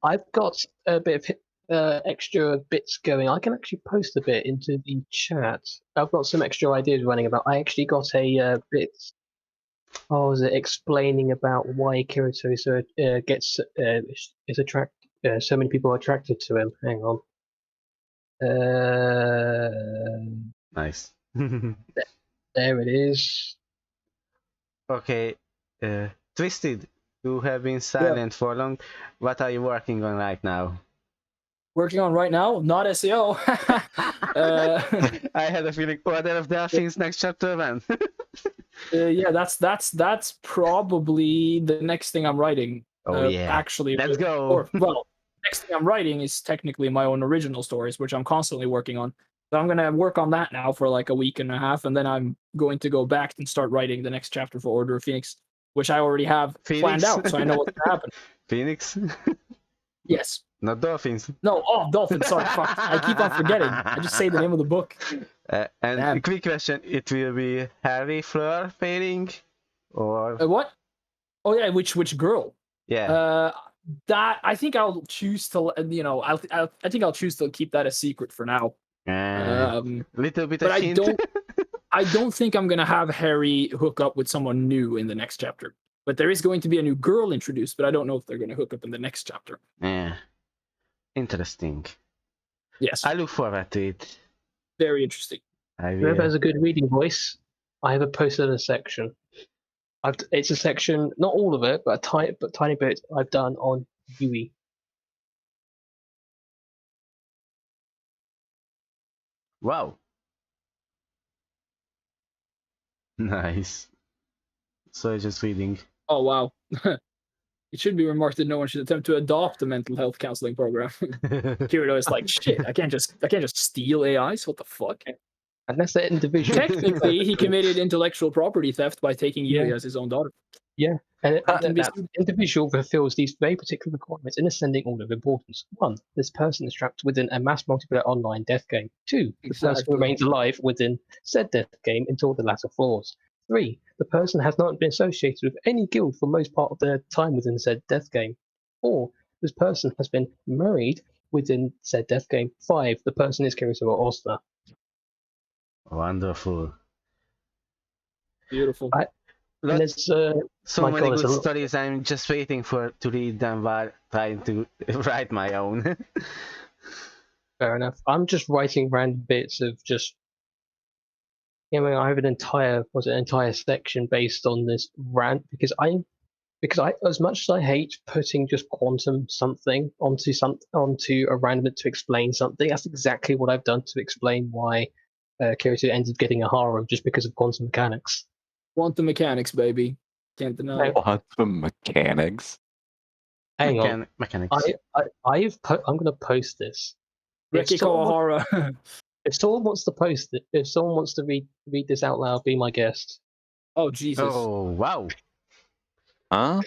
I've got a bit of extra bits going. I can actually post a bit into the chat. I've got some extra ideas running about. I actually got a bit. Oh, was it explaining about why Kirito is attracted? So many people are attracted to him. Hang on. Nice. There it is. Okay. Twisted, you have been silent for long. What are you working on right now? working on right now, not SEO. I had a feeling Order of Delphins next chapter then. Yeah, that's probably the next thing I'm writing. Oh yeah. Actually, Let's go. Or, well, next thing I'm writing is technically my own original stories, which I'm constantly working on. So I'm gonna work on that now for like a week and a half, and then I'm going to go back and start writing the next chapter for Order of Phoenix, which I already have planned out, so I know what's gonna happen. Phoenix? Yes. Not dolphins. No, dolphins. Sorry, fuck. I keep on forgetting. I just say the name of the book. And Damn. a quick question: it will be Harry Fleur failing, or What? Oh yeah, which girl? yeah? That I think I'll choose to. I think I'll choose to keep that a secret for now. Little bit but of I hint. I don't think I'm gonna have Harry hook up with someone new in the next chapter. But there is going to be a new girl introduced, but I don't know if they're going to hook up in the next chapter. Yeah. Interesting. Yes, I look forward to it. very interesting. I Whoever will. has a good reading voice, I have posted a section. It's a section, not all of it, but tiny bit I've done on Yui. Wow. Nice. So just reading. Oh wow. It should be remarked that no one should attempt to adopt a mental health counseling program. Kirito is like, shit, I can't just steal AIs. What the fuck? Unless they're individual. Technically, he committed intellectual property theft by taking Yui Yeah. as his own daughter. And can be that individual fulfills these very particular requirements in ascending order of importance. 1. This person is trapped within a mass multiplayer online death game. 2. The person Exactly. remains alive within said death game until the latter falls. 3. The person has not been associated with any guild for most part of their time within said death game. 4. This person has been married within said death game. 5. The person is Kirito or Osna. Wonderful. Beautiful. And there's So my many God, there's good a lot- stories. I'm just waiting to read them while trying to write my own. Fair enough. I'm just writing random bits of just. I have an entire section based on this rant because I as much as I hate putting just quantum something onto a random to explain something, that's exactly what I've done to explain why Kirito ends up getting a harem just because of quantum mechanics. Quantum mechanics, baby. Can't deny it. Quantum mechanics. Hang on, Mechanics. I'm going to post this. If Reki someone- Kawahara. If someone wants to post it, if someone wants to read this out loud, be my guest. Oh Jesus. Oh wow. Huh?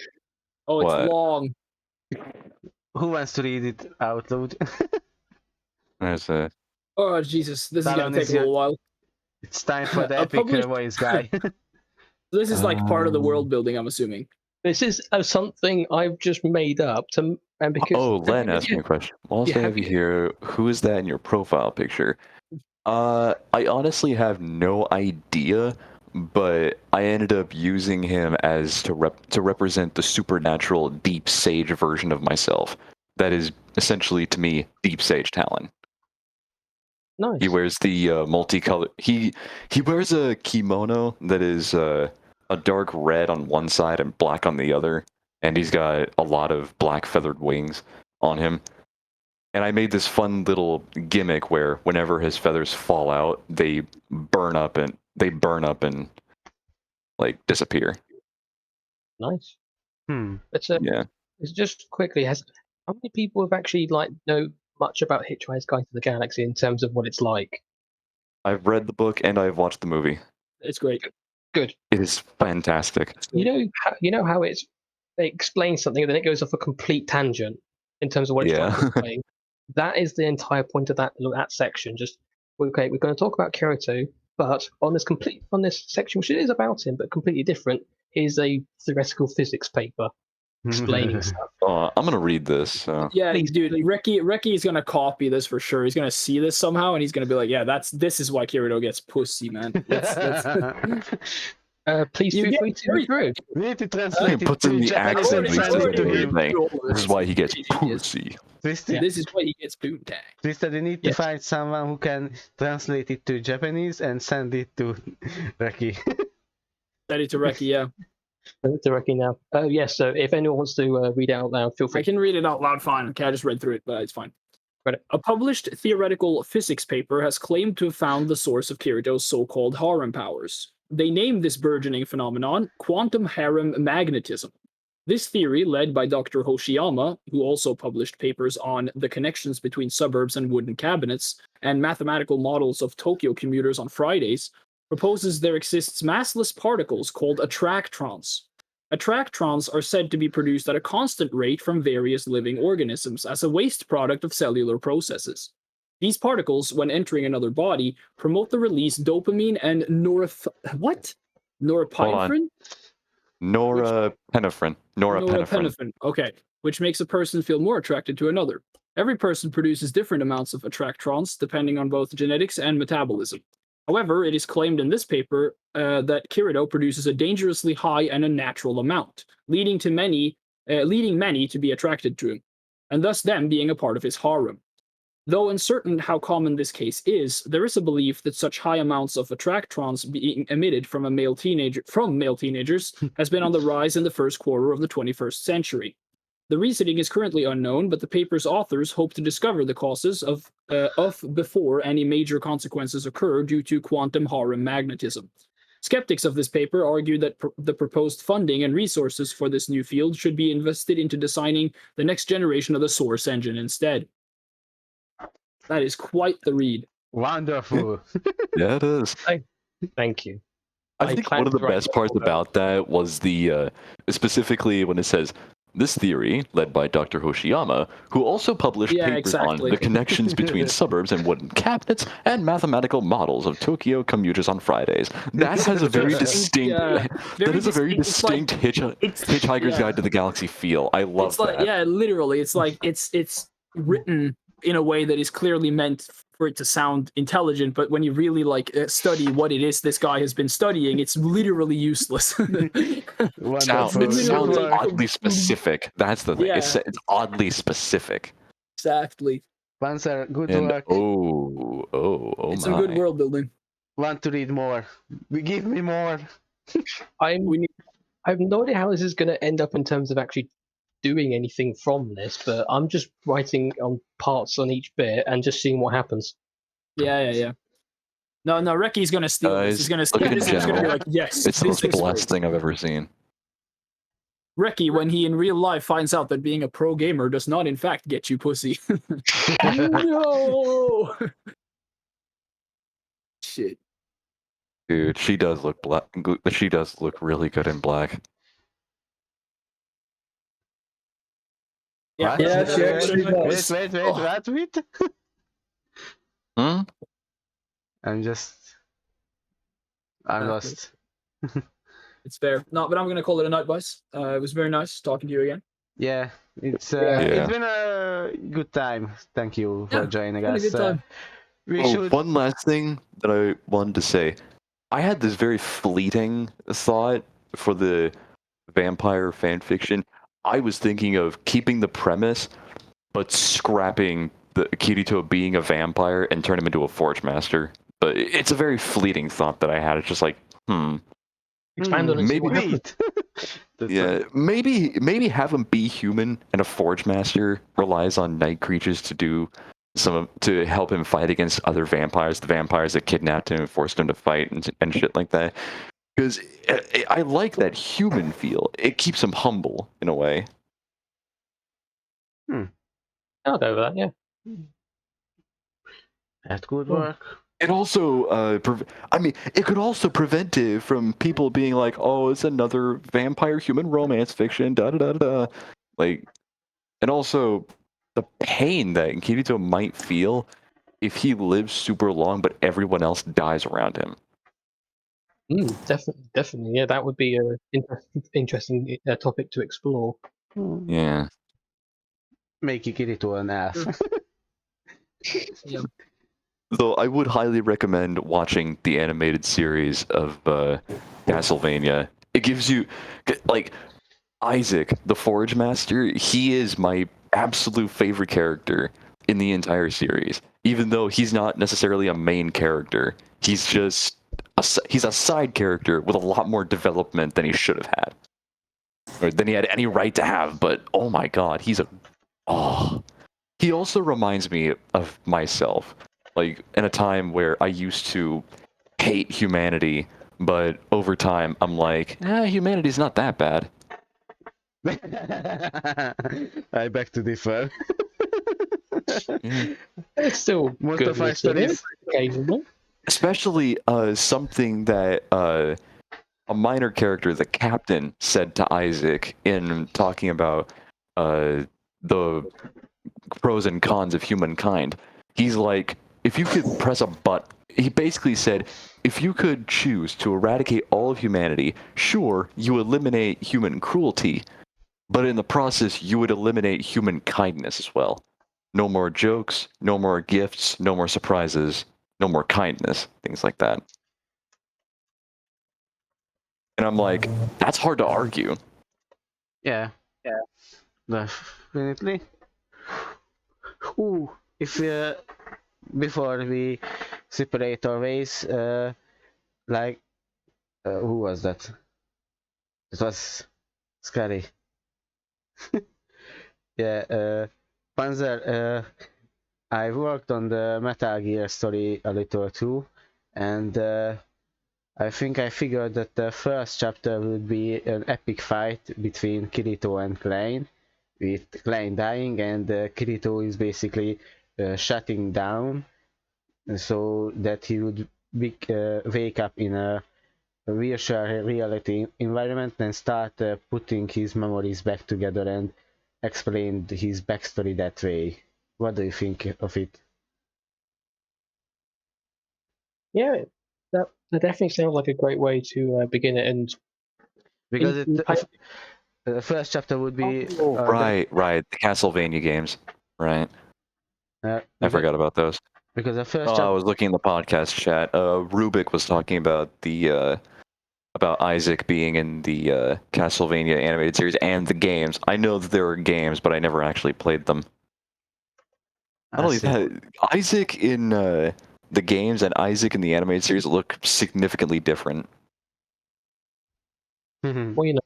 Oh, it's What? long. Who wants to read it out loud? There's a. Oh Jesus. This is Talon gonna is take a little while. It's time for the A epic published- voice guy. This is like part of the Um, world building, I'm assuming. This is something I've just made up to, and because Oh, Len asked me a question. Whilst Yeah, I have you here, who is that in your profile picture? I honestly have no idea, but I ended up using him as to represent the supernatural deep sage version of myself. That is essentially to me deep sage Talon. nice. He wears the multicolored. He wears a kimono that is a dark red on one side and black on the other, and he's got a lot of black feathered wings on him. And I made this fun little gimmick where whenever his feathers fall out, they burn up and like disappear. Nice. It's Yeah. It's just quickly. How many people have actually know much about Hitchhiker's Guide to the Galaxy in terms of what it's like? I've read the book and I've watched the movie. It's great. Good. It is fantastic. You know how they explain something and then it goes off a complete tangent in terms of what it's trying to explain. That is the entire point of that section. Just okay, we're going to talk about Kirito, but on this section, which it is about him, but completely different, is a theoretical physics paper explaining stuff. I'm gonna read this. So. Yeah, Please, dude, Reki is gonna copy this for sure. He's gonna see this somehow, and he's gonna be like, "Yeah, this is why Kirito gets pussy, man." Please You feel get free to read through. We need to He translate it puts in to the Japanese accent and and translate it to him. everything. This is why he gets pussy. Twisted, This is why he gets poontang. Twisted, you need to Yes. find someone who can translate it to Japanese and send it to Reki. Send it to Reki, yeah. Directly now. Oh yes. So if anyone wants to read it out loud, feel free. I can read it out loud fine. Okay, I just read through it, but it's fine. Read it. A published theoretical physics paper has claimed to have found the source of Kirito's so-called harem powers. They named this burgeoning phenomenon quantum harem magnetism. This theory, led by Dr. Hoshiyama, who also published papers on the connections between suburbs and wooden cabinets and mathematical models of Tokyo commuters on Fridays, proposes there exists massless particles called attractrons. Attractrons are said to be produced at a constant rate from various living organisms as a waste product of cellular processes. These particles, when entering another body, promote the release dopamine and norepinephrine? Norepinephrine. Norepinephrine. Okay, which makes a person feel more attracted to another. Every person produces different amounts of attractrons depending on both genetics and metabolism. However, it is claimed in this paper that Kirito produces a dangerously high and unnatural amount, leading many to be attracted to him, and thus them being a part of his harem. Though uncertain how common this case is, there is a belief that such high amounts of attractrons being emitted from male teenagers has been on the rise in the first quarter of the 21st century. The reasoning is currently unknown, but the paper's authors hope to discover the causes of before any major consequences occur due to quantum harem magnetism. Skeptics of this paper argue that the proposed funding and resources for this new field should be invested into designing the next generation of the Source engine instead. That is quite the read. Wonderful. Yeah, it is. Thank you. I think one of the best parts about that was the specifically when it says this theory, led by Dr. Hoshiyama, who also published papers on the connections between suburbs and wooden cabinets and mathematical models of Tokyo commuters on Fridays. That has a very distinct, Hitchhiker's Guide to the Galaxy feel. I love that. Yeah, literally, it's like it's written in a way that is clearly meant for it to sound intelligent, but when you really study what it is this guy has been studying, it's literally useless. It sounds oddly specific. That's the thing. Yeah. It's oddly specific. Exactly. Panzer, good work. It's some good world building. Want to read more? Give me more. I have no idea how this is going to end up in terms of actually doing anything from this, but I'm just writing on parts on each bit and just seeing what happens. Yeah. No, Reki's gonna steal this. He's gonna steal this. He's gonna be like, yes. It's the most blessed thing I've ever seen. Reki, when he in real life finds out that being a pro gamer does not in fact get you pussy. No. Shit. Dude, she does look black. She does look really good in black. Yeah, she actually does. Wait. I'm lost. It's fair. No, but I'm gonna call it a night, boys. It was very nice talking to you again. Yeah, it's been a good time. Thank you for joining us. A good time. One last thing that I wanted to say. I had this very fleeting thought for the vampire fan fiction. I was thinking of keeping the premise, but scrapping the Kirito being a vampire and turn him into a Forge Master. But it's a very fleeting thought that I had. It's just like, Expand on it. Maybe have him be human, and a Forge Master relies on night creatures to help him fight against other vampires, the vampires that kidnapped him and forced him to fight and shit like that. Because I like that human feel. It keeps him humble in a way. I'll go with that, yeah. That's good work. It also, it could also prevent it from people being like, oh, it's another vampire human romance fiction, da-da-da-da-da. Like, and also the pain that Kirito might feel if he lives super long, but everyone else dies around him. Definitely. Yeah, that would be an interesting topic to explore. Yeah. Make Kirito an ass. Yeah. Though I would highly recommend watching the animated series of Castlevania. It gives you, like, Isaac, the Forge Master, he is my absolute favorite character in the entire series. Even though he's not necessarily a main character, he's just he's a side character with a lot more development than he should have had, or than he had any right to have. But oh my god, he also reminds me of myself, like in a time where I used to hate humanity, but over time I'm like, humanity's not that bad. I beg to differ. It's still most good of my studies. Especially something that a minor character, the captain, said to Isaac in talking about the pros and cons of humankind. He's like, if you could press a button, he basically said, if you could choose to eradicate all of humanity, sure, you eliminate human cruelty, but in the process, you would eliminate human kindness as well. No more jokes, no more gifts, no more surprises. no more kindness, things like that. And I'm like, that's hard to argue. Yeah. Definitely. Ooh, if before we separate our ways, like who was that? It was scary. Yeah, Panzer. I worked on the Metal Gear story a little too, and I think I figured that the first chapter would be an epic fight between Kirito and Klein, with Klein dying, and Kirito is basically shutting down so that he would wake up in a virtual reality environment and start putting his memories back together and explain his backstory that way. What do you think of it? Yeah, that definitely sounds like a great way to begin it. And Because in the first chapter would be Right, the Castlevania games. Right. I forgot about those. because the first I chapter. was looking in the podcast chat. Rubik was talking about the about Isaac being in the Castlevania animated series and the games. I know that there were games, but I never actually played them. Not only that, Isaac in the games and Isaac in the animated series look significantly different. well, you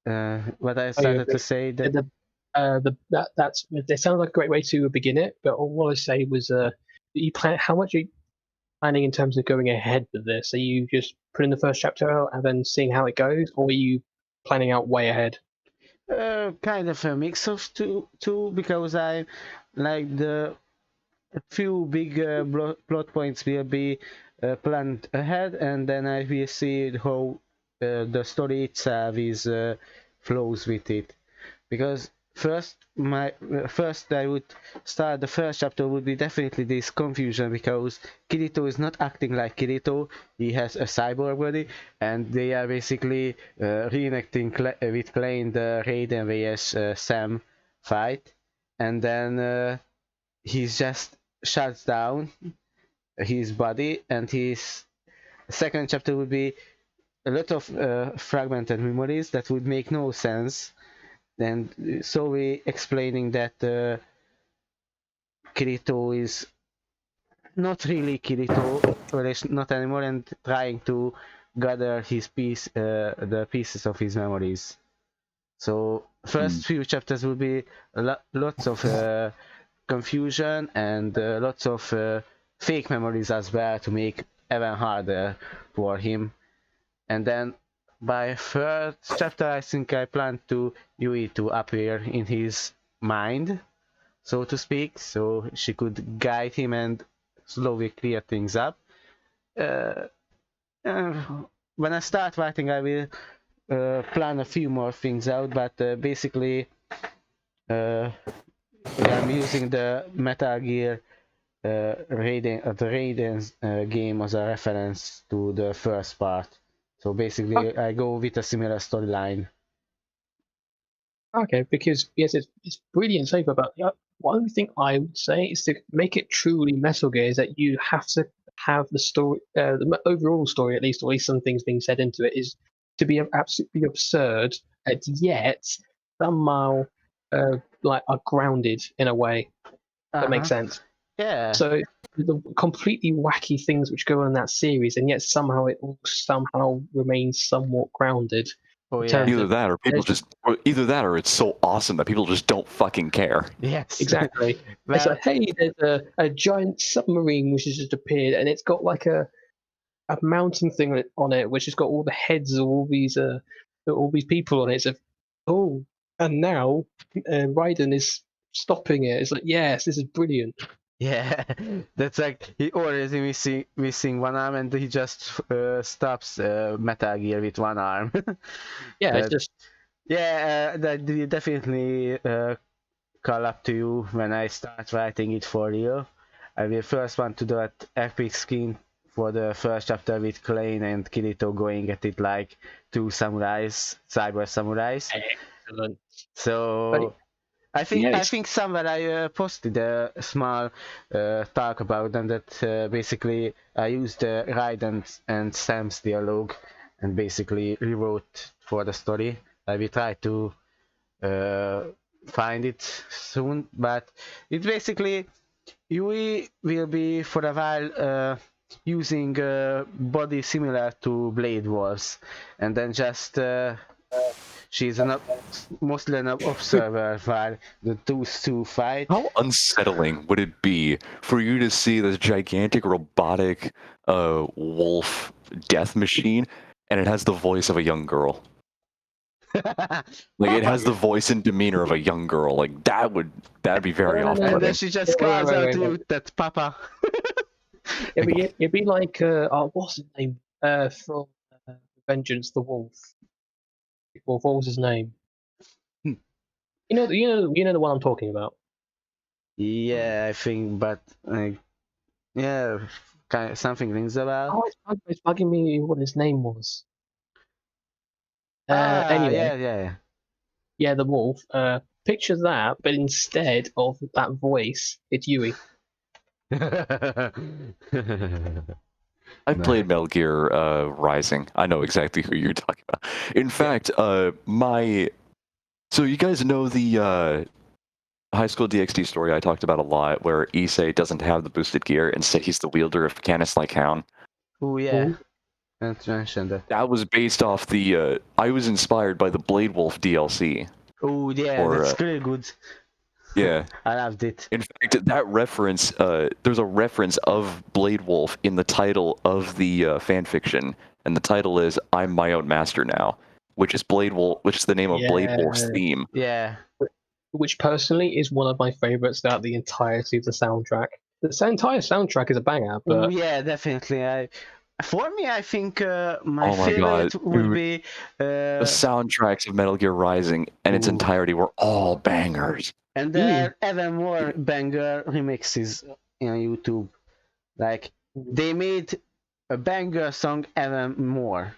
know, What I started to say that that sounds like a great way to begin it. But all I say was, you plan how much are you planning in terms of going ahead with this? Are you just putting the first chapter out and then seeing how it goes, or are you planning out way ahead? kind of a mix of two because I like the few big plot points will be planned ahead, and then I will see how the story itself is flows with it. Because first I would start the first chapter would be definitely this confusion because Kirito is not acting like Kirito. He has a cyborg body, and they are basically reenacting with Klein the Raiden vs Sam fight, and then he's just shuts down his body, and his second chapter would be a lot of fragmented memories that would make no sense, and so we explaining that Kirito is not really Kirito, or is not anymore, and trying to gather the pieces of his memories. So first few chapters will be lots of confusion and lots of fake memories as well to make even harder for him. And then by third chapter, I think I plan to Yui to appear in his mind, so to speak, so she could guide him and slowly clear things up. Uh, when I start writing, I will plan a few more things out, but basically, I'm using the Metal Gear the Raiden's game as a reference to the first part. So basically, I go with a similar storyline. Okay, because yes, it's brilliant so far, but one thing I would say is to make it truly Metal Gear is that you have to have the story, the overall story at least, or at least some things being said into it, is to be absolutely absurd, and yet somehow like are grounded in a way that makes sense. Yeah. So the completely wacky things which go on in that series, and yet somehow it all somehow remains somewhat grounded. Oh in yeah. terms Either of- that, or either that, or it's so awesome that people just don't fucking care. Yes. Exactly. It's Well, like, hey, there's a giant submarine which has just appeared, and it's got like a mountain thing on it, which has got all the heads of all these people on it. It's and now Raiden is stopping it. It's like, yes, this is brilliant. yeah, that's like he already missing one arm, and he just stops Metal Gear with one arm. Yeah, it's But, just that will definitely call up to you when I start writing it for you. I will first want to do that epic scene for the first chapter with Klein and Kirito going at it like two samurais, cyber samurais. excellent. So I think somewhere I posted a small talk about them that basically I used Raiden and Sam's dialogue and basically rewrote for the story. I will try to uh, find it soon, but it basically Yui will be for a while using body similar to Blade Wars, and then just she's mostly an observer while the two fight. How unsettling would it be for you to see this gigantic robotic wolf death machine, and it has the voice of a young girl? Like it has the voice and demeanor of a young girl. Like that'd be very No, no, no, And then off-putting. she just Wait, calls wait, out wait, to wait. that Papa. It'd be like what's his name? From Vengeance the Wolf. What was his name? Hmm. You know the one I'm talking about. Yeah, I think, but yeah, something rings a bell. Oh, it's bugging me what his name was. Anyway, Yeah. the wolf. Picture that, but instead of that voice, it's Yui. I've No. played Metal Gear Rising. I know exactly who you're talking about. In fact, so you guys know the High School DxD story I talked about a lot, where Issei doesn't have the boosted gear, instead he's the wielder of Canis Lycaon. Oh yeah, Mhm. let's mention that. That was based off the. I was inspired by the Blade Wolf DLC. Oh yeah, Or, that's really good. Yeah. I loved it. In fact, that reference, there's a reference of Blade Wolf in the title of the fanfiction, and the title is "I'm My Own Master Now," which is which is the name of Blade Wolf's Yeah. theme. Yeah. Which personally is one of my favorites throughout the entirety of the soundtrack. The entire soundtrack is a banger, Oh but yeah, definitely. For me, I think my Oh my favorite God, would dude. be The soundtracks of Metal Gear Rising in its Ooh. entirety were all bangers. and there are even more banger remixes on YouTube. Like they made a banger song even more.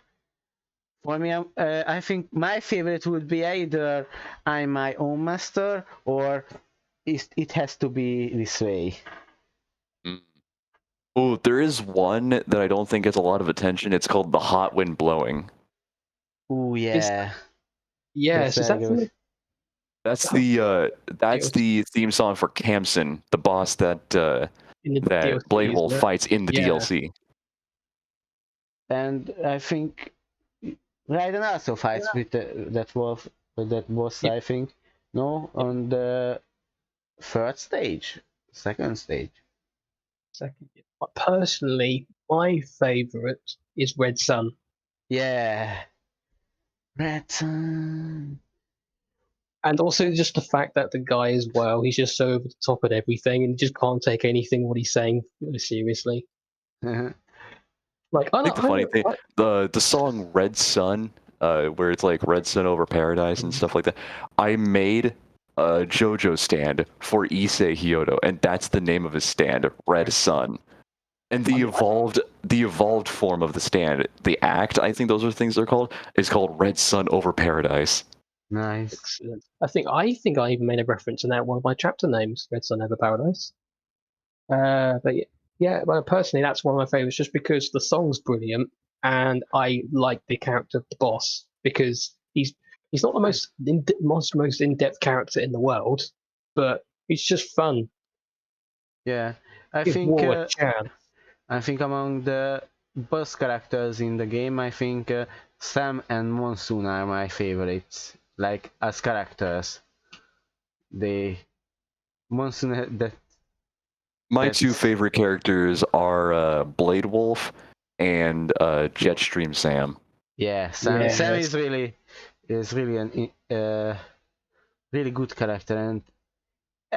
For me, I think my favorite would be either "I'm My Own Master" or "It Has to Be This Way." Mm. Oh, there is one that I don't think gets a lot of attention. It's called "The Hot Wind Blowing." Oh yeah. yes, is very that from good. That's Oh. that's the theme song for Kamson, the boss that in the that DLC, Blade Wolf isn't it? fights in the Yeah. DLC. And I think Raiden also fights with that wolf, that boss. Yep. I think no, on the third stage, second stage. Second. But personally, my favorite is Red Sun. Yeah, Red Sun. And also just the fact that the guy as well, he's just so over the top at everything and just can't take anything what he's saying seriously. Like I think the funny thing, the song "Red Sun," where it's like "Red Sun over Paradise" and stuff like that. I made a JoJo stand for Issei Hyoto, and that's the name of his stand, Red Sun. And the evolved form of the stand, the act, I think those are things they're called, is called Red Sun over Paradise. Nice. Excellent. I think I even made a reference in that one of my chapter names, Red Sun Over Paradise. But yeah, well, personally, that's one of my favorites, just because the song's brilliant, and I like the character of the boss because he's not the most in-depth character in the world, but he's just fun. Yeah, I Give think War a chance. I think among the boss characters in the game, I think Sam and Monsoon are my favorites. Like as characters, Monsoon that. My That's- two favorite characters are Blade Wolf and Jetstream Sam. Yeah, Sam. Yeah, Sam that's- is really an really good character, and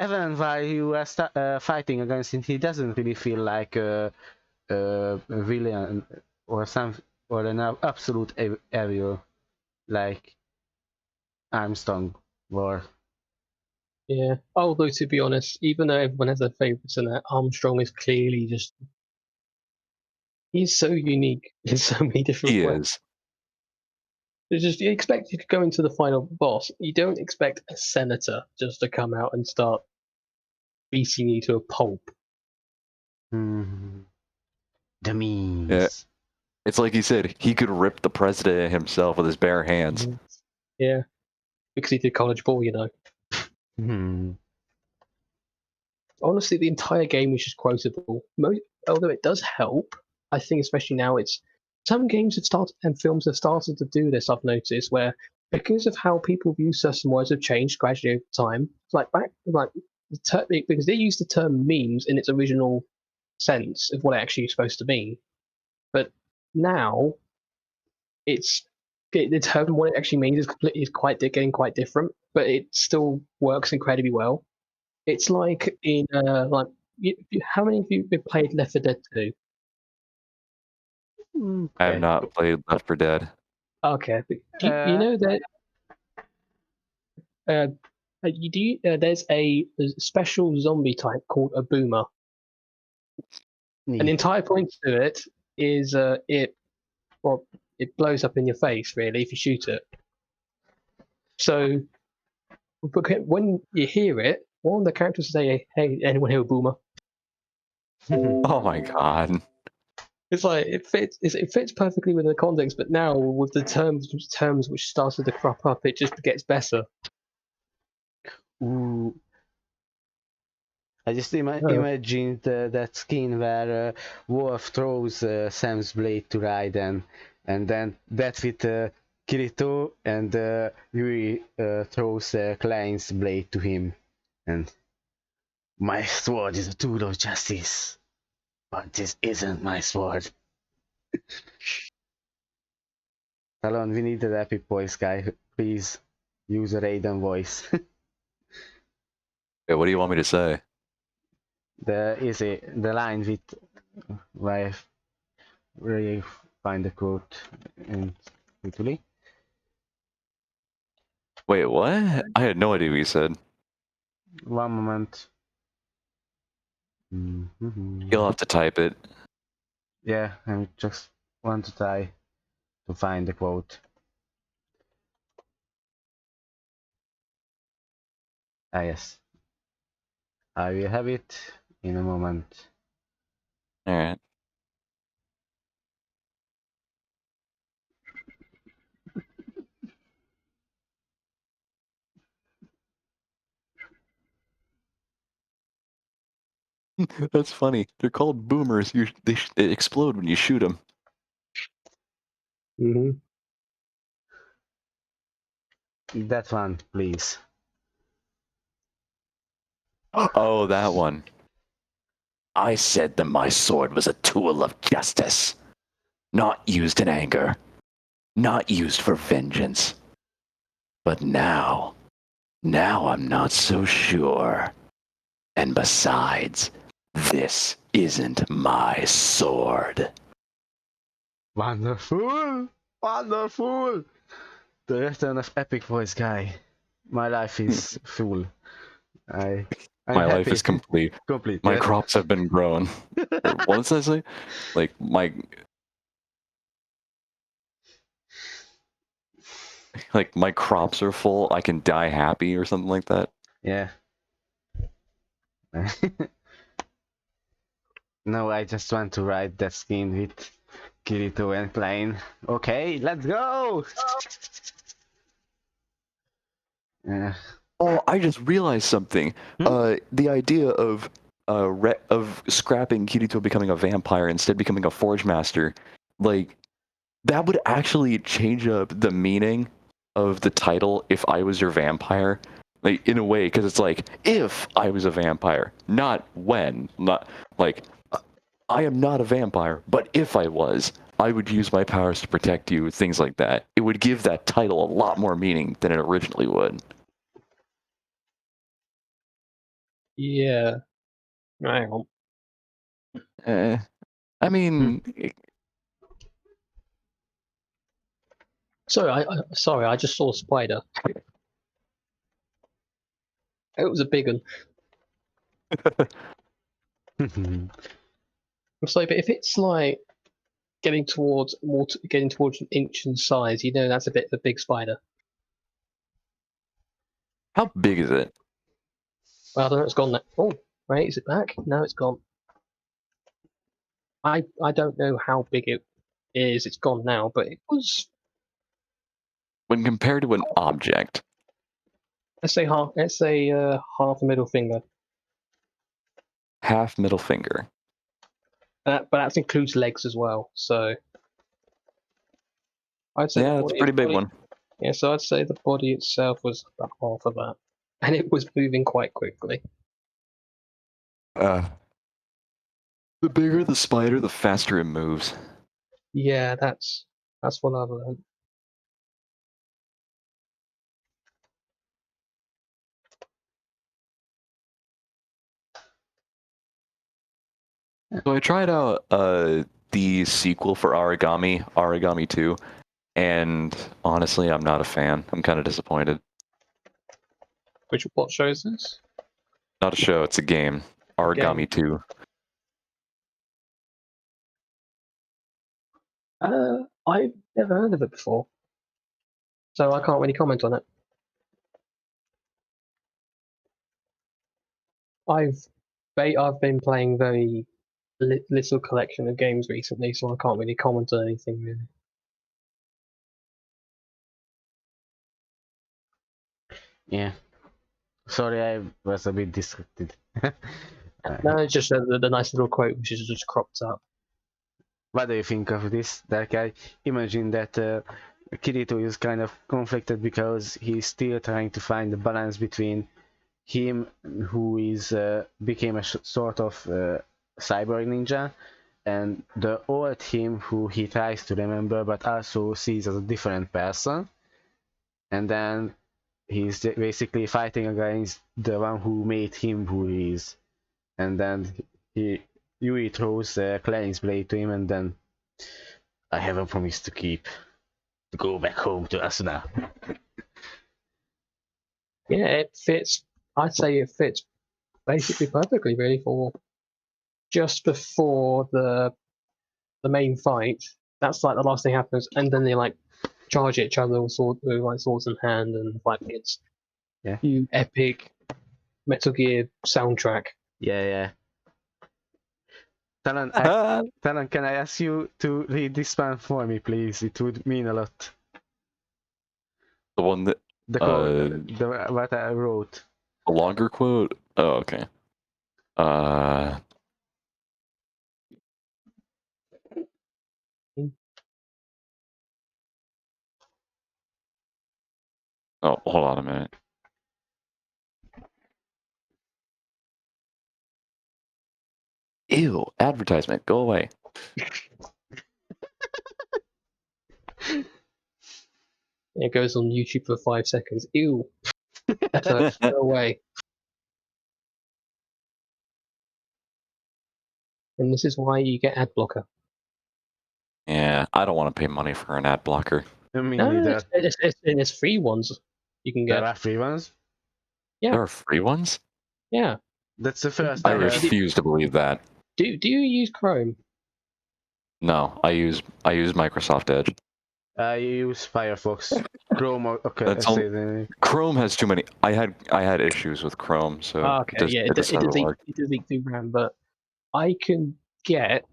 even while you are fighting against him, he doesn't really feel like a villain or an absolute evil like Armstrong or. Yeah. Although to be honest, even though everyone has their favorites in that, Armstrong is clearly he's so unique in so many different He ways. is. It's just you expect you to go into the final boss. You don't expect a senator just to come out and start beating you to a pulp. Hmm. The memes. Yeah. It's like he said, he could rip the president himself with his bare hands. Yeah, because he did college ball, you know. Hmm. Honestly, the entire game is just quotable. Although it does help, I think especially now it's some games have started and films have started to do this. I've noticed where because of how people view certain words have changed gradually over time. Like back, like because they used the term memes in its original sense of what it actually is supposed to mean, but now the term what it actually means is getting quite different, but it still works incredibly well. It's like in how many of you have played Left 4 Dead 2? I have Okay. not played Left 4 Dead. Okay, but you know that there's a special zombie type called a boomer. An Neat. entire point to it is it blows up in your face really if you shoot it. So when you hear it, one of the characters say, "Hey, anyone hear a boomer?" Oh my god. It's like it fits perfectly with the context, but now with the terms which started to crop up, it just gets better. Ooh. I just imagined that scene where Wolf throws Sam's blade to Raiden, and then that with Kirito, and Yuri throws Klein's blade to him. And my sword is a tool of justice, but this isn't my sword. Talon, we need an epic voice guy. Please use a Raiden voice. Wait, what do you want me to say? The line with where I find the quote in quickly. Wait, what? I had no idea what you said. One moment. Mm-hmm. You'll have to type it. Yeah, I just want to try to find the quote. Ah, yes. I will have it in a moment. Alright. That's funny. They're called boomers. They explode when you shoot them. Mm-hmm. That one, please. Oh, that one. I said that my sword was a tool of justice, not used in anger, not used for vengeance. But now I'm not so sure. And besides, this isn't my sword. Wonderful! Wonderful! The return of epic voice guy. My life is full. I'm My life happy. is complete. Complete. My Yes. crops have been grown. Or what does that say? Like my crops are full. I can die happy or something like that. Yeah. No, I just want to ride that skin with Kirito and Klein. Okay, let's go! Oh, I just realized something. The idea of scrapping Kirito becoming a vampire instead becoming a forge master, like that would actually change up the meaning of the title if I was your vampire. Like in a way, because it's like if I was a vampire, not when. Not like I am not a vampire, but if I was, I would use my powers to protect you, things like that. It would give that title a lot more meaning than it originally would. Yeah. Hang on. I mean, Sorry, I just saw a spider. It was a big one. I'm sorry, but if it's like getting towards an inch in size, you know that's a bit of a big spider. How big is it? Well, I don't know, it's gone now. Oh, wait, is it back? No, it's gone. I don't know how big it is. It's gone now, but it was, When compared to an object, let's say half a middle finger. half middle finger. But that includes legs as well. So I'd say Yeah, that's a pretty big one. Yeah, so I'd say the body itself was about half of that, and it was moving quite quickly. The bigger the spider, the faster it moves. Yeah, that's what I've learned. So I tried out the sequel for Origami 2, and honestly, I'm not a fan. I'm kind of disappointed. What show is this? Not a show, it's a game. Origami 2. I've never heard of it before, so I can't really comment on it. I've been playing very little collection of games recently, so I can't really comment on anything really. Yeah. Sorry, I was a bit distracted. No, it's just the nice little quote which is just cropped up. What do you think of this, Dark Eye? Imagine that Kirito is kind of conflicted because he's still trying to find the balance between him, who is became a sort of cyber ninja, and the old him who he tries to remember but also sees as a different person. And then he's basically fighting against the one who made him who he is. And then Yui throws Clancy's blade to him, and then I have a promise to keep. To go back home to Asuna. Yeah, it fits. I'd say it fits basically perfectly, really, for just before the main fight. That's like the last thing happens, and then they like charge at each other with swords in hand, and like it's epic Metal Gear soundtrack. Yeah. Talan, can I ask you to read this one for me, please? It would mean a lot. The one that The quote, what I wrote. a longer quote? Oh, okay. Oh, hold on a minute. Ew, advertisement, go away. It goes on YouTube for 5 seconds. Ew. Go away. And this is why you get ad blocker. Yeah, I don't want to pay money for an ad blocker. Me No, neither. it's free ones you can get. There are free ones? Yeah. There are free ones? Yeah. That's the first I I heard. refuse to believe that. Do you use Chrome? No, I use Microsoft Edge. I use Firefox. Chrome, okay. Chrome has too many. I had issues with Chrome, so Okay, yeah, it does eat through RAM, but I can get.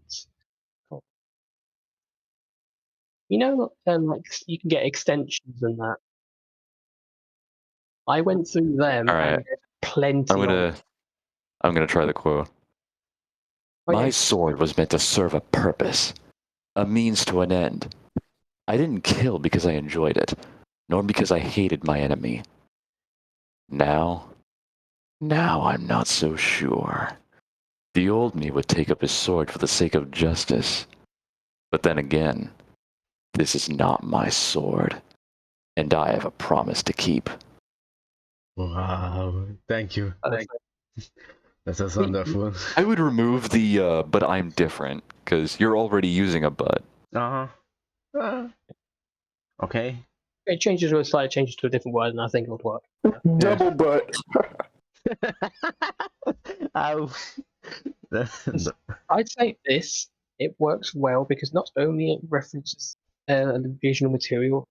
You know, like you can get extensions and that. I went through them. All right. And there's plenty. I'm gonna try the quote. Oh, My sword was meant to serve a purpose, a means to an end. I didn't kill because I enjoyed it, nor because I hated my enemy. Now I'm not so sure. The old me would take up his sword for the sake of justice. But then again, this is not my sword, and I have a promise to keep. Wow, thank you. That was wonderful. I would remove the but I'm different, because you're already using a but. Okay. It changes to a different word, and I think it would work. Double butt. Ow. I'd say this it works well because not only it references the original material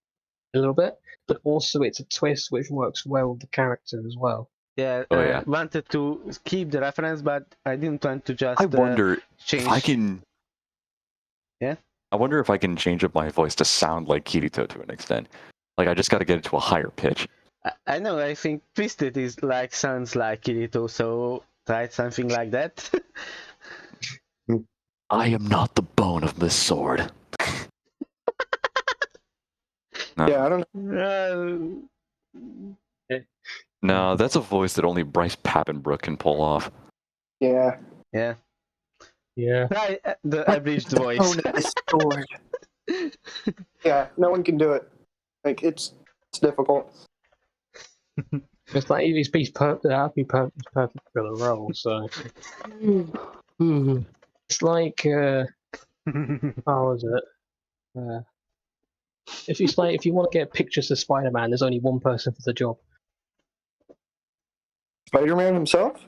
a little bit, but also it's a twist which works well with the character as well. Yeah, Oh, yeah. wanted to keep the reference, but I didn't want to just I wonder change. if I can. Yeah? I wonder if I can change up my voice to sound like Kirito to an extent. Like, I just got to get it to a higher pitch. I know, I think Twisted is like sounds like Kirito, so try something like that. I am not the bone of this sword. No. Yeah, I don't. No, that's a voice that only Bryce Pappenbrook can pull off. Yeah. Yeah. Yeah. Try the abridged voice. Sword. Yeah, no one can do it. Like it's difficult. It's like he's perfect for the role. So it's like how was it? If you want to get pictures of Spider-Man, there's only one person for the job. Spider-Man himself?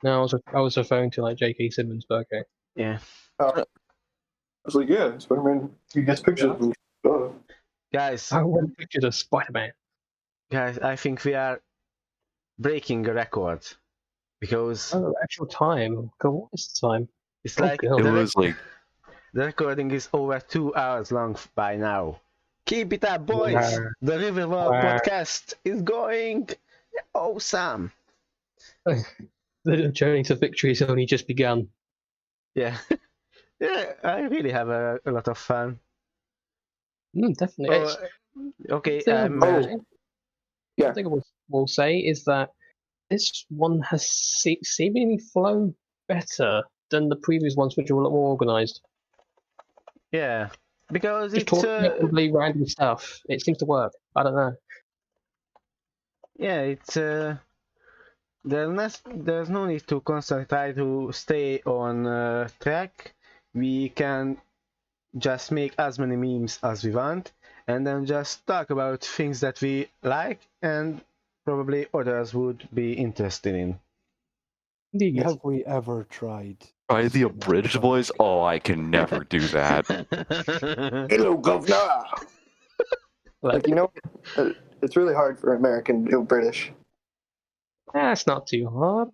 No, I was referring to like J.K. Simmons, but okay. Yeah. I was like, yeah, Spider-Man. He gets pictures of him. Guys, I want pictures of Spider-Man. guys, I think we are breaking a record because Oh, actual time. God, what is the time? it's Oh, like God. It was like, the recording is over 2 hours long by now. Keep it up, boys! Wow. The Riverwalk Wow. podcast is going awesome. The journey to victory has only just begun. Yeah, yeah, I really have a lot of fun. Definitely. Oh, okay, Yeah. I think I will say is that this one has seemingly flown better than the previous ones, which were a lot more organised. yeah, because Just it's talking about completely random stuff. It seems to work. I don't know. yeah, it's there's no need to constantly try to stay on track. We can just make as many memes as we want, and then just talk about things that we like and probably others would be interested in. Indeed. Have we ever tried? try the abridged voice? Oh, I can never do that. Hello, governor. Like it's really hard for American to do British. That's not too hard.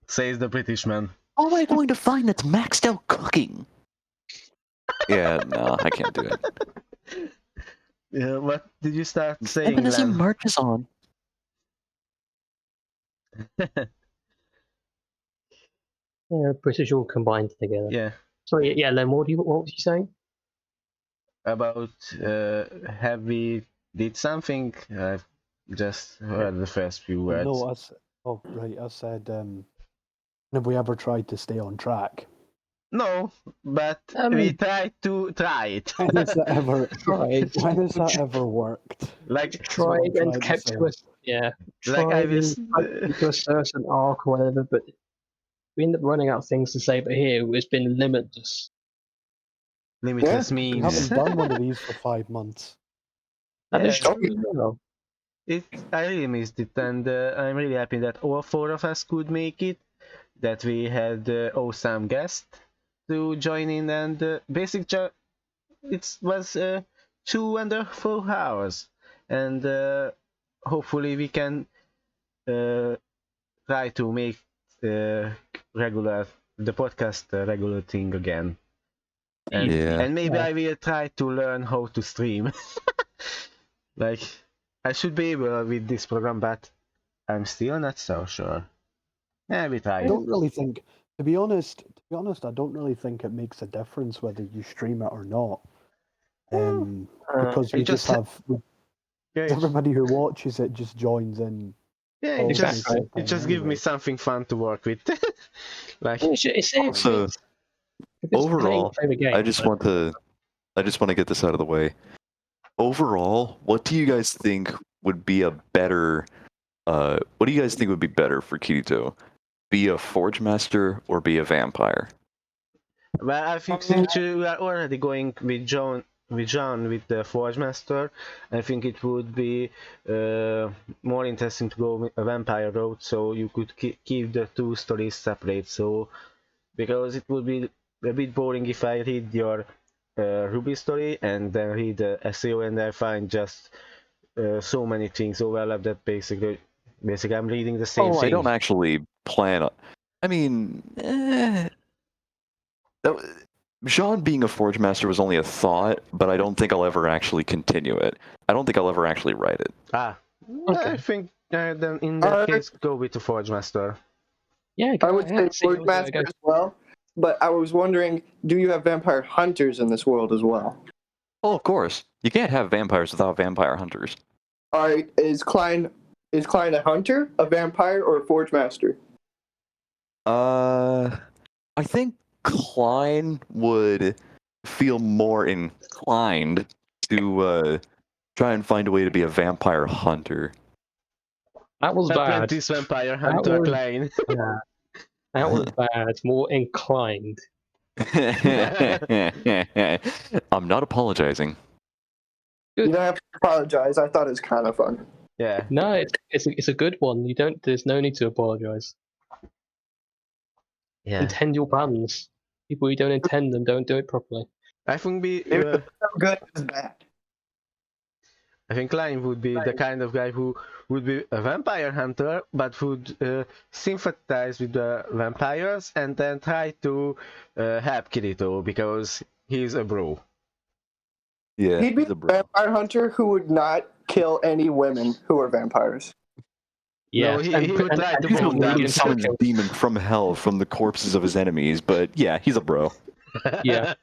Says the British man. How am I going to find that's maxed out cooking? Yeah, no, I can't do it. Yeah, what did you start saying, Feminism Glenn? marches on. Yeah, British all combined together. Yeah, Sorry, yeah, Len, what was you saying? about have we did something? I've just heard the first few words. No, I said, have we ever tried to stay on track? No, but we tried to try it. When has that ever Tried. When has that ever worked? Like Tried Tried and to kept say. to us. Yeah. Like I Tried was and to a certain arc or whatever, but we end up running out of things to say. But here it's been limitless. limitless We memes. haven't done one of these for 5 months. That is Yeah. true as well. I really missed it, and I'm really happy that all four of us could make it. That we had awesome guest to join in, and it was 2 and 4 hours, and hopefully we can try to make the podcast a regular thing again. And, Yeah. and maybe Yeah. I will try to learn how to stream. Like, I should be able with this program, but I'm still not so sure. Yeah, we try. I don't really think, to be honest, I don't really think it makes a difference whether you stream it or not. Because it we just just- have Yeah, everybody who watches it just joins in. yeah, Oh, it just exactly. it just gives me something fun to work with. Like, It's Also, if it's overall, playing a game, I just want to get this out of the way. Overall, what do you guys think would be a better what do you guys think would be better for Kirito? Be a forge master or be a vampire? well, I think since we are already going with John with the Forge Master, I think it would be more interesting to go with a vampire route, so you could keep the two stories separate. So because it would be a bit boring if I read your Ruby story and then read the SEO and I find just so many things overlap that basically I'm reading the same thing. I don't actually plan on. I mean, Jean being a Forge Master was only a thought, but I don't think I'll ever actually continue it. I don't think I'll ever actually write it. I Okay. think then in that case, go with the Forge Master. Yeah, I go would ahead. say Forge Master as well, but I was wondering, do you have vampire hunters in this world as well? Oh, of course. You can't have vampires without vampire hunters. All right, is Klein a hunter, a vampire, or a Forge Master? I think Klein would feel more inclined to try and find a way to be a vampire hunter. That was bad. Apprentice Vampire Hunter was- Klein. Yeah. That was bad. More inclined. I'm not apologizing. You don't have to apologize. I thought it was kind of fun. Yeah. No, it's a good one. You don't. There's no need to apologize. Yeah. Intend your plans. People who don't intend them don't do it properly. I think It's good as bad. I think Klein would be the kind of guy who would be a vampire hunter, but would sympathize with the vampires and then try to help Kirito because he's a bro. Yeah, He'd be he's a a bro. vampire hunter who would not kill any women who are vampires. Yeah, he would try to He's a bone them. literally summons a demon from hell from the corpses of his enemies, but yeah, he's a bro. Yeah.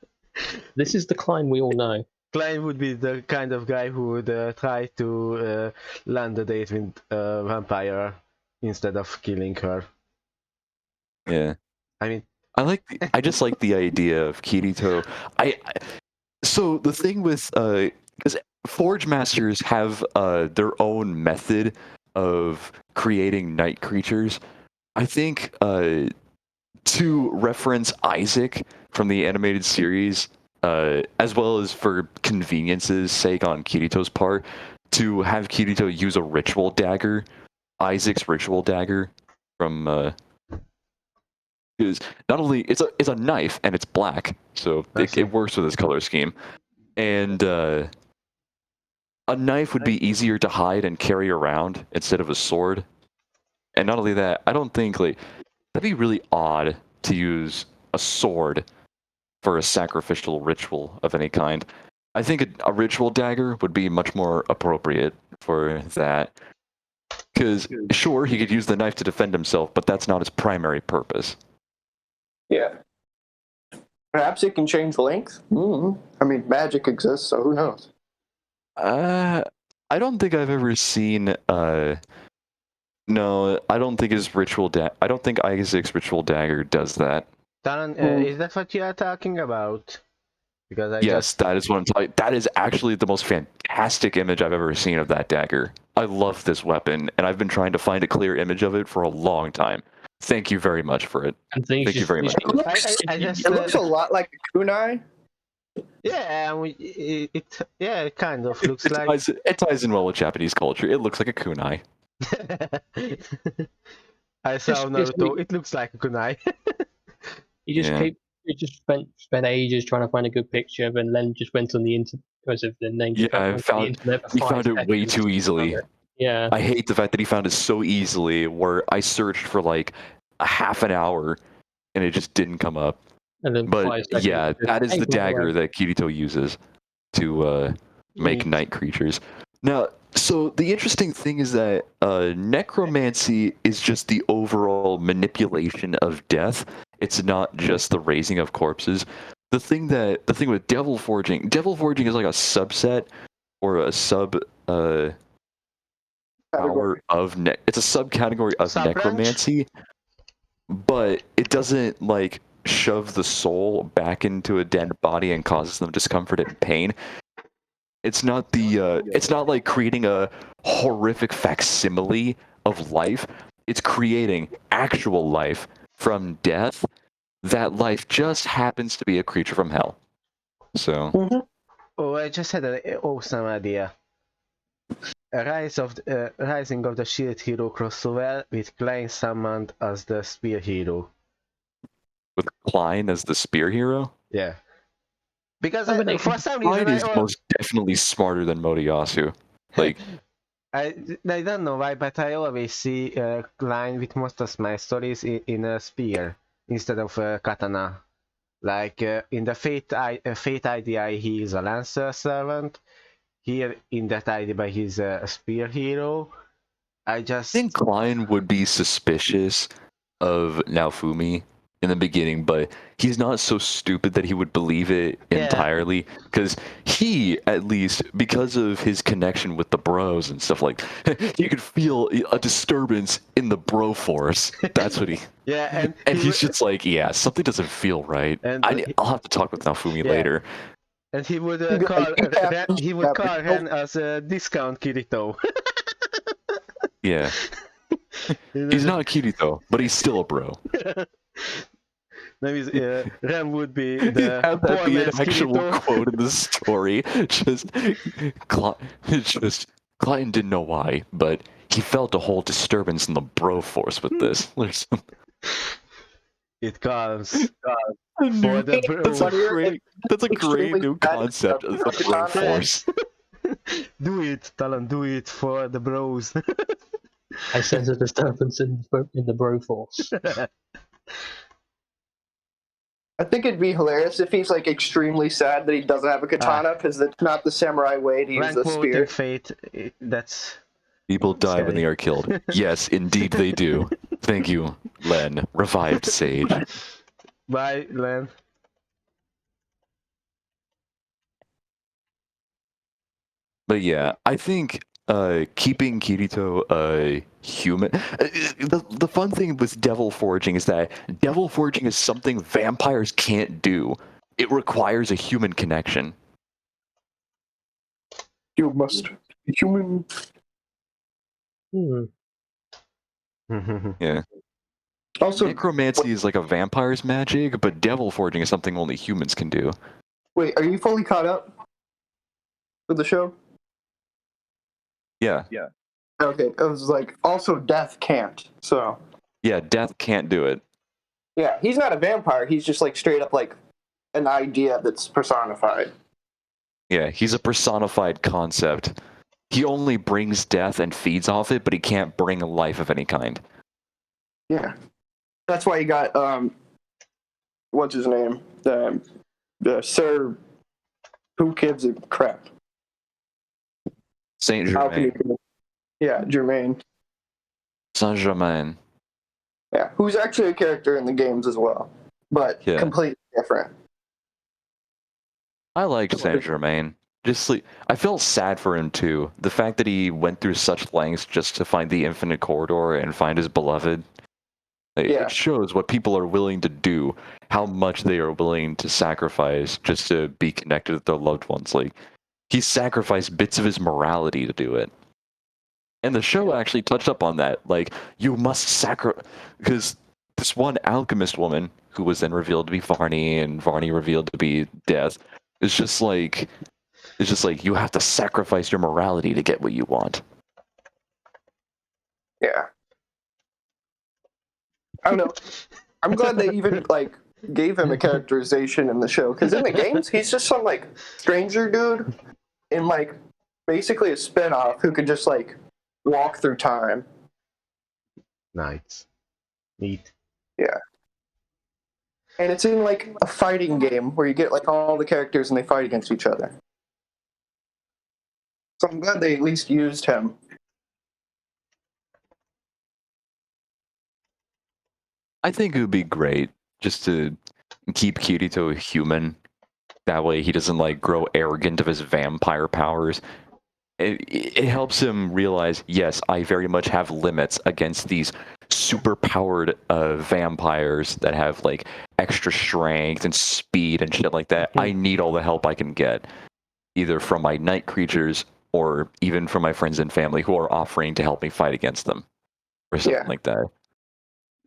This is the Klein we all know. Klein would be the kind of guy who would try to land a date with a vampire instead of killing her. Yeah. I mean, I just like the idea of Kirito. So the thing with because Forge Masters have their own method of creating night creatures. I think to reference Isaac from the animated series, as well as for convenience's sake on Kirito's part, to have Kirito use a ritual dagger, Isaac's ritual dagger from because not only it's a knife and it's black, so it works with his color scheme, and a knife would be easier to hide and carry around instead of a sword. And not only that, I don't think that'd be really odd to use a sword for a sacrificial ritual of any kind. I think a ritual dagger would be much more appropriate for that. Because sure, he could use the knife to defend himself, but that's not his primary purpose. Yeah. Perhaps it can change length. I mean, magic exists, so who knows? I don't think I've ever seen. No, I don't think his ritual. I don't think Isaac's ritual dagger does that. Talon, is that what you are talking about? Because yes, that is what I'm talking. That is actually the most fantastic image I've ever seen of that dagger. I love this weapon, and I've been trying to find a clear image of it for a long time. Thank you very much for it. And Thank you very much. It looks a lot like a kunai. Yeah, it kind of looks like. It ties in well with Japanese culture. It looks like a kunai. I saw Naruto. It looks like a kunai. You just spent ages trying to find a good picture, and then just went on the internet because of the name. Yeah, he found it way too easily. Yeah. I hate the fact that he found it so easily. Where I searched for like a half an hour, and it just didn't come up. And then But yeah, that is the dagger that Kirito uses to make night creatures. Now, so the interesting thing is that necromancy is just the overall manipulation of death. It's not just the raising of corpses. The thing with devil forging is like a subset or a power of it's a subcategory of necromancy, but it doesn't like shove the soul back into a dead body and causes them discomfort and pain. It's not it's not like creating a horrific facsimile of life. It's creating actual life from death. That life just happens to be a creature from hell. So. Oh, I just had an awesome idea. Rising of the Shield Hero crossover with Klein summoned as the Spear Hero. Klein as the spear hero. Yeah. Because Oh, for some reason Klein is most definitely smarter than Moriyasu. Like, I don't know why, but I always see Klein with most of my stories in a spear instead of a katana. Like in the Fate IDI, he is a Lancer servant. Here in that IDI, he's a spear hero. I think Klein would be suspicious of Naofumi in the beginning, but he's not so stupid that he would believe it entirely. Because he, at least, because of his connection with the bros and stuff like, you could feel a disturbance in the bro force. That's what he. Yeah, and he's just like, yeah, something doesn't feel right. And I'll have to talk with Naofumi later. And he would call Ren as a discount Kirito. Yeah. He's not a Kirito, but he's still a bro. Maybe Ren would be the have that poor be an man's actual Kirito. quote in the story. Just Clayton didn't know why, but he felt a whole disturbance in the bro force with this. It calms for the bro. That's a great new concept of the bro force. Do it, Talon, do it for the bros. I sense a disturbance in the bro force. I think it'd be hilarious if he's like extremely sad that he doesn't have a katana because it's not the samurai way to use the spear. Fate, that's... People die when they are killed. Yes, indeed they do. Thank you, Len, revived sage. Bye, Len. But yeah, I think keeping Kirito a human. The fun thing with devil forging is that devil forging is something vampires can't do. It requires a human connection. You must be human. Yeah. Also, necromancy is like a vampire's magic, but devil forging is something only humans can do. wait, are you fully caught up with the show? Yeah. Okay, it was like also death can't. So Yeah, death can't do it. yeah, he's not a vampire. He's just like straight up like an idea that's personified. Yeah, he's a personified concept. He only brings death and feeds off it, but he can't bring life of any kind. Yeah, that's why you got what's his name? The Sir, who gives a crap? Saint How can Germain. you? Yeah, Germain. Saint Germain. Yeah, who's actually a character in the games as well, but Yeah. completely different. I liked Saint Germain. I felt sad for him too. The fact that he went through such lengths just to find the infinite corridor and find his beloved. It shows what people are willing to do, how much they are willing to sacrifice just to be connected with their loved ones. Like, he sacrificed bits of his morality to do it. And the show actually touched up on that. Like, you must sacrifice... Because this one alchemist woman, who was then revealed to be Varney, and Varney revealed to be Death, it's just like you have to sacrifice your morality to get what you want. Yeah. I don't know. I'm glad they even like gave him a characterization in the show, because in the games he's just some like stranger dude in like basically a spin-off who could just like walk through time. Nice. Neat. Yeah. And it's in like a fighting game where you get like all the characters and they fight against each other. So I'm glad they at least used him. I think it would be great just to keep Kirito human. That way he doesn't like grow arrogant of his vampire powers. It helps him realize, yes, I very much have limits against these super powered vampires that have like extra strength and speed and shit like that. I need all the help I can get, either from my night creatures or even from my friends and family who are offering to help me fight against them, or something like that.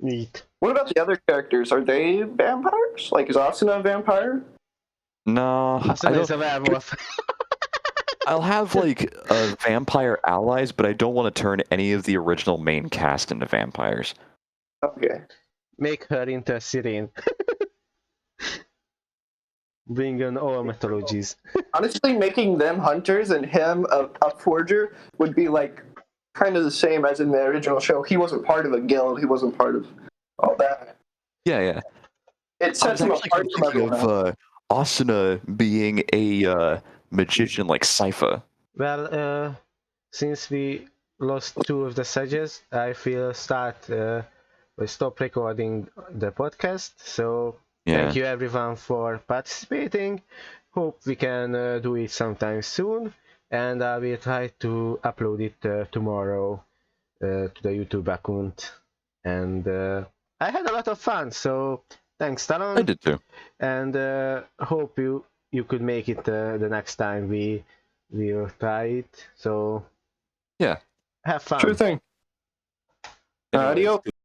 Neat. What about the other characters? Are they vampires? Like, is Asuna a vampire? No, Asuna is a werewolf. I'll have like vampire allies, but I don't want to turn any of the original main cast into vampires. Okay. Make her into a Siren. Bring in all mythologies. Honestly, making them hunters and him a forger would be like kind of the same as in the original show. He wasn't part of a guild. He wasn't part of all that. Yeah. It I was sets him actually apart from thinking everyone else. of Asuna being a magician like Sypha. Well, since we lost two of the Sages, I feel we stop recording the podcast. So thank you everyone for participating. Hope we can do it sometime soon, and I will try to upload it tomorrow to the YouTube account. And I had a lot of fun. So thanks, Talon. I did too. And hope you could make it the next time we'll try it. So Yeah. have fun. Sure thing. Anyways, Adios.